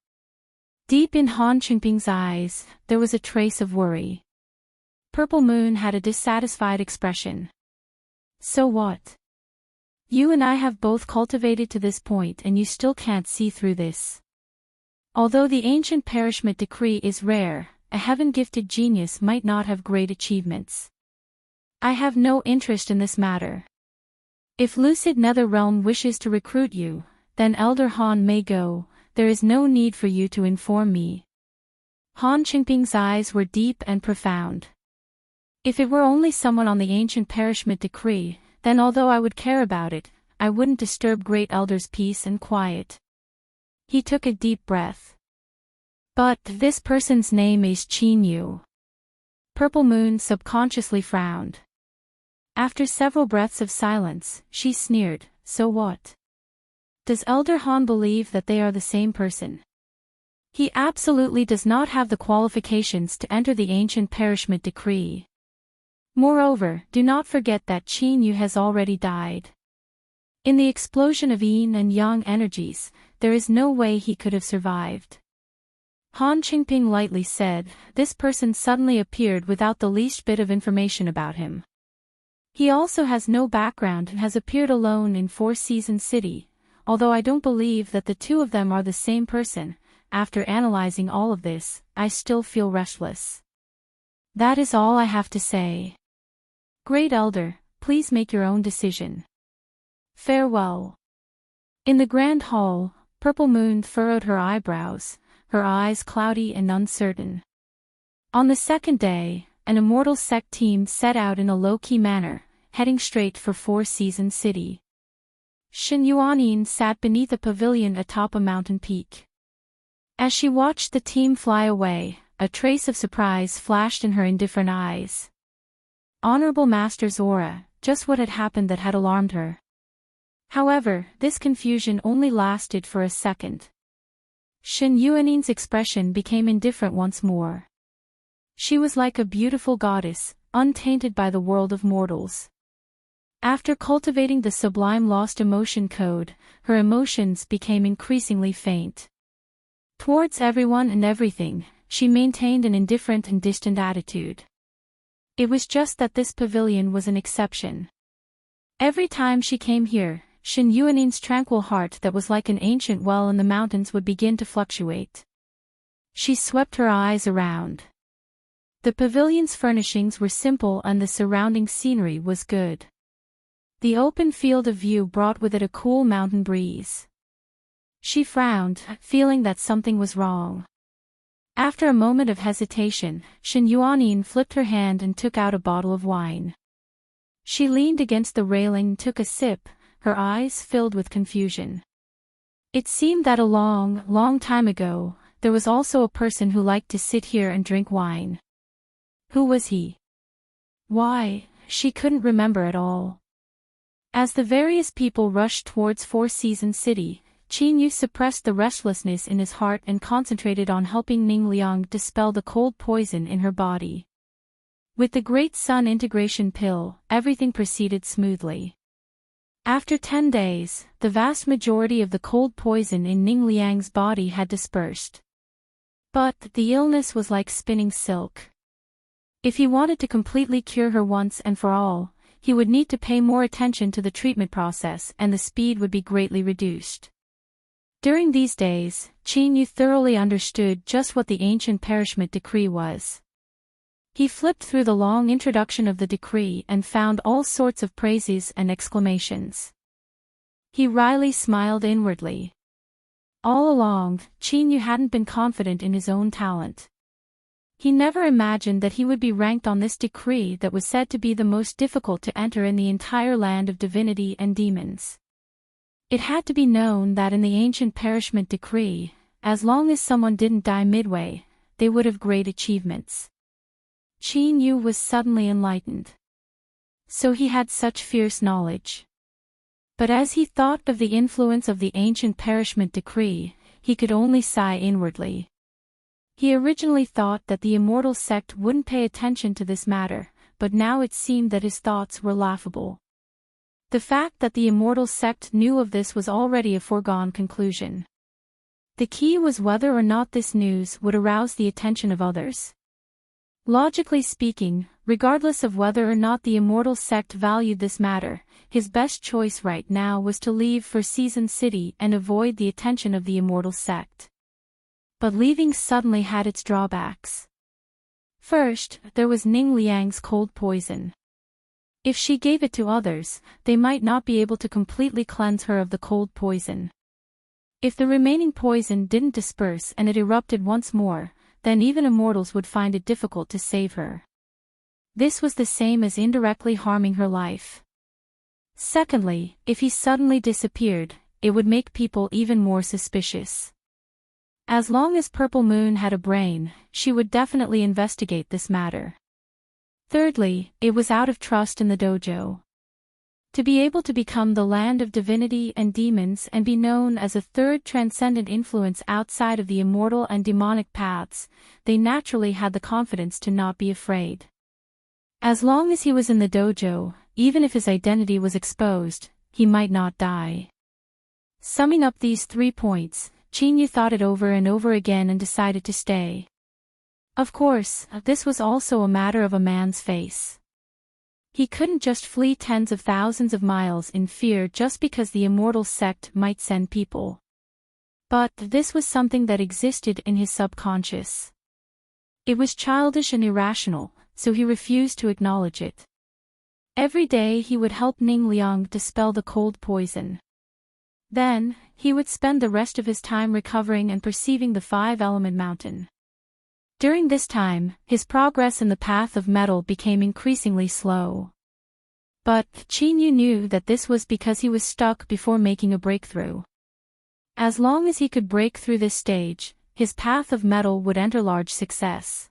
Speaker 1: Deep in Han Qingping's eyes, there was a trace of worry. Purple Moon had a dissatisfied expression. So what? You and I have both cultivated to this point and you still can't see through this. Although the ancient perishment decree is rare, a heaven-gifted genius might not have great achievements. I have no interest in this matter. If Lucid Netherrealm wishes to recruit you, then Elder Han may go, there is no need for you to inform me. Han Qingping's eyes were deep and profound. If it were only someone on the ancient perishment decree, then although I would care about it, I wouldn't disturb Great Elder's peace and quiet. He took a deep breath. But this person's name is Qin Yu. Purple Moon subconsciously frowned. After several breaths of silence, she sneered, so what? Does Elder Han believe that they are the same person? He absolutely does not have the qualifications to enter the ancient perishment decree. Moreover, do not forget that Qin Yu has already died. In the explosion of yin and yang energies, there is no way he could have survived. Han Qingping lightly said, this person suddenly appeared without the least bit of information about him. He also has no background and has appeared alone in Four Seasons City, although I don't believe that the two of them are the same person. After analyzing all of this, I still feel restless. That is all I have to say. Great Elder, please make your own decision. Farewell. In the Grand Hall, Purple Moon furrowed her eyebrows, her eyes cloudy and uncertain. On the second day, an immortal sect team set out in a low-key manner, heading straight for Four Seasons City. Shen Yuanyin sat beneath a pavilion atop a mountain peak. As she watched the team fly away, a trace of surprise flashed in her indifferent eyes. Honorable Master's aura, just what had happened that had alarmed her. However, this confusion only lasted for a second. Shen Yuanin's expression became indifferent once more. She was like a beautiful goddess, untainted by the world of mortals. After cultivating the sublime lost emotion code, her emotions became increasingly faint. Towards everyone and everything, she maintained an indifferent and distant attitude. It was just that this pavilion was an exception. Every time she came here, Shen Yuanin's tranquil heart that was like an ancient well in the mountains would begin to fluctuate. She swept her eyes around. The pavilion's furnishings were simple and the surrounding scenery was good. The open field of view brought with it a cool mountain breeze. She frowned, feeling that something was wrong. After a moment of hesitation, Shen Yuanin flipped her hand and took out a bottle of wine. She leaned against the railing and took a sip, her eyes filled with confusion. It seemed that a long, long time ago, there was also a person who liked to sit here and drink wine. Who was he? Why, she couldn't remember at all. As the various people rushed towards Four Seasons City, Qin Yu suppressed the restlessness in his heart and concentrated on helping Ning Liang dispel the cold poison in her body. With the Great Sun Integration Pill, everything proceeded smoothly. After 10 days, the vast majority of the cold poison in Ning Liang's body had dispersed. But the illness was like spinning silk. If he wanted to completely cure her once and for all, he would need to pay more attention to the treatment process and the speed would be greatly reduced. During these days, Qin Yu thoroughly understood just what the ancient perishment decree was. He flipped through the long introduction of the decree and found all sorts of praises and exclamations. He wryly smiled inwardly. All along, Qin Yu hadn't been confident in his own talent. He never imagined that he would be ranked on this decree that was said to be the most difficult to enter in the entire land of divinity and demons. It had to be known that in the ancient perishment decree, as long as someone didn't die midway, they would have great achievements. Qin Yu was suddenly enlightened. So he had such fierce knowledge. But as he thought of the influence of the ancient perishment decree, he could only sigh inwardly. He originally thought that the immortal sect wouldn't pay attention to this matter, but now it seemed that his thoughts were laughable. The fact that the immortal sect knew of this was already a foregone conclusion. The key was whether or not this news would arouse the attention of others. Logically speaking, regardless of whether or not the immortal sect valued this matter, his best choice right now was to leave for Season City and avoid the attention of the immortal sect. But leaving suddenly had its drawbacks. First, there was Ning Liang's cold poison. If she gave it to others, they might not be able to completely cleanse her of the cold poison. If the remaining poison didn't disperse and it erupted once more, then even immortals would find it difficult to save her. This was the same as indirectly harming her life. Secondly, if he suddenly disappeared, it would make people even more suspicious. As long as Purple Moon had a brain, she would definitely investigate this matter. Thirdly, it was out of trust in the dojo. To be able to become the land of divinity and demons and be known as a third transcendent influence outside of the immortal and demonic paths, they naturally had the confidence to not be afraid. As long as he was in the dojo, even if his identity was exposed, he might not die. Summing up these 3 points, Chinyu thought it over and over again and decided to stay. Of course, this was also a matter of a man's face. He couldn't just flee tens of thousands of miles in fear just because the immortal sect might send people. But this was something that existed in his subconscious. It was childish and irrational, so he refused to acknowledge it. Every day he would help Ning Liang dispel the cold poison. Then, he would spend the rest of his time recovering and perceiving the 5-element mountain. During this time, his progress in the path of metal became increasingly slow. But Chinyu knew that this was because he was stuck before making a breakthrough. As long as he could break through this stage, his path of metal would enter large success.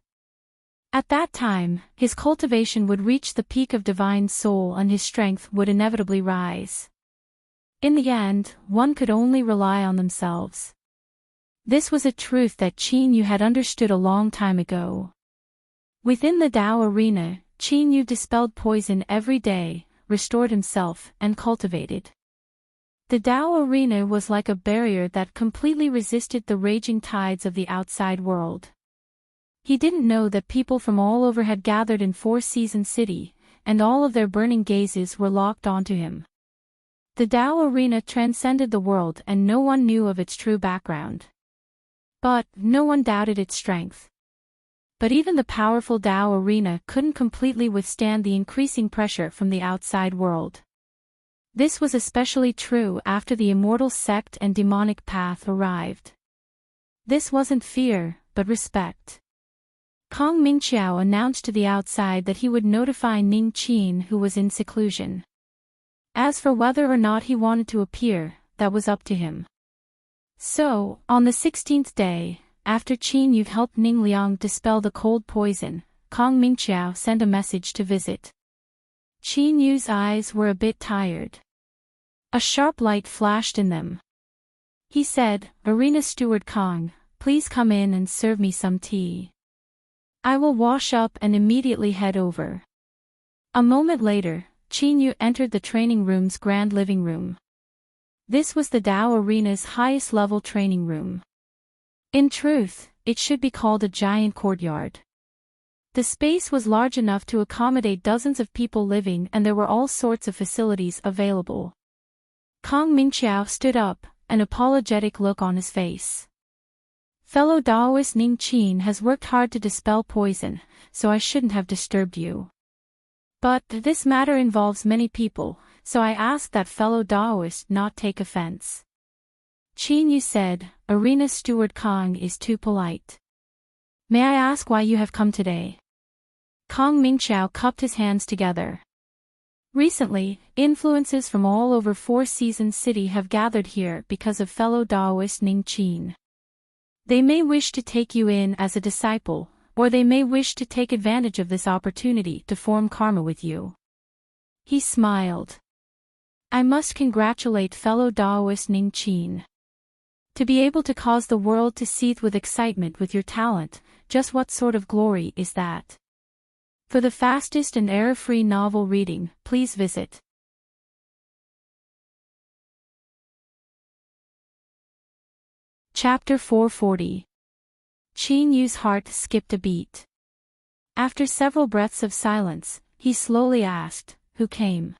Speaker 1: At that time, his cultivation would reach the peak of divine soul and his strength would inevitably rise. In the end, one could only rely on themselves. This was a truth that Chinyu had understood a long time ago. Within the Tao arena, Chinyu dispelled poison every day, restored himself, and cultivated. The Tao arena was like a barrier that completely resisted the raging tides of the outside world. He didn't know that people from all over had gathered in Four Seasons City, and all of their burning gazes were locked onto him. The Tao arena transcended the world and no one knew of its true background. But no one doubted its strength. But even the powerful Tao arena couldn't completely withstand the increasing pressure from the outside world. This was especially true after the immortal sect and demonic path arrived. This wasn't fear, but respect. Kong Mingqiao announced to the outside that he would notify Ning Qin, who was in seclusion. As for whether or not he wanted to appear, that was up to him. So, on the 16th day, after Chinyu helped Ning Liang dispel the cold poison, Kong Mingqiao sent a message to visit. Chinyu's eyes were a bit tired. A sharp light flashed in them. He said, "Arena Steward Kong, please come in and serve me some tea. I will wash up and immediately head over." A moment later, Chinyu entered the training room's grand living room. This was the Tao arena's highest level training room. In truth, it should be called a giant courtyard. The space was large enough to accommodate dozens of people living and there were all sorts of facilities available. Kong Mingqiao stood up, an apologetic look on his face. "Fellow Daoist Ning Qin has worked hard to dispel poison, so I shouldn't have disturbed you. But this matter involves many people, so I ask that fellow Daoist not take offense." Chinyu said, "Arena Steward Kong is too polite. May I ask why you have come today?" Kong Mingqiao cupped his hands together. "Recently, influences from all over Four Seasons City have gathered here because of fellow Daoist Ning Qin. They may wish to take you in as a disciple, or they may wish to take advantage of this opportunity to form karma with you." He smiled. "I must congratulate fellow Daoist Ning Qin. To be able to cause the world to seethe with excitement with your talent, just what sort of glory is that? For the fastest and error-free novel reading, please visit Chapter 440. Chinyu's heart skipped a beat. After several breaths of silence, he slowly asked, "Who came?"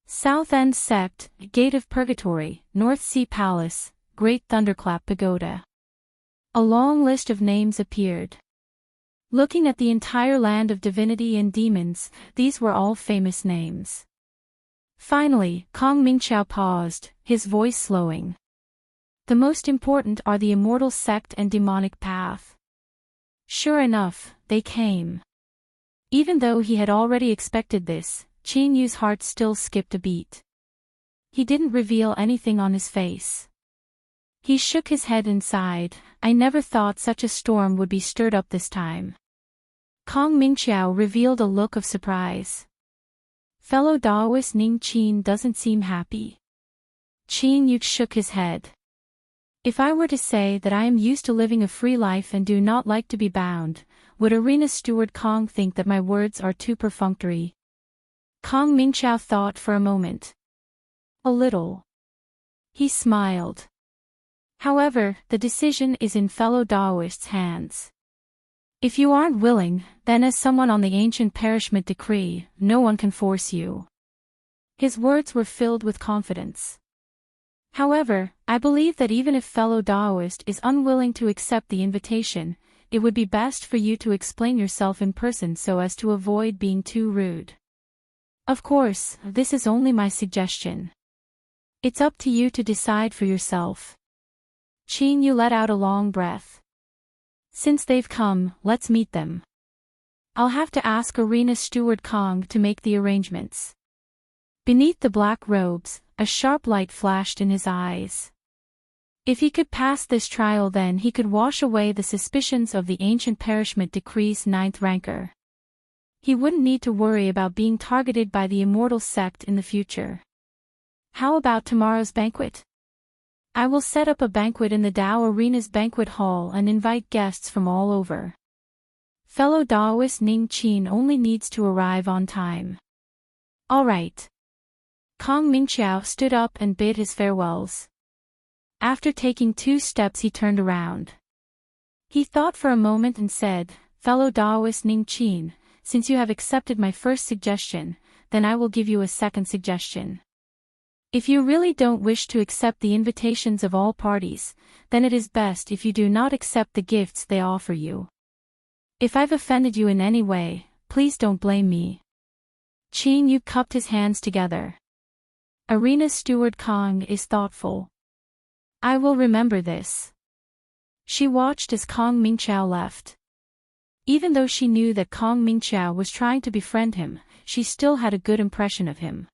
Speaker 1: "South End Sect, Gate of Purgatory, North Sea Palace, Great Thunderclap Pagoda." A long list of names appeared. Looking at the entire land of divinity and demons, these were all famous names. Finally, Kong Mingqiao paused, his voice slowing. "The most important are the immortal sect and demonic path." Sure enough, they came. Even though he had already expected this, Qin Yu's heart still skipped a beat. He didn't reveal anything on his face. He shook his head and sighed. I never thought such a storm would be stirred up this time. Kong Mingqiao revealed a look of surprise. Fellow Daoist Ning Qin doesn't seem happy. Qin Yu shook his head. If I were to say that I am used to living a free life and do not like to be bound, would Arena Steward Kong think that my words are too perfunctory? Kong Mingqiao thought for a moment. A little. He smiled. However, the decision is in fellow Daoists' hands. If you aren't willing, then as someone on the ancient perishment decree, no one can force you. His words were filled with confidence. However, I believe that even if fellow Daoist is unwilling to accept the invitation, it would be best for you to explain yourself in person so as to avoid being too rude. Of course, this is only my suggestion. It's up to you to decide for yourself. Qin Yu let out a long breath. Since they've come, let's meet them. I'll have to ask Arena Steward Kong to make the arrangements. Beneath the black robes, a sharp light flashed in his eyes. If he could pass this trial, then he could wash away the suspicions of the ancient perishment decree's ninth ranker. He wouldn't need to worry about being targeted by the immortal sect in the future. How about tomorrow's banquet? I will set up a banquet in the Dao Arena's banquet hall and invite guests from all over. Fellow Daoist Ning Qin only needs to arrive on time. All right. Kong Mingqiao stood up and bid his farewells. After taking 2 steps, he turned around. He thought for a moment and said, Fellow Daoist Ning Qin, since you have accepted my first suggestion, then I will give you a second suggestion. If you really don't wish to accept the invitations of all parties, then it is best if you do not accept the gifts they offer you. If I've offended you in any way, please don't blame me. Qin Yu cupped his hands together. Arena Steward Kong is thoughtful. I will remember this. She watched as Kong Mingqiao left. Even though she knew that Kong Mingqiao was trying to befriend him, she still had a good impression of him.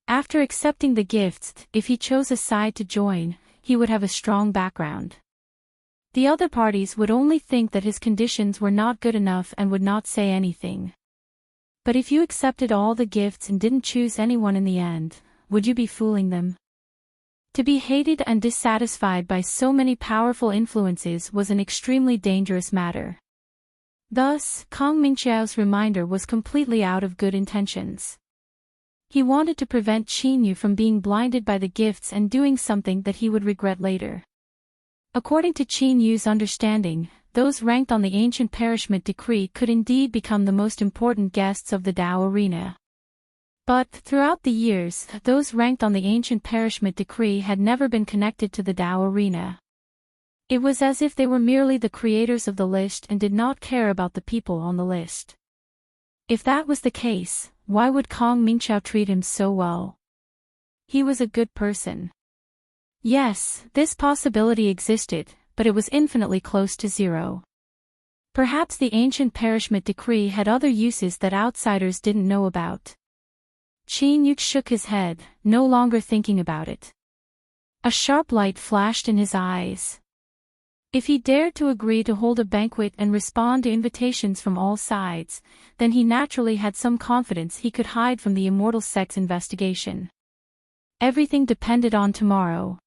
Speaker 1: After accepting the gifts, if he chose a side to join, he would have a strong background. The other parties would only think that his conditions were not good enough and would not say anything. But if you accepted all the gifts and didn't choose anyone in the end, would you be fooling them? To be hated and dissatisfied by so many powerful influences was an extremely dangerous matter. Thus, Kong Mingqiao's reminder was completely out of good intentions. He wanted to prevent Qin Yu from being blinded by the gifts and doing something that he would regret later. According to Qin Yu's understanding, those ranked on the ancient perishment decree could indeed become the most important guests of the Dao Arena. But, throughout the years, those ranked on the ancient perishment decree had never been connected to the Dao Arena. It was as if they were merely the creators of the list and did not care about the people on the list. If that was the case, why would Kong Mingqiao treat him so well? He was a good person. Yes, this possibility existed, but it was infinitely close to zero. Perhaps the ancient perishment decree had other uses that outsiders didn't know about. Qin Yu shook his head, no longer thinking about it. A sharp light flashed in his eyes. If he dared to agree to hold a banquet and respond to invitations from all sides, then he naturally had some confidence he could hide from the immortal sect's investigation. Everything depended on tomorrow.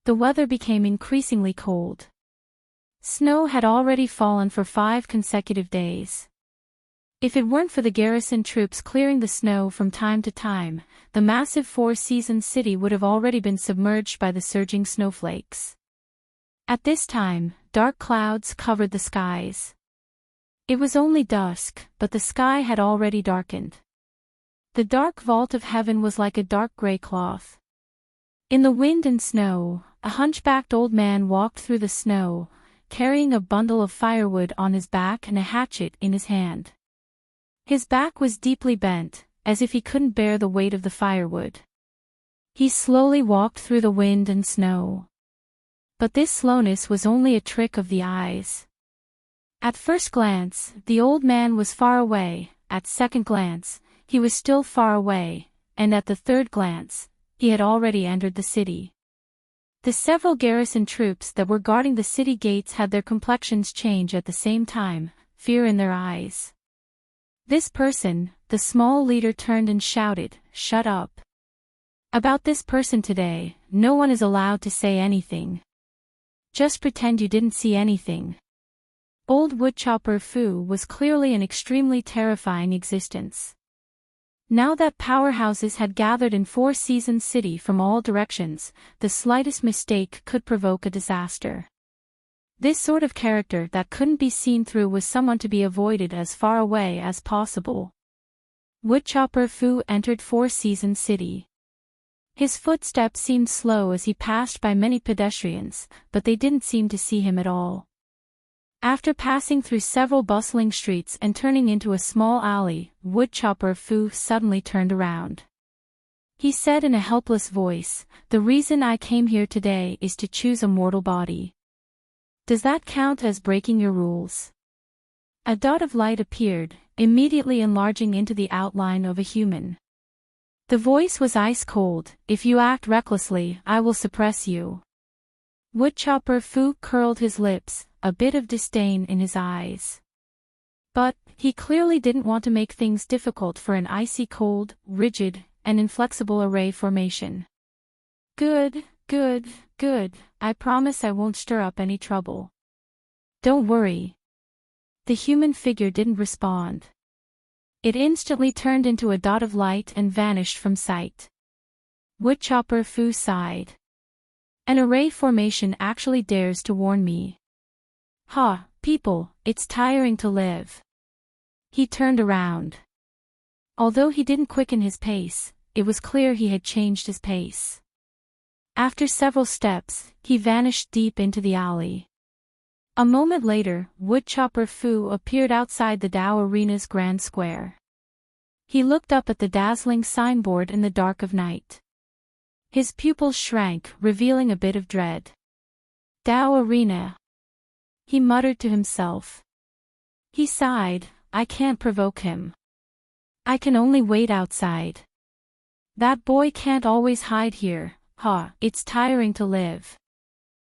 Speaker 1: The weather became increasingly cold. Snow had already fallen for 5 consecutive days. If it weren't for the garrison troops clearing the snow from time to time, the massive 4-season city would have already been submerged by the surging snowflakes. At this time, dark clouds covered the skies. It was only dusk, but the sky had already darkened. The dark vault of heaven was like a dark gray cloth. In the wind and snow, a hunchbacked old man walked through the snow, carrying a bundle of firewood on his back and a hatchet in his hand. His back was deeply bent, as if he couldn't bear the weight of the firewood. He slowly walked through the wind and snow. But this slowness was only a trick of the eyes. At first glance, the old man was far away, at second glance, he was still far away, and at the third glance, he had already entered the city. The several garrison troops that were guarding the city gates had their complexions change at the same time, fear in their eyes. This person, the small leader turned and shouted, "Shut up." About this person today, no one is allowed to say anything. Just pretend you didn't see anything. Old Woodchopper Fu was clearly an extremely terrifying existence. Now that powerhouses had gathered in Four Seasons City from all directions, the slightest mistake could provoke a disaster. This sort of character that couldn't be seen through was someone to be avoided as far away as possible. Woodchopper Fu entered Four Seasons City. His footsteps seemed slow as he passed by many pedestrians, but they didn't seem to see him at all. After passing through several bustling streets and turning into a small alley, Woodchopper Fu suddenly turned around. He said in a helpless voice, "The reason I came here today is to choose a mortal body. Does that count as breaking your rules?" A dot of light appeared, immediately enlarging into the outline of a human. The voice was ice cold. "If you act recklessly, I will suppress you." Woodchopper Fu curled his lips, a bit of disdain in his eyes. But, he clearly didn't want to make things difficult for an icy cold, rigid, and inflexible array formation. Good, good, good, I promise I won't stir up any trouble. Don't worry." The human figure didn't respond. It instantly turned into a dot of light and vanished from sight. Woodchopper Fu sighed. An array formation actually dares to warn me. Ha, people, it's tiring to live. He turned around. Although he didn't quicken his pace, it was clear he had changed his pace. After several steps, he vanished deep into the alley. A moment later, Woodchopper Fu appeared outside the Dao Arena's grand square. He looked up at the dazzling signboard in the dark of night. His pupils shrank, revealing a bit of dread. Dao Arena. He muttered to himself. He sighed, "I can't provoke him. I can only wait outside. That boy can't always hide here, it's tiring to live."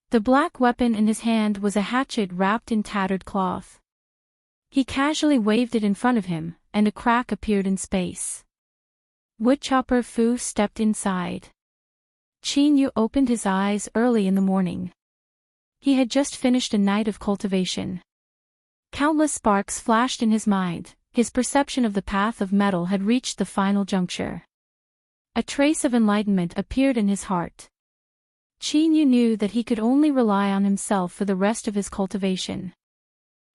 Speaker 1: The black weapon in his hand was a hatchet wrapped in tattered cloth. He casually waved it in front of him, and a crack appeared in space. Woodchopper Fu stepped inside. Qin Yu opened his eyes early in the morning. He had just finished a night of cultivation. Countless sparks flashed in his mind, his perception of the path of metal had reached the final juncture. A trace of enlightenment appeared in his heart. Qin Yu knew that he could only rely on himself for the rest of his cultivation.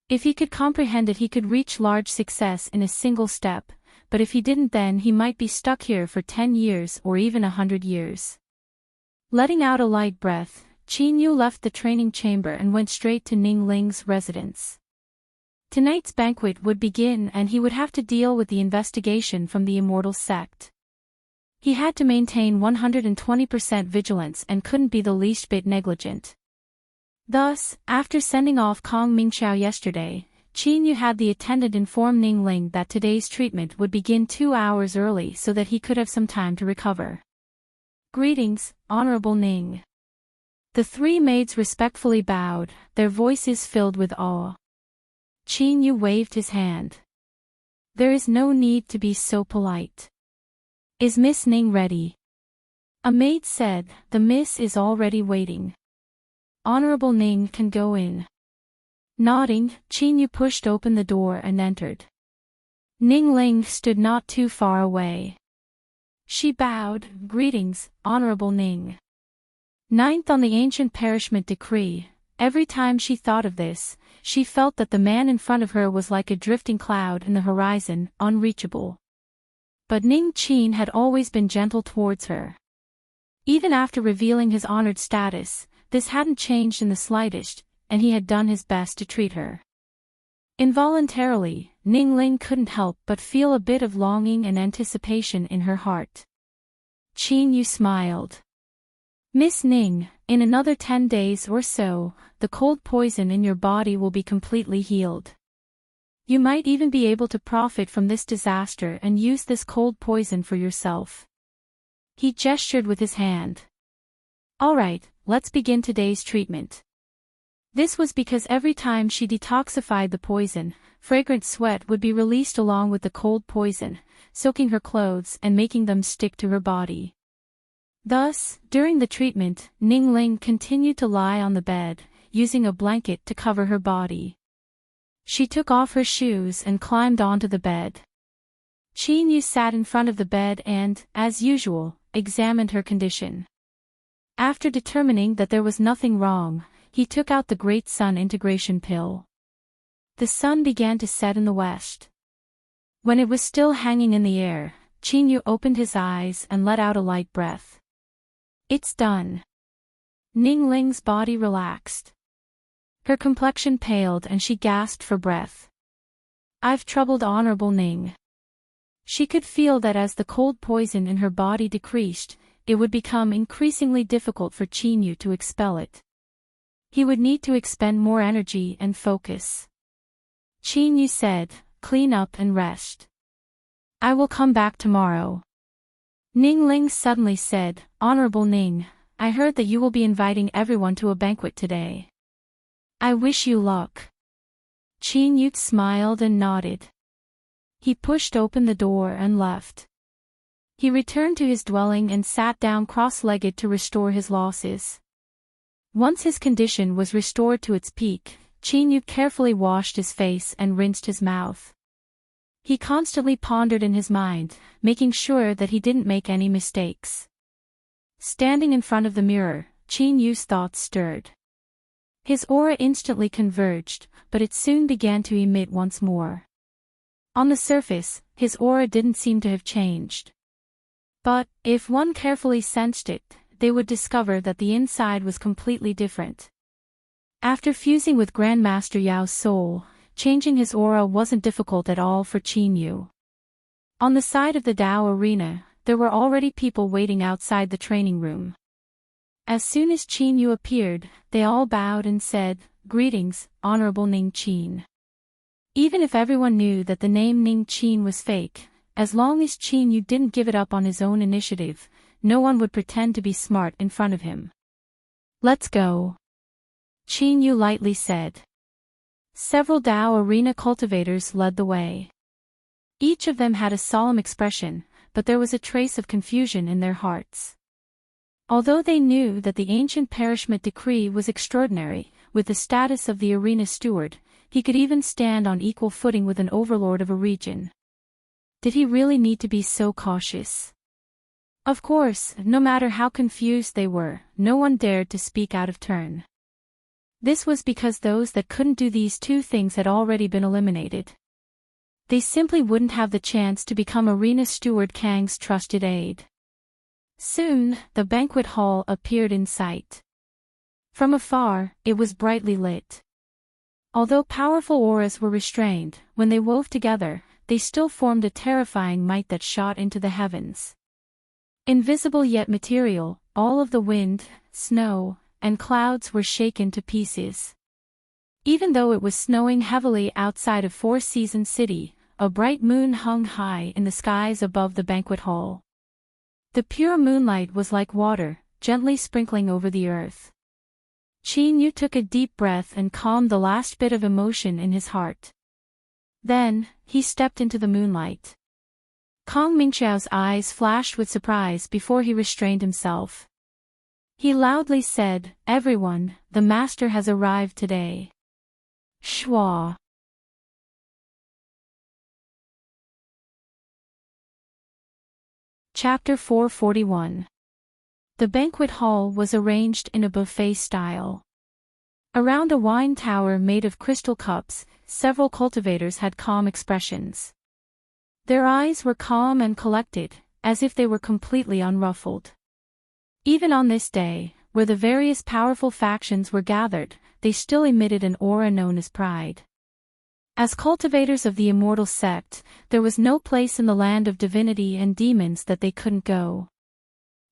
Speaker 1: If he could comprehend it, he could reach large success in a single step, but if he didn't, then he might be stuck here for 10 years or even 100 years. Letting out a light breath, Qin Yu left the training chamber and went straight to Ning Ling's residence. Tonight's banquet would begin and he would have to deal with the investigation from the immortal sect. He had to maintain 120% vigilance and couldn't be the least bit negligent. Thus, after sending off Kong Mingxiao yesterday, Qin Yu had the attendant inform Ning Ling that today's treatment would begin 2 hours early so that he could have some time to recover. "Greetings, Honorable Ning." The three maids respectfully bowed, their voices filled with awe. Qin Yu waved his hand. "There is no need to be so polite. Is Miss Ning ready?" A maid said, "The miss is already waiting. Honorable Ning can go in." Nodding, Qin Yu pushed open the door and entered. Ning Ling stood not too far away. She bowed, "Greetings, Honorable Ning." Ninth on the ancient perishment decree, every time she thought of this, she felt that the man in front of her was like a drifting cloud in the horizon, unreachable. But Ning Qin had always been gentle towards her. Even after revealing his honored status, this hadn't changed in the slightest, and he had done his best to treat her. Involuntarily, Ning Ling couldn't help but feel a bit of longing and anticipation in her heart. Qin Yu smiled. Miss Ning, in another 10 days or so, the cold poison in your body will be completely healed. You might even be able to profit from this disaster and use this cold poison for yourself. He gestured with his hand. Alright, let's begin today's treatment. This was because every time she detoxified the poison, fragrant sweat would be released along with the cold poison, soaking her clothes and making them stick to her body. Thus, during the treatment, Ning Ling continued to lie on the bed, using a blanket to cover her body. She took off her shoes and climbed onto the bed. Qin Yu sat in front of the bed and, as usual, examined her condition. After determining that there was nothing wrong, he took out the Great Sun Integration Pill. The sun began to set in the west. When it was still hanging in the air, Qin Yu opened his eyes and let out a light breath. It's done. Ning Ling's body relaxed. Her complexion paled and she gasped for breath. I've troubled Honorable Ning. She could feel that as the cold poison in her body decreased, it would become increasingly difficult for Qin Yu to expel it. He would need to expend more energy and focus. Qin Yu said, clean up and rest. I will come back tomorrow. Ning Ling suddenly said, Honorable Ning, I heard that you will be inviting everyone to a banquet today. I wish you luck. Qin Yu smiled and nodded. He pushed open the door and left. He returned to his dwelling and sat down cross-legged to restore his losses. Once his condition was restored to its peak, Qin Yu carefully washed his face and rinsed his mouth. He constantly pondered in his mind, making sure that he didn't make any mistakes. Standing in front of the mirror, Qin Yu's thoughts stirred. His aura instantly converged, but it soon began to emit once more. On the surface, his aura didn't seem to have changed. But, if one carefully sensed it, they would discover that the inside was completely different. After fusing with Grandmaster Yao's soul, changing his aura wasn't difficult at all for Qin Yu. On the side of the Dao arena, there were already people waiting outside the training room. As soon as Qin Yu appeared, they all bowed and said, Greetings, Honorable Ning Qin. Even if everyone knew that the name Ning Qin was fake, as long as Qin Yu didn't give it up on his own initiative, no one would pretend to be smart in front of him. Let's go. Qin Yu lightly said. Several Dao arena cultivators led the way. Each of them had a solemn expression, but there was a trace of confusion in their hearts. Although they knew that the ancient perishment decree was extraordinary, with the status of the arena steward, he could even stand on equal footing with an overlord of a region. Did he really need to be so cautious? Of course, no matter how confused they were, no one dared to speak out of turn. This was because those that couldn't do these two things had already been eliminated. They simply wouldn't have the chance to become Arena Steward Kang's trusted aide. Soon, the banquet hall appeared in sight. From afar, it was brightly lit. Although powerful auras were restrained, when they wove together, they still formed a terrifying might that shot into the heavens. Invisible yet material, all of the wind, snow, and clouds were shaken to pieces. Even though it was snowing heavily outside of Four Seasons City, a bright moon hung high in the skies above the banquet hall. The pure moonlight was like water, gently sprinkling over the earth. Qin Yu took a deep breath and calmed the last bit of emotion in his heart. Then, he stepped into the moonlight. Kong Mingqiao's eyes flashed with surprise before he restrained himself. He loudly said, Everyone, the master has arrived today. Shua. Chapter 441. The banquet hall was arranged in a buffet style. Around a wine tower made of crystal cups, several cultivators had calm expressions. Their eyes were calm and collected, as if they were completely unruffled. Even on this day, where the various powerful factions were gathered, they still emitted an aura known as pride. As cultivators of the immortal sect, there was no place in the land of divinity and demons that they couldn't go.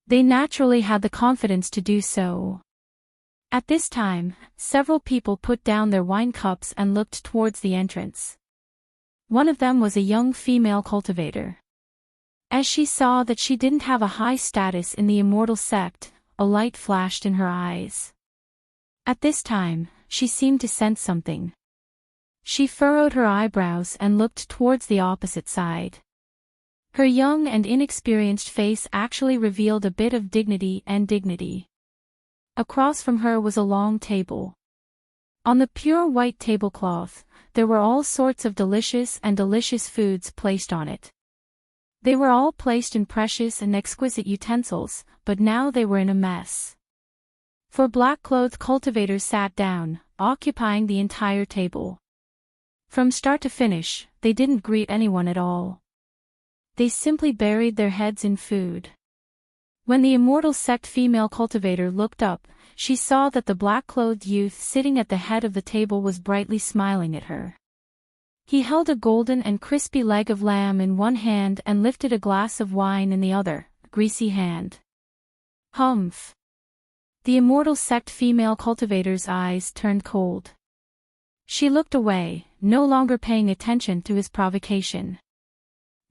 Speaker 1: They naturally had the confidence to do so. At this time, several people put down their wine cups and looked towards the entrance. One of them was a young female cultivator. As she saw that she didn't have a high status in the immortal sect, a light flashed in her eyes. At this time, she seemed to sense something. She furrowed her eyebrows and looked towards the opposite side. Her young and inexperienced face actually revealed a bit of dignity. Across from her was a long table. On the pure white tablecloth, there were all sorts of delicious foods placed on it. They were all placed in precious and exquisite utensils, but now they were in a mess. Four black-clothed cultivators sat down, occupying the entire table. From start to finish, they didn't greet anyone at all. They simply buried their heads in food. When the immortal sect female cultivator looked up, she saw that the black-clothed youth sitting at the head of the table was brightly smiling at her. He held a golden and crispy leg of lamb in one hand and lifted a glass of wine in the other, greasy hand. Humph! The immortal sect female cultivator's eyes turned cold. She looked away, no longer paying attention to his provocation.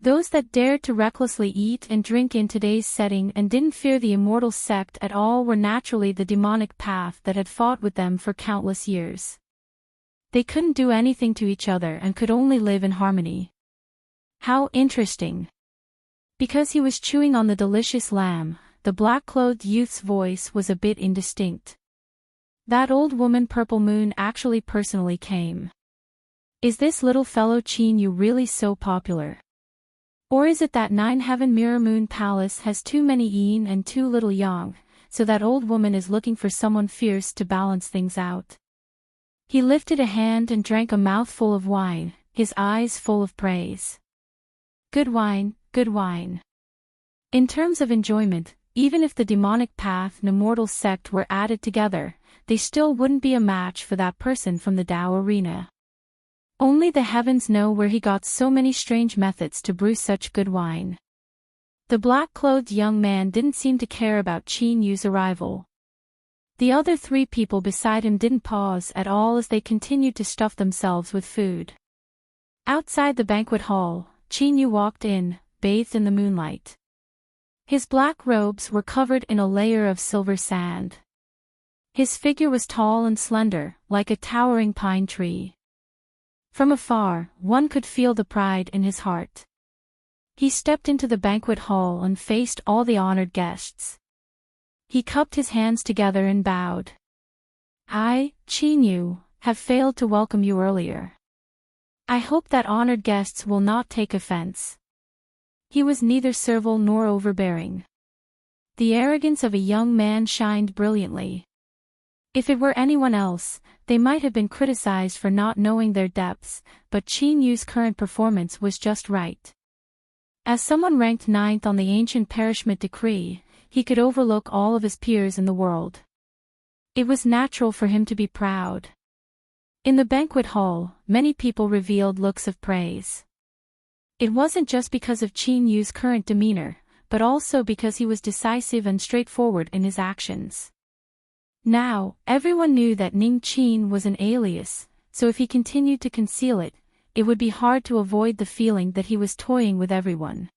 Speaker 1: Those that dared to recklessly eat and drink in today's setting and didn't fear the immortal sect at all were naturally the demonic path that had fought with them for countless years. They couldn't do anything to each other and could only live in harmony. How interesting! Because he was chewing on the delicious lamb, the black-clothed youth's voice was a bit indistinct. That old woman Purple Moon actually personally came. Is this little fellow Chin-yu really so popular? Or is it that Nine Heaven Mirror Moon Palace has too many yin and too little yang, so that old woman is looking for someone fierce to balance things out? He lifted a hand and drank a mouthful of wine, his eyes full of praise. Good wine, good wine. In terms of enjoyment, even if the demonic path and immortal sect were added together, they still wouldn't be a match for that person from the Tao arena. Only the heavens know where he got so many strange methods to brew such good wine. The black-clothed young man didn't seem to care about Chin-yu's arrival. The other three people beside him didn't pause at all as they continued to stuff themselves with food. Outside the banquet hall, Chin-yu walked in, bathed in the moonlight. His black robes were covered in a layer of silver sand. His figure was tall and slender, like a towering pine tree. From afar, one could feel the pride in his heart. He stepped into the banquet hall and faced all the honored guests. He cupped his hands together and bowed. I, Chin-yu, have failed to welcome you earlier. I hope that honored guests will not take offense. He was neither servile nor overbearing. The arrogance of a young man shined brilliantly. If it were anyone else, they might have been criticized for not knowing their depths, but Chin-yu's current performance was just right. As someone ranked 9th on the ancient parishment decree, he could overlook all of his peers in the world. It was natural for him to be proud. In the banquet hall, many people revealed looks of praise. It wasn't just because of Chin-yu's current demeanor, but also because he was decisive and straightforward in his actions. Now, everyone knew that Ning Chin was an alias, so if he continued to conceal it, it would be hard to avoid the feeling that he was toying with everyone.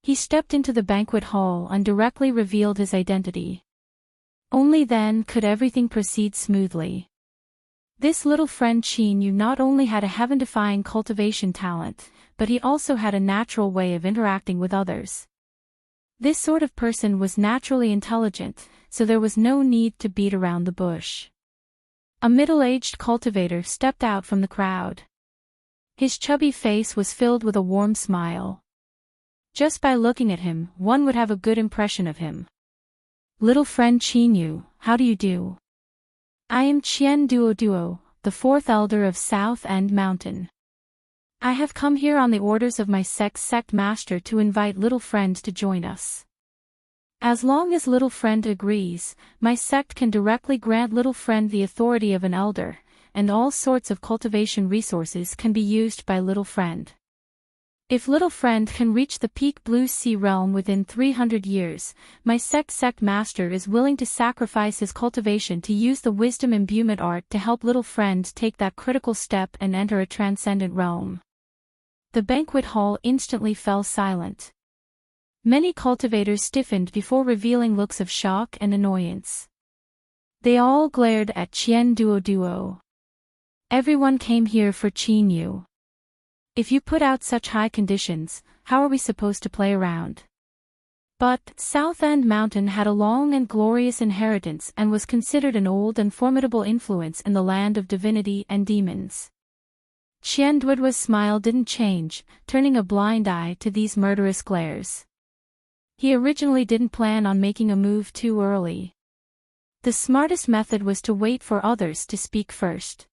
Speaker 1: He stepped into the banquet hall and directly revealed his identity. Only then could everything proceed smoothly. This little friend Chin-yu not only had a heaven-defying cultivation talent, but he also had a natural way of interacting with others. This sort of person was naturally intelligent, so there was no need to beat around the bush. A middle-aged cultivator stepped out from the crowd. His chubby face was filled with a warm smile. Just by looking at him, one would have a good impression of him. Little friend Chin-yu, how do you do? I am Chien Duo, the fourth elder of South End Mountain. I have come here on the orders of my sect master to invite little friend to join us. As long as little friend agrees, my sect can directly grant little friend the authority of an elder, and all sorts of cultivation resources can be used by little friend. If little friend can reach the peak blue sea realm within 300 years, my sect master is willing to sacrifice his cultivation to use the wisdom imbuement art to help little friend take that critical step and enter a transcendent realm. The banquet hall instantly fell silent. Many cultivators stiffened before revealing looks of shock and annoyance. They all glared at Qian Duo. Everyone came here for Qin Yu. If you put out such high conditions, how are we supposed to play around? But South End Mountain had a long and glorious inheritance and was considered an old and formidable influence in the land of divinity and demons. Qian Duo's smile didn't change, turning a blind eye to these murderous glares. He originally didn't plan on making a move too early. The smartest method was to wait for others to speak first.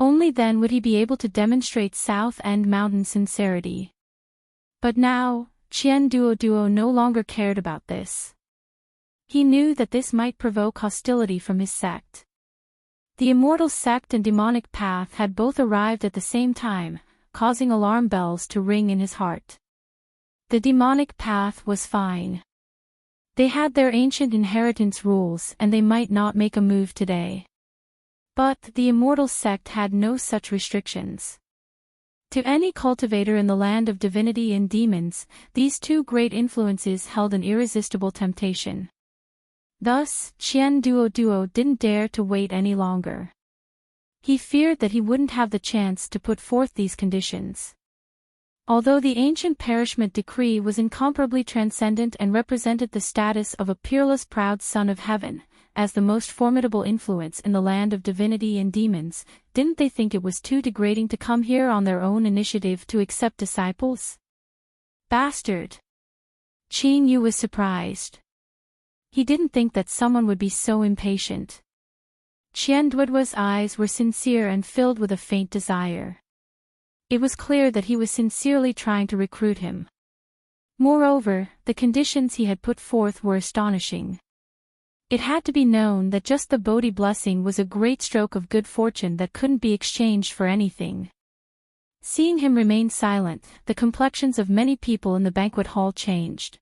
Speaker 1: Only then would he be able to demonstrate South End Mountain's sincerity. But now, Qian Duo no longer cared about this. He knew that this might provoke hostility from his sect. The immortal sect and demonic path had both arrived at the same time, causing alarm bells to ring in his heart. The demonic path was fine. They had their ancient inheritance rules and they might not make a move today. But the immortal sect had no such restrictions. To any cultivator in the land of divinity and demons, these two great influences held an irresistible temptation. Thus, Qian Duo didn't dare to wait any longer. He feared that he wouldn't have the chance to put forth these conditions. Although the ancient perishment decree was incomparably transcendent and represented the status of a peerless proud son of heaven, as the most formidable influence in the land of divinity and demons, didn't they think it was too degrading to come here on their own initiative to accept disciples? Bastard! Qin Yu was surprised. He didn't think that someone would be so impatient. Qian Duo's eyes were sincere and filled with a faint desire. It was clear that he was sincerely trying to recruit him. Moreover, the conditions he had put forth were astonishing. It had to be known that just the Bodhi blessing was a great stroke of good fortune that couldn't be exchanged for anything. Seeing him remain silent, the complexions of many people in the banquet hall changed.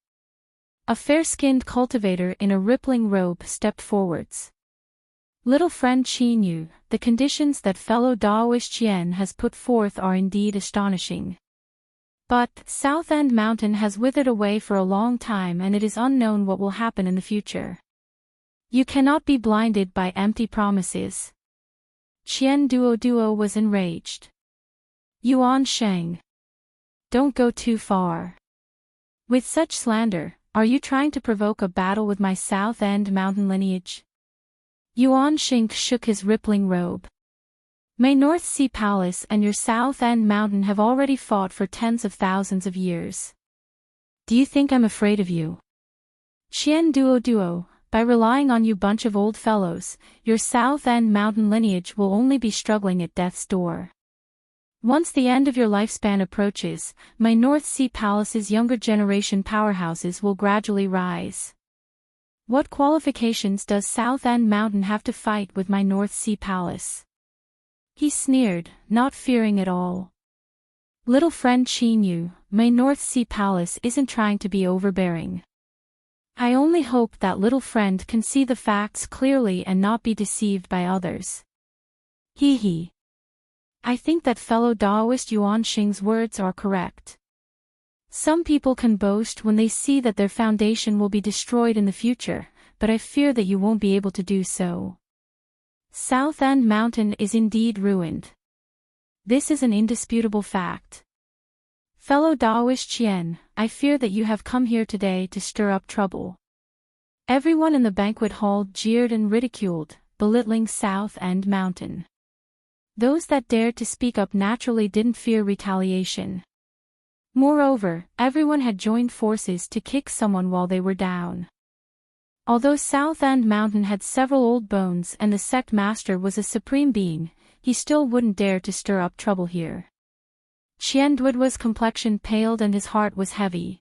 Speaker 1: A fair-skinned cultivator in a rippling robe stepped forwards. Little friend Qin Yu, the conditions that fellow Daoist Qian has put forth are indeed astonishing. But South End Mountain has withered away for a long time and it is unknown what will happen in the future. You cannot be blinded by empty promises. Qian Duo was enraged. Yuan Sheng. Don't go too far. With such slander, are you trying to provoke a battle with my South End Mountain lineage? Yuan Sheng shook his rippling robe. My North Sea Palace and your South End Mountain have already fought for tens of thousands of years. Do you think I'm afraid of you? Qian Duo, by relying on you bunch of old fellows, your South End Mountain lineage will only be struggling at death's door. Once the end of your lifespan approaches, my North Sea Palace's younger generation powerhouses will gradually rise. What qualifications does South End Mountain have to fight with my North Sea Palace? He sneered, not fearing at all. Little friend Qin Yu, my North Sea Palace isn't trying to be overbearing. I only hope that little friend can see the facts clearly and not be deceived by others. He. I think that fellow Daoist Yuan Sheng's words are correct. Some people can boast when they see that their foundation will be destroyed in the future, but I fear that you won't be able to do so. South End Mountain is indeed ruined. This is an indisputable fact. Fellow Daoist Qian, I fear that you have come here today to stir up trouble. Everyone in the banquet hall jeered and ridiculed, belittling South End Mountain. Those that dared to speak up naturally didn't fear retaliation. Moreover, everyone had joined forces to kick someone while they were down. Although South End Mountain had several old bones and the sect master was a supreme being, he still wouldn't dare to stir up trouble here. Qian Duo's complexion paled and his heart was heavy.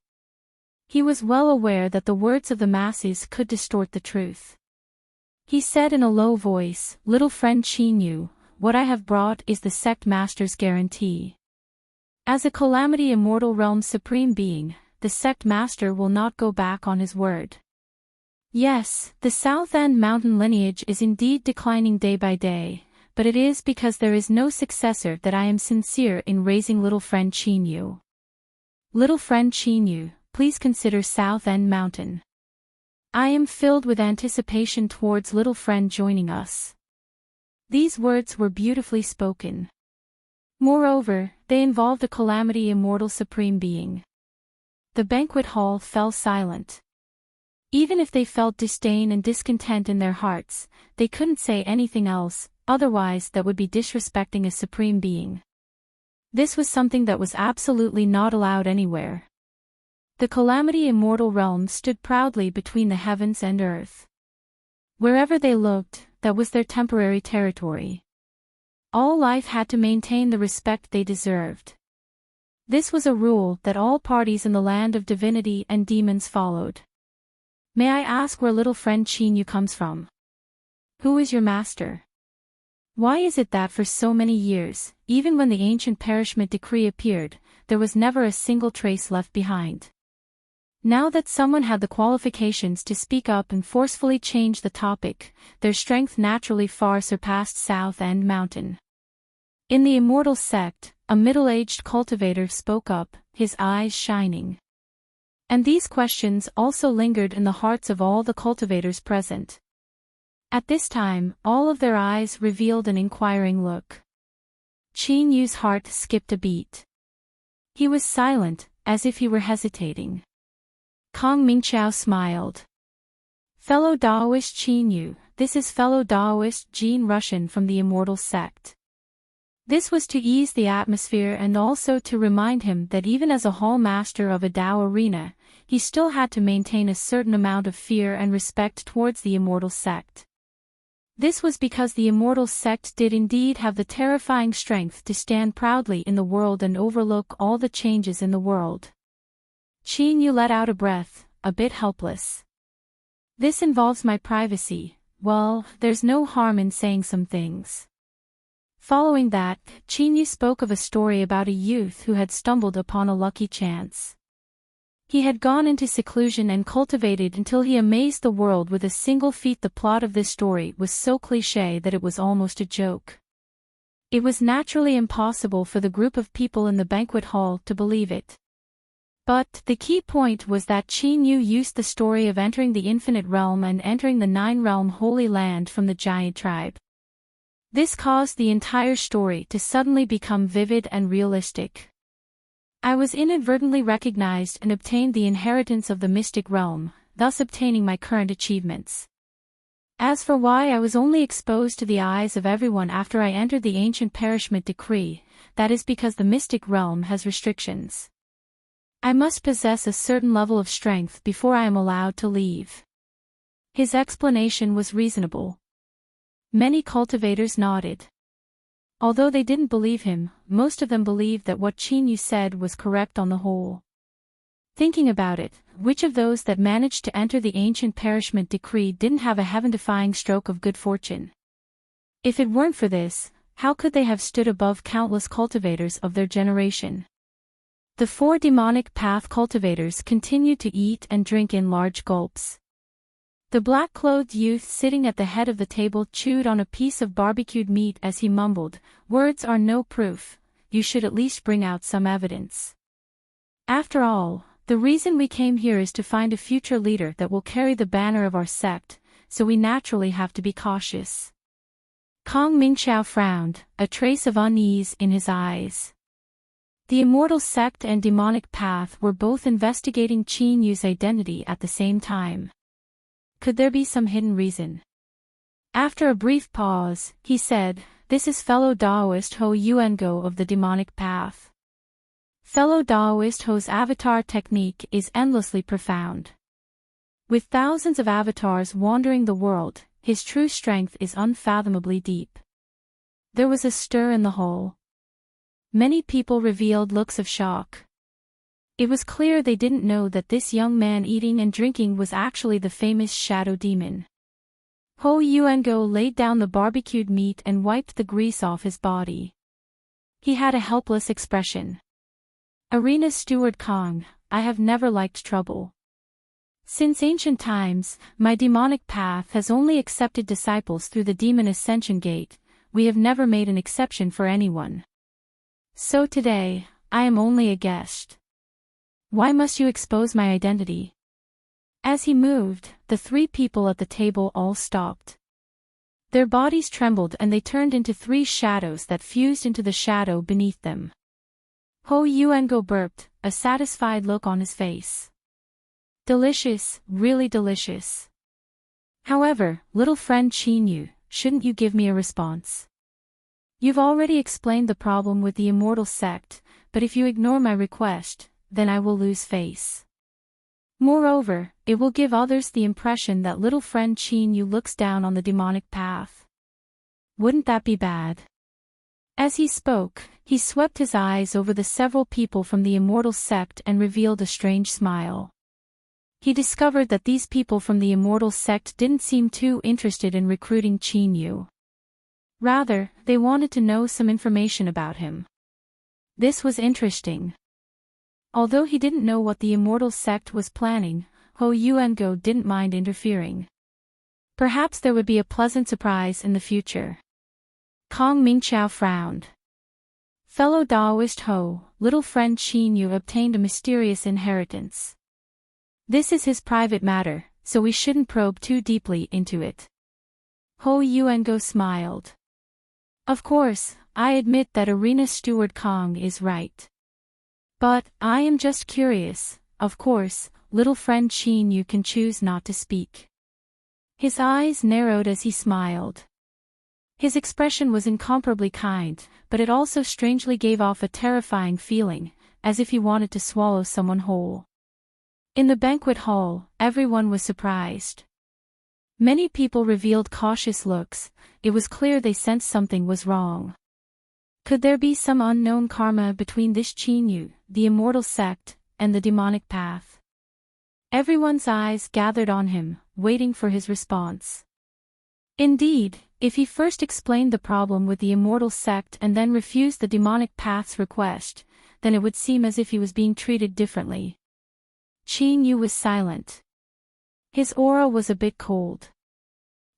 Speaker 1: He was well aware that the words of the masses could distort the truth. He said in a low voice, "Little friend Qin Yu, what I have brought is the sect master's guarantee. As a Calamity Immortal Realm's supreme being, the sect master will not go back on his word. Yes, the South End Mountain lineage is indeed declining day by day, but it is because there is no successor that I am sincere in raising little friend Chinyu. Little friend Chinyu, please consider South End Mountain. I am filled with anticipation towards little friend joining us. These words were beautifully spoken. Moreover, they involved a Calamity Immortal Supreme Being. The banquet hall fell silent. Even if they felt disdain and discontent in their hearts, they couldn't say anything else, otherwise that would be disrespecting a Supreme Being. This was something that was absolutely not allowed anywhere. The Calamity Immortal Realm stood proudly between the heavens and earth. Wherever they looked, that was their temporary territory. All life had to maintain the respect they deserved. This was a rule that all parties in the land of divinity and demons followed. May I ask where little friend Chinyu comes from? Who is your master? Why is it that for so many years, even when the ancient perishment decree appeared, there was never a single trace left behind? Now that someone had the qualifications to speak up and forcefully change the topic, their strength naturally far surpassed South End Mountain. In the Immortal Sect, a middle-aged cultivator spoke up, his eyes shining. And these questions also lingered in the hearts of all the cultivators present. At this time, all of their eyes revealed an inquiring look. Chinyu's heart skipped a beat. He was silent, as if he were hesitating. Kong Mingqiao smiled. Fellow Daoist Chinyu, this is fellow Daoist Jin Russian from the Immortal Sect. This was to ease the atmosphere and also to remind him that even as a hall master of a Dao arena, he still had to maintain a certain amount of fear and respect towards the Immortal Sect. This was because the Immortal Sect did indeed have the terrifying strength to stand proudly in the world and overlook all the changes in the world. Chinyu let out a breath, a bit helpless. This involves my privacy. Well, there's no harm in saying some things. Following that, Chinyu spoke of a story about a youth who had stumbled upon a lucky chance. He had gone into seclusion and cultivated until he amazed the world with a single feat. The plot of this story was so cliché that it was almost a joke. It was naturally impossible for the group of people in the banquet hall to believe it. But the key point was that Chinyu used the story of entering the Infinite Realm and entering the Nine-Realm Holy Land from the giant tribe. This caused the entire story to suddenly become vivid and realistic. I was inadvertently recognized and obtained the inheritance of the Mystic Realm, thus obtaining my current achievements. As for why I was only exposed to the eyes of everyone after I entered the ancient perishment decree, that is because the Mystic Realm has restrictions. I must possess a certain level of strength before I am allowed to leave. His explanation was reasonable. Many cultivators nodded. Although they didn't believe him, most of them believed that what Chinyu said was correct on the whole. Thinking about it, which of those that managed to enter the ancient perishment decree didn't have a heaven-defying stroke of good fortune? If it weren't for this, how could they have stood above countless cultivators of their generation? The 4 demonic path cultivators continued to eat and drink in large gulps. The black-clothed youth sitting at the head of the table chewed on a piece of barbecued meat as he mumbled, "Words are no proof, you should at least bring out some evidence. After all, the reason we came here is to find a future leader that will carry the banner of our sect, so we naturally have to be cautious." Kong Mingqiao frowned, a trace of unease in his eyes. The Immortal Sect and Demonic Path were both investigating Chinyu's identity at the same time. Could there be some hidden reason? After a brief pause, he said, "This is fellow Daoist Ho Yuango of the Demonic Path. Fellow Daoist Ho's avatar technique is endlessly profound. With thousands of avatars wandering the world, his true strength is unfathomably deep." There was a stir in the hall. Many people revealed looks of shock. It was clear they didn't know that this young man eating and drinking was actually the famous Shadow Demon. Ho Yuango laid down the barbecued meat and wiped the grease off his body. He had a helpless expression. Arena Steward Kong, I have never liked trouble. Since ancient times, my demonic path has only accepted disciples through the demon ascension gate. We have never made an exception for anyone. So today, I am only a guest. Why must you expose my identity? As he moved, the three people at the table all stopped. Their bodies trembled and they turned into three shadows that fused into the shadow beneath them. Ho Yuango burped, a satisfied look on his face. Delicious, really delicious. However, little friend Qinyu, shouldn't you give me a response? You've already explained the problem with the immortal sect, but if you ignore my request, then I will lose face. Moreover, it will give others the impression that little friend Qinyu looks down on the demonic path. Wouldn't that be bad? As he spoke, he swept his eyes over the several people from the immortal sect and revealed a strange smile. He discovered that these people from the immortal sect didn't seem too interested in recruiting Qinyu. Rather, they wanted to know some information about him. This was interesting. Although he didn't know what the immortal sect was planning, Ho Yuango didn't mind interfering. Perhaps there would be a pleasant surprise in the future. Kong Mingqiao frowned. Fellow Daoist Ho, little friend Qinyu obtained a mysterious inheritance. This is his private matter, so we shouldn't probe too deeply into it. Ho Yuango smiled. Of course, I admit that Arena Steward Kong is right. But, I am just curious. Of course, little friend Qinyu can choose not to speak. His eyes narrowed as he smiled. His expression was incomparably kind, but it also strangely gave off a terrifying feeling, as if he wanted to swallow someone whole. In the banquet hall, everyone was surprised. Many people revealed cautious looks. It was clear they sensed something was wrong. Could there be some unknown karma between this Qinyu, the immortal sect, and the demonic path? Everyone's eyes gathered on him, waiting for his response. Indeed, if he first explained the problem with the immortal sect and then refused the demonic path's request, then it would seem as if he was being treated differently. Qinyu was silent. His aura was a bit cold.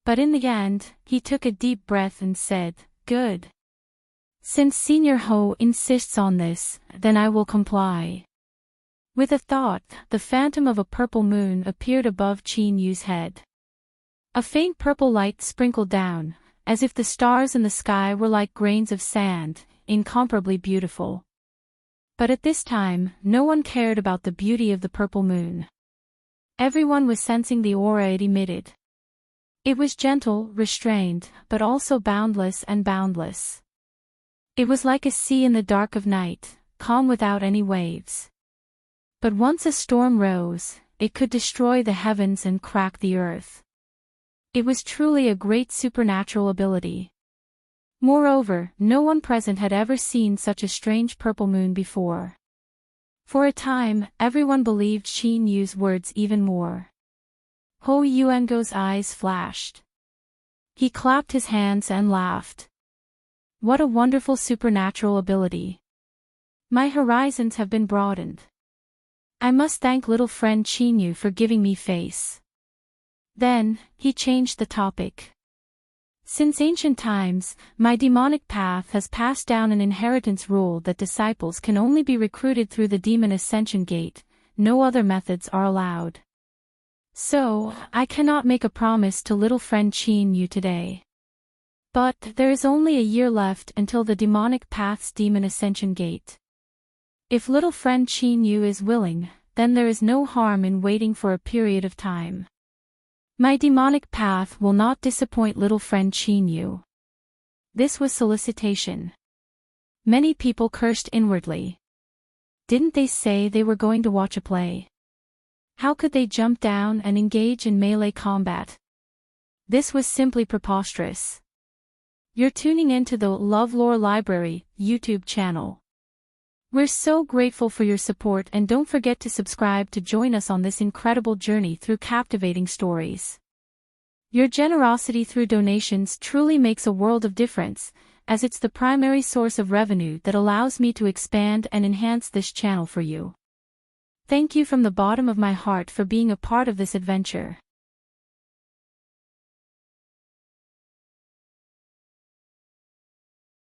Speaker 1: But in the end, he took a deep breath and said, "Good. Since Senior Ho insists on this, then I will comply." With a thought, the phantom of a purple moon appeared above Qinyu's head. A faint purple light sprinkled down, as if the stars in the sky were like grains of sand, incomparably beautiful. But at this time, no one cared about the beauty of the purple moon. Everyone was sensing the aura it emitted. It was gentle, restrained, but also boundless and boundless. It was like a sea in the dark of night, calm without any waves. But once a storm rose, it could destroy the heavens and crack the earth. It was truly a great supernatural ability. Moreover, no one present had ever seen such a strange purple moon before. For a time, everyone believed Qinyu's words even more. Ho Yuango's eyes flashed. He clapped his hands and laughed. What a wonderful supernatural ability. My horizons have been broadened. I must thank little friend Qinyu for giving me face. Then, he changed the topic. Since ancient times, my demonic path has passed down an inheritance rule that disciples can only be recruited through the demon ascension gate. No other methods are allowed. So, I cannot make a promise to little friend Qinyu today. But there is only a year left until the demonic path's demon ascension gate. If little friend Qinyu is willing, then there is no harm in waiting for a period of time. My demonic path will not disappoint little friend Qinyu. This was solicitation. Many people cursed inwardly. Didn't they say they were going to watch a play? How could they jump down and engage in melee combat? This was simply preposterous. You're tuning into the LoveLore Library YouTube channel. We're so grateful for your support, and don't forget to subscribe to join us on this incredible journey through captivating stories. Your generosity through donations truly makes a world of difference, as it's the primary source of revenue that allows me to expand and enhance this channel for you. Thank you from the bottom of my heart for being a part of this adventure.